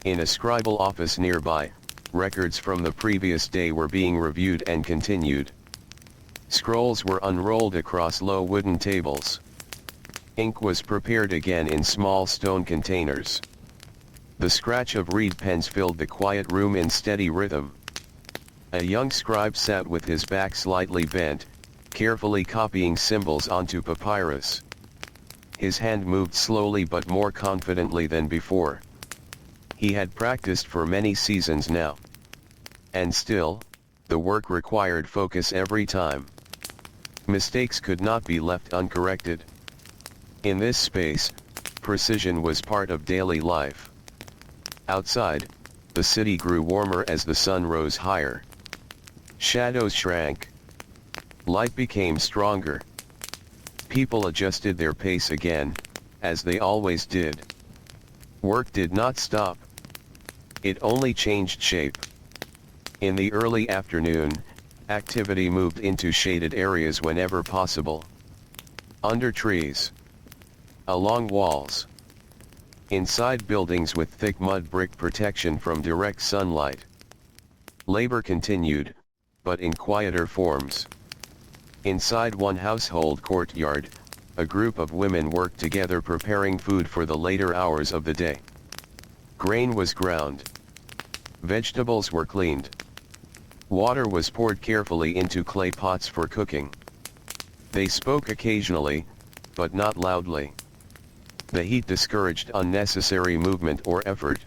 In a scribal office nearby, records from the previous day were being reviewed and continued. Scrolls were unrolled across low wooden tables. Ink was prepared again in small stone containers. The scratch of reed pens filled the quiet room in steady rhythm. A young scribe sat with his back slightly bent, carefully copying symbols onto papyrus. His hand moved slowly but more confidently than before. He had practiced for many seasons now. And still, the work required focus every time. Mistakes could not be left uncorrected. In this space, precision was part of daily life. Outside, the city grew warmer as the sun rose higher. Shadows shrank. Light became stronger. People adjusted their pace again, as they always did. Work did not stop. It only changed shape. In the early afternoon, activity moved into shaded areas whenever possible. Under trees. Along walls. Inside buildings with thick mud brick protection from direct sunlight. Labor continued, but in quieter forms. Inside one household courtyard, a group of women worked together preparing food for the later hours of the day. Grain was ground. Vegetables were cleaned. Water was poured carefully into clay pots for cooking. They spoke occasionally, but not loudly. The heat discouraged unnecessary movement or effort.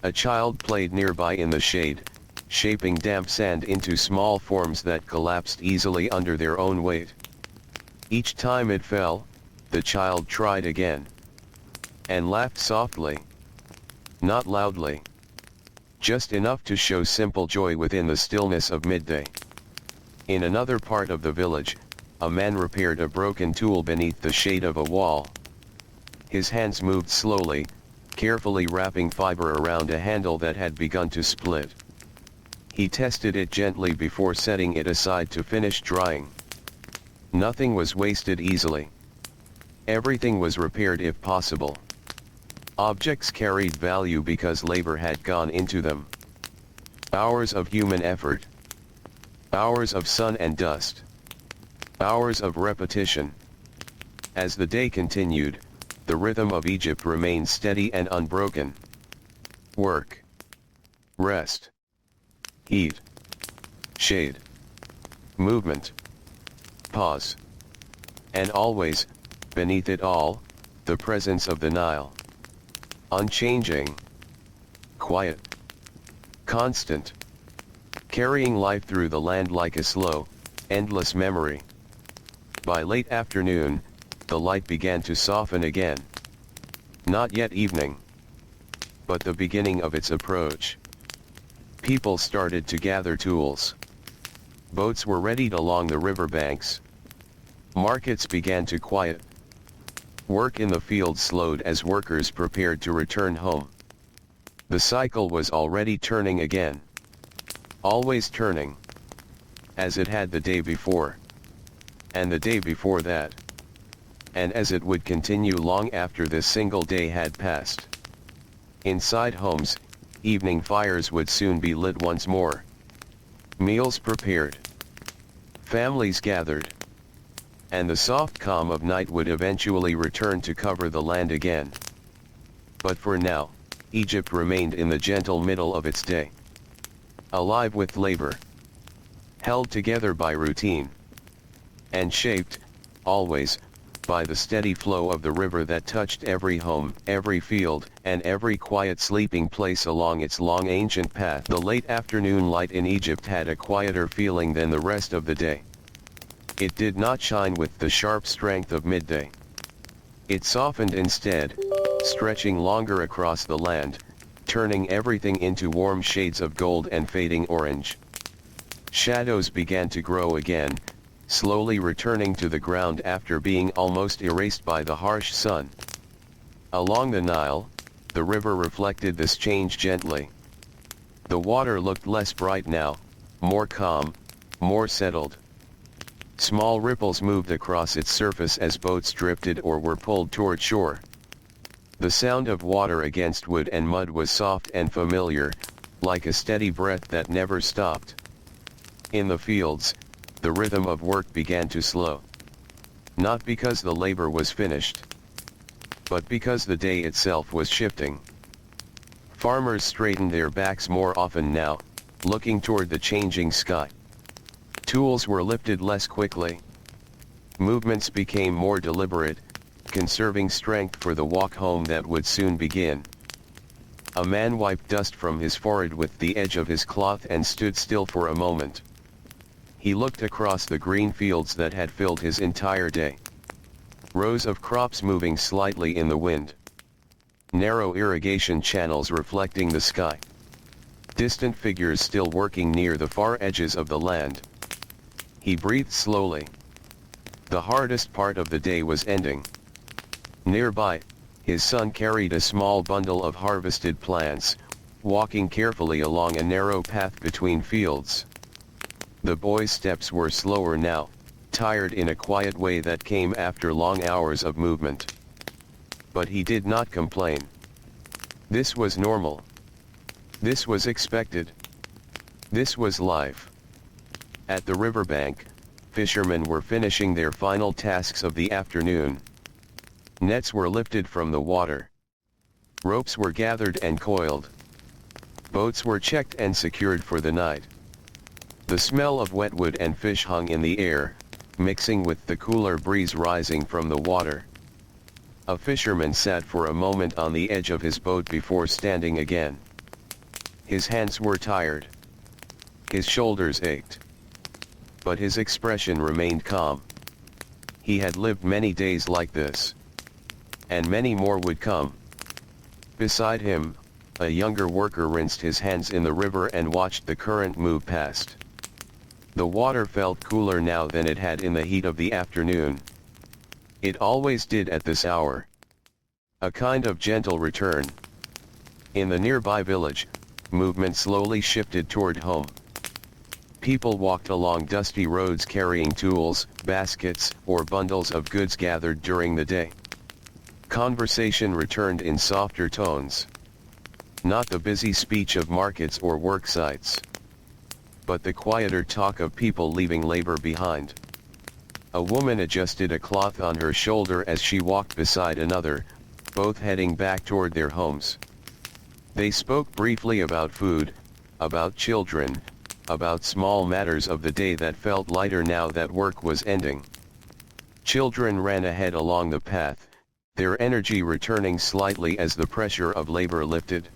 A child played nearby in the shade, shaping damp sand into small forms that collapsed easily under their own weight. Each time it fell, the child tried again. And laughed softly. Not loudly. Just enough to show simple joy within the stillness of midday. In another part of the village, a man repaired a broken tool beneath the shade of a wall. His hands moved slowly, carefully wrapping fiber around a handle that had begun to split. He tested it gently before setting it aside to finish drying. Nothing was wasted easily. Everything was repaired if possible. Objects carried value because labor had gone into them. Hours of human effort. Hours of sun and dust. Hours of repetition. As the day continued, the rhythm of Egypt remained steady and unbroken. Work. Rest. Heat. Shade. Movement. Pause. And always, beneath it all, the presence of the Nile. Unchanging. Quiet. Constant. Carrying life through the land like a slow, endless memory. By late afternoon, the light began to soften again. Not yet evening, but the beginning of its approach. People started to gather tools. Boats were readied along the river banks. Markets began to quiet. Work in the fields slowed as workers prepared to return home. The cycle was already turning again. Always turning. As it had the day before. And the day before that. And as it would continue long after this single day had passed. Inside homes, evening fires would soon be lit once more. Meals prepared. Families gathered. And the soft calm of night would eventually return to cover the land again. But for now, Egypt remained in the gentle middle of its day. Alive with labor. Held together by routine. And shaped, always, by the steady flow of the river that touched every home, every field, and every quiet sleeping place along its long ancient path. The late afternoon light in Egypt had a quieter feeling than the rest of the day. It did not shine with the sharp strength of midday. It softened instead, stretching longer across the land, turning everything into warm shades of gold and fading orange. Shadows began to grow again, slowly returning to the ground after being almost erased by the harsh sun. Along the Nile, the river reflected this change gently. The water looked less bright now, more calm, more settled. Small ripples moved across its surface as boats drifted or were pulled toward shore. The sound of water against wood and mud was soft and familiar, like a steady breath that never stopped. In the fields, the rhythm of work began to slow. Not because the labor was finished, but because the day itself was shifting. Farmers straightened their backs more often now, looking toward the changing sky. Tools were lifted less quickly. Movements became more deliberate, conserving strength for the walk home that would soon begin. A man wiped dust from his forehead with the edge of his cloth and stood still for a moment. He looked across the green fields that had filled his entire day. Rows of crops moving slightly in the wind. Narrow irrigation channels reflecting the sky. Distant figures still working near the far edges of the land. He breathed slowly. The hardest part of the day was ending. Nearby, his son carried a small bundle of harvested plants, walking carefully along a narrow path between fields. The boy's steps were slower now, tired in a quiet way that came after long hours of movement. But he did not complain. This was normal. This was expected. This was life. At the riverbank, fishermen were finishing their final tasks of the afternoon. Nets were lifted from the water. Ropes were gathered and coiled. Boats were checked and secured for the night. The smell of wet wood and fish hung in the air, mixing with the cooler breeze rising from the water. A fisherman sat for a moment on the edge of his boat before standing again. His hands were tired. His shoulders ached. But his expression remained calm. He had lived many days like this. And many more would come. Beside him, a younger worker rinsed his hands in the river and watched the current move past. The water felt cooler now than it had in the heat of the afternoon. It always did at this hour. A kind of gentle return. In the nearby village, movement slowly shifted toward home. People walked along dusty roads carrying tools, baskets, or bundles of goods gathered during the day. Conversation returned in softer tones. Not the busy speech of markets or work sites, but the quieter talk of people leaving labor behind. A woman adjusted a cloth on her shoulder as she walked beside another, both heading back toward their homes. They spoke briefly about food, about children, about small matters of the day that felt lighter now that work was ending. Children ran ahead along the path, their energy returning slightly as the pressure of labor lifted.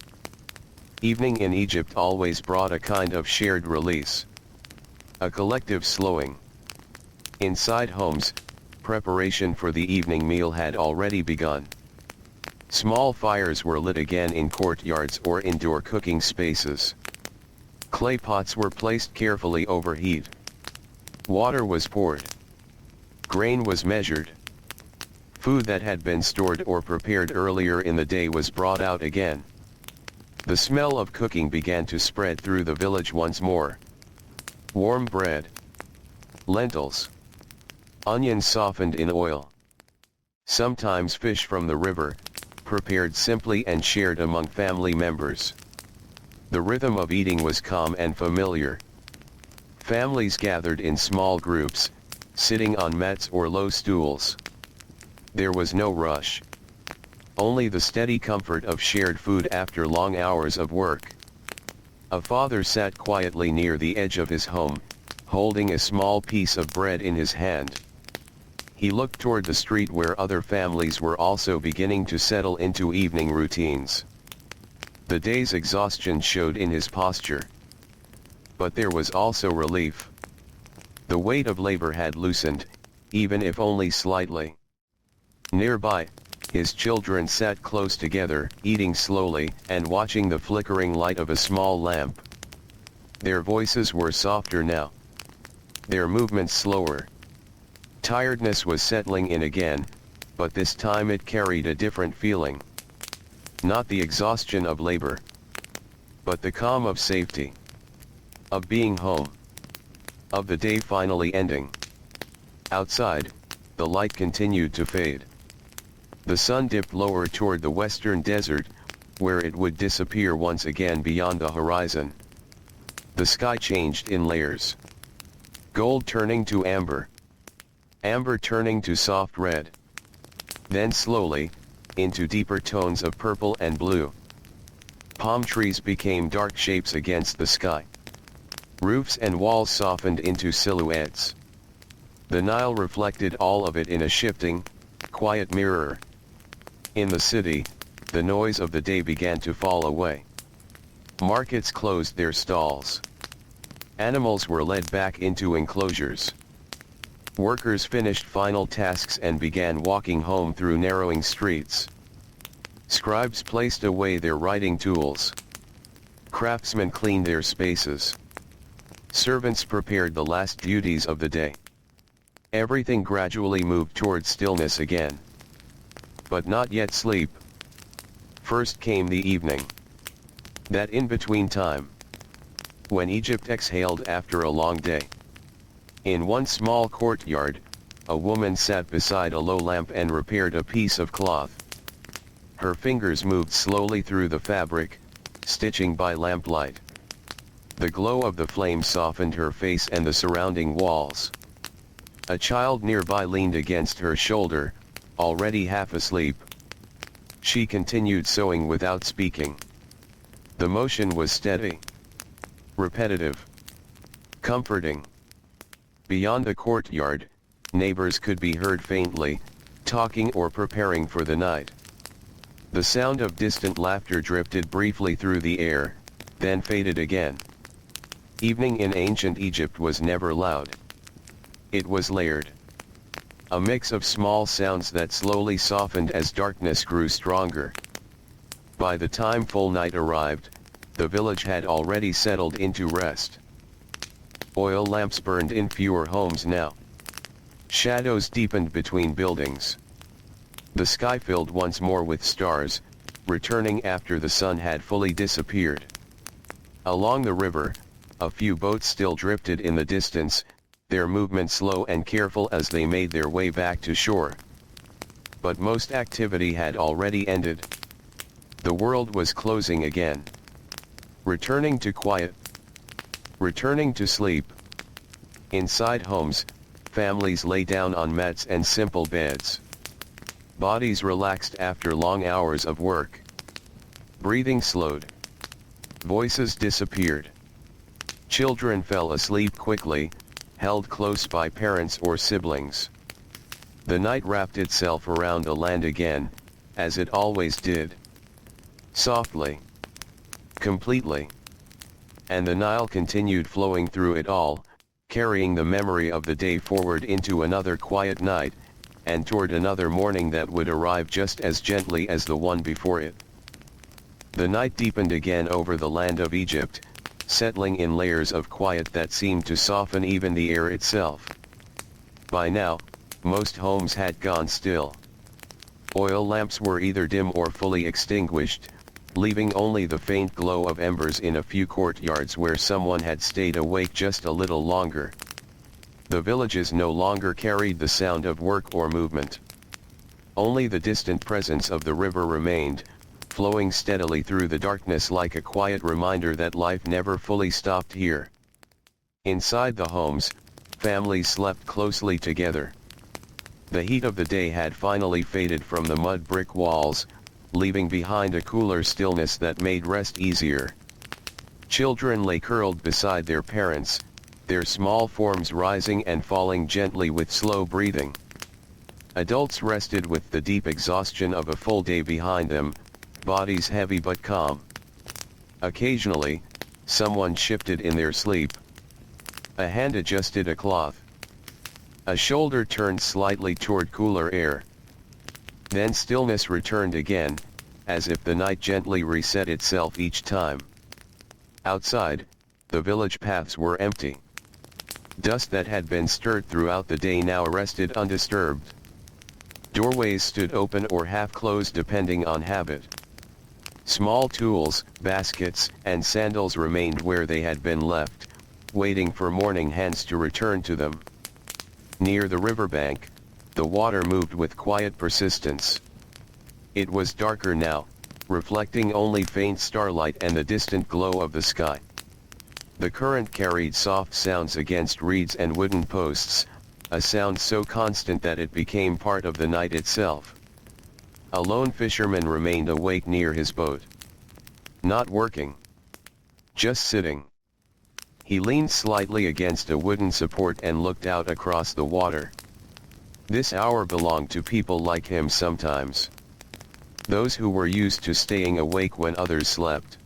Evening in Egypt always brought a kind of shared release. A collective slowing. Inside homes, preparation for the evening meal had already begun. Small fires were lit again in courtyards or indoor cooking spaces. Clay pots were placed carefully over heat. Water was poured. Grain was measured. Food that had been stored or prepared earlier in the day was brought out again. The smell of cooking began to spread through the village once more. Warm bread. Lentils. Onions softened in oil. Sometimes fish from the river, prepared simply and shared among family members. The rhythm of eating was calm and familiar. Families gathered in small groups, sitting on mats or low stools. There was no rush. Only the steady comfort of shared food after long hours of work. A father sat quietly near the edge of his home, holding a small piece of bread in his hand. He looked toward the street where other families were also beginning to settle into evening routines. The day's exhaustion showed in his posture. But there was also relief. The weight of labor had loosened, even if only slightly. Nearby, his children sat close together, eating slowly, and watching the flickering light of a small lamp. Their voices were softer now. Their movements slower. Tiredness was settling in again, but this time it carried a different feeling. Not the exhaustion of labor, but the calm of safety. Of being home. Of the day finally ending. Outside, the light continued to fade. The sun dipped lower toward the western desert, where it would disappear once again beyond the horizon. The sky changed in layers. Gold turning to amber. Amber turning to soft red. Then slowly, into deeper tones of purple and blue. Palm trees became dark shapes against the sky. Roofs and walls softened into silhouettes. The Nile reflected all of it in a shifting, quiet mirror. In the city, the noise of the day began to fall away. Markets closed their stalls. Animals were led back into enclosures. Workers finished final tasks and began walking home through narrowing streets. Scribes placed away their writing tools. Craftsmen cleaned their spaces. Servants prepared the last duties of the day. Everything gradually moved toward stillness again. But not yet sleep. First came the evening. That in-between time. When Egypt exhaled after a long day. In one small courtyard, a woman sat beside a low lamp and repaired a piece of cloth. Her fingers moved slowly through the fabric, stitching by lamplight. The glow of the flame softened her face and the surrounding walls. A child nearby leaned against her shoulder, already half asleep. She continued sewing without speaking. The motion was steady, repetitive, comforting. Beyond the courtyard, neighbors could be heard faintly, talking or preparing for the night. The sound of distant laughter drifted briefly through the air, then faded again. Evening in ancient Egypt was never loud. It was layered. A mix of small sounds that slowly softened as darkness grew stronger. By the time full night arrived, the village had already settled into rest. Oil lamps burned in fewer homes now. Shadows deepened between buildings. The sky filled once more with stars, returning after the sun had fully disappeared. Along the river, a few boats still drifted in the distance, their movement slow and careful as they made their way back to shore. But most activity had already ended. The world was closing again. Returning to quiet. Returning to sleep. Inside homes, families lay down on mats and simple beds. Bodies relaxed after long hours of work. Breathing slowed. Voices disappeared. Children fell asleep quickly, held close by parents or siblings. The night wrapped itself around the land again, as it always did. Softly. Completely. And the Nile continued flowing through it all, carrying the memory of the day forward into another quiet night, and toward another morning that would arrive just as gently as the one before it. The night deepened again over the land of Egypt, settling in layers of quiet that seemed to soften even the air itself. By now, most homes had gone still. Oil lamps were either dim or fully extinguished, leaving only the faint glow of embers in a few courtyards where someone had stayed awake just a little longer. The villages no longer carried the sound of work or movement. Only the distant presence of the river remained, flowing steadily through the darkness like a quiet reminder that life never fully stopped here. Inside the homes, families slept closely together. The heat of the day had finally faded from the mud brick walls, leaving behind a cooler stillness that made rest easier. Children lay curled beside their parents, their small forms rising and falling gently with slow breathing. Adults rested with the deep exhaustion of a full day behind them, bodies heavy but calm. Occasionally, someone shifted in their sleep. A hand adjusted a cloth. A shoulder turned slightly toward cooler air. Then stillness returned again, as if the night gently reset itself each time. Outside, the village paths were empty. Dust that had been stirred throughout the day now rested undisturbed. Doorways stood open or half-closed depending on habit. Small tools, baskets, and sandals remained where they had been left, waiting for morning hands to return to them. Near the riverbank, the water moved with quiet persistence. It was darker now, reflecting only faint starlight and the distant glow of the sky. The current carried soft sounds against reeds and wooden posts, a sound so constant that it became part of the night itself. A lone fisherman remained awake near his boat. Not working. Just sitting. He leaned slightly against a wooden support and looked out across the water. This hour belonged to people like him sometimes. Those who were used to staying awake when others slept.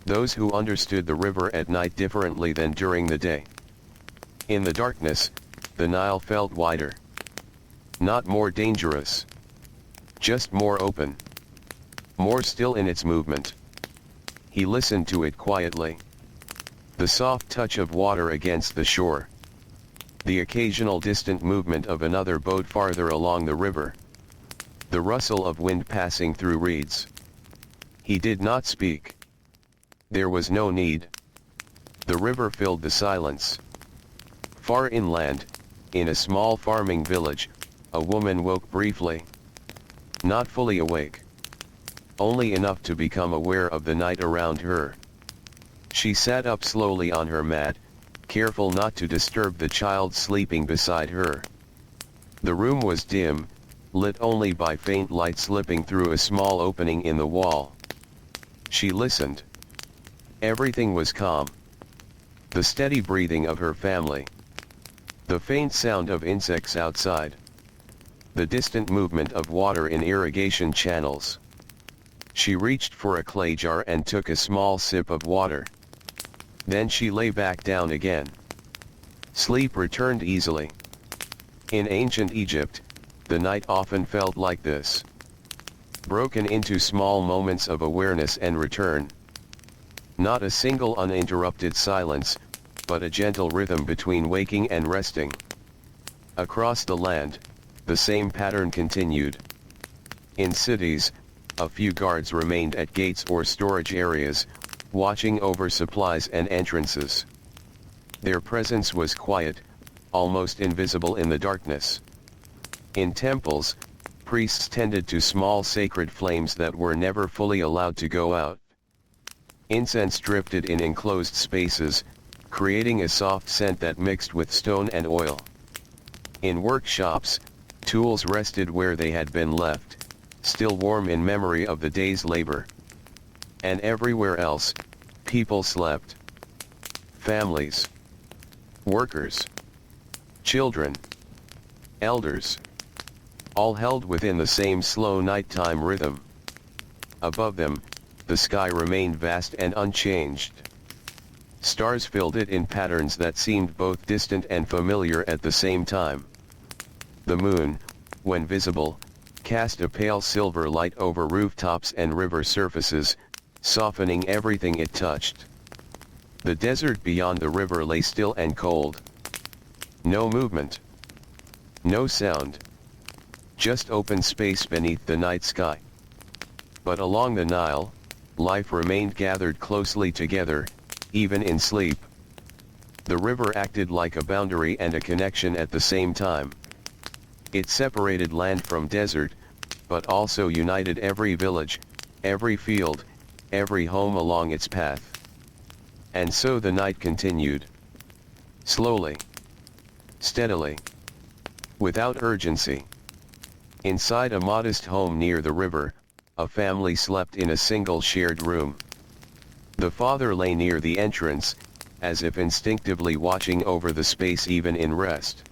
Those who understood the river at night differently than during the day. In the darkness, the Nile felt wider. Not more dangerous. Just more open. More still in its movement. He listened to it quietly. The soft touch of water against the shore. The occasional distant movement of another boat farther along the river. The rustle of wind passing through reeds. He did not speak. There was no need. The river filled the silence. Far inland, in a small farming village, a woman woke briefly. Not fully awake. Only enough to become aware of the night around her. She sat up slowly on her mat, careful not to disturb the child sleeping beside her. The room was dim, lit only by faint light slipping through a small opening in the wall. She listened. Everything was calm. The steady breathing of her family. The faint sound of insects outside. The distant movement of water in irrigation channels. She reached for a clay jar and took a small sip of water. Then she lay back down again. Sleep returned easily. In ancient Egypt, the night often felt like this. Broken into small moments of awareness and return. Not a single uninterrupted silence, but a gentle rhythm between waking and resting. Across the land, the same pattern continued. In cities, a few guards remained at gates or storage areas, watching over supplies and entrances. Their presence was quiet, almost invisible in the darkness. In temples, priests tended to small sacred flames that were never fully allowed to go out. Incense drifted in enclosed spaces, creating a soft scent that mixed with stone and oil. In workshops, tools rested where they had been left, still warm in memory of the day's labor. And everywhere else, people slept. Families, workers, children, elders, all held within the same slow nighttime rhythm. Above them, the sky remained vast and unchanged. Stars filled it in patterns that seemed both distant and familiar at the same time. The moon, when visible, cast a pale silver light over rooftops and river surfaces, softening everything it touched. The desert beyond the river lay still and cold. No movement. No sound. Just open space beneath the night sky. But along the Nile, life remained gathered closely together, even in sleep. The river acted like a boundary and a connection at the same time. It separated land from desert, but also united every village, every field, every home along its path. And so the night continued. Slowly. Steadily. Without urgency. Inside a modest home near the river, a family slept in a single shared room. The father lay near the entrance, as if instinctively watching over the space even in rest.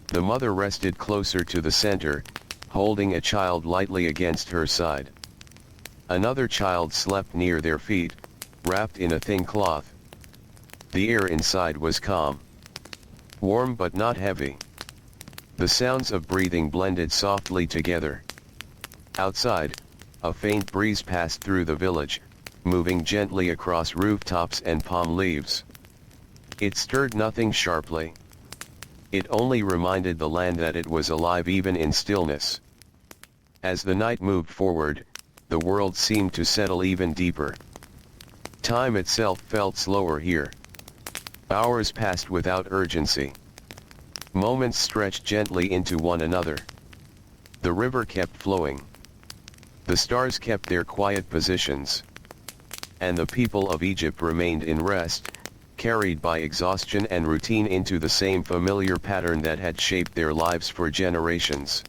The mother rested closer to the center, holding a child lightly against her side. Another child slept near their feet, wrapped in a thin cloth. The air inside was calm. Warm but not heavy. The sounds of breathing blended softly together. Outside, a faint breeze passed through the village, moving gently across rooftops and palm leaves. It stirred nothing sharply. It only reminded the land that it was alive even in stillness. As the night moved forward, the world seemed to settle even deeper. Time itself felt slower here. Hours passed without urgency. Moments stretched gently into one another. The river kept flowing. The stars kept their quiet positions. And the people of Egypt remained in rest, carried by exhaustion and routine into the same familiar pattern that had shaped their lives for generations.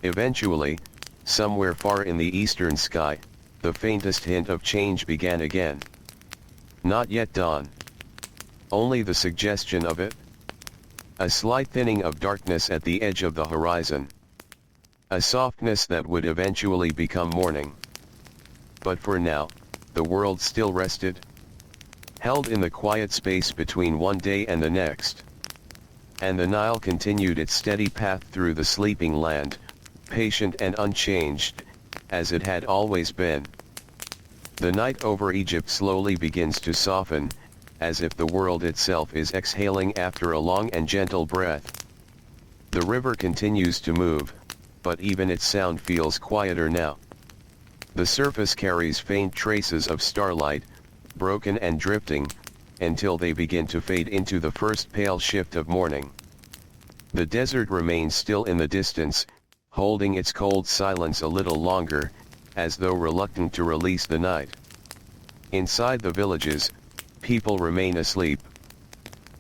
Eventually, somewhere far in the eastern sky, the faintest hint of change began again. Not yet dawn. Only the suggestion of it. A slight thinning of darkness at the edge of the horizon. A softness that would eventually become morning. But for now, the world still rested, held in the quiet space between one day and the next. And the Nile continued its steady path through the sleeping land, patient and unchanged, as it had always been. The night over Egypt slowly begins to soften, as if the world itself is exhaling after a long and gentle breath. The river continues to move, but even its sound feels quieter now. The surface carries faint traces of starlight, broken and drifting, until they begin to fade into the first pale shift of morning. The desert remains still in the distance, holding its cold silence a little longer, as though reluctant to release the night. Inside the villages, people remain asleep.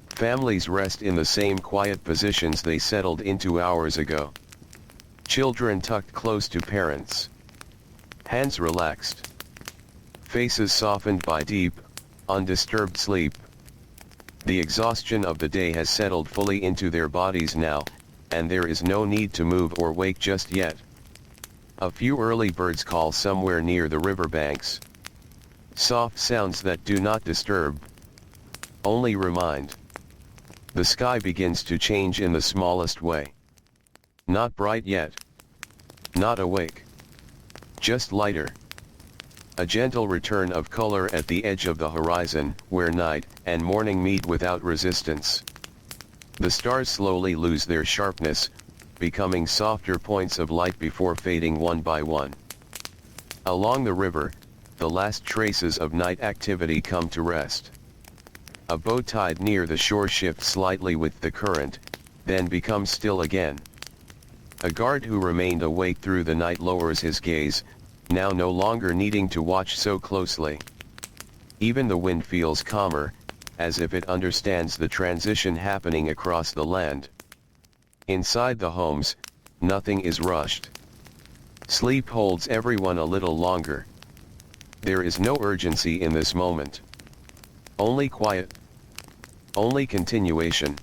Families rest in the same quiet positions they settled into hours ago. Children tucked close to parents. Hands relaxed. Faces softened by deep, undisturbed sleep. The exhaustion of the day has settled fully into their bodies now, and there is no need to move or wake just yet. A few early birds call somewhere near the riverbanks. Soft sounds that do not disturb, only remind. The sky begins to change in the smallest way. Not bright yet. Not awake. Just lighter. A gentle return of color at the edge of the horizon, where night and morning meet without resistance. The stars slowly lose their sharpness, becoming softer points of light before fading one by one. Along the river, the last traces of night activity come to rest. A boat tied near the shore shifts slightly with the current, then becomes still again. A guard who remained awake through the night lowers his gaze, now no longer needing to watch so closely. Even the wind feels calmer, as if it understands the transition happening across the land. Inside the homes, nothing is rushed. Sleep holds everyone a little longer. There is no urgency in this moment. Only quiet. Only continuation.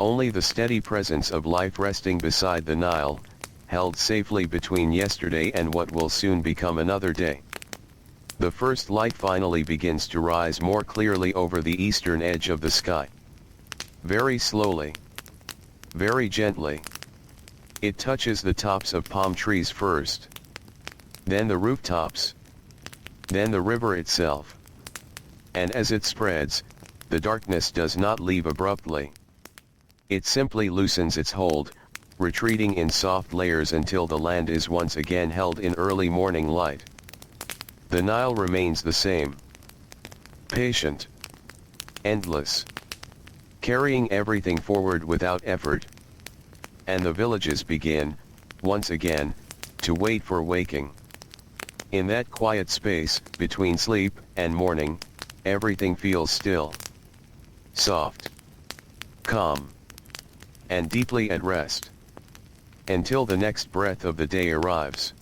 Only the steady presence of life resting beside the Nile, held safely between yesterday and what will soon become another day. The first light finally begins to rise more clearly over the eastern edge of the sky. Very slowly. Very gently. It touches the tops of palm trees first. Then the rooftops. Then the river itself. And as it spreads, the darkness does not leave abruptly. It simply loosens its hold, retreating in soft layers until the land is once again held in early morning light. The Nile remains the same. Patient. Endless. Carrying everything forward without effort. And the villages begin, once again, to wait for waking. In that quiet space, between sleep and morning, everything feels still. Soft. Calm. And deeply at rest. Until the next breath of the day arrives.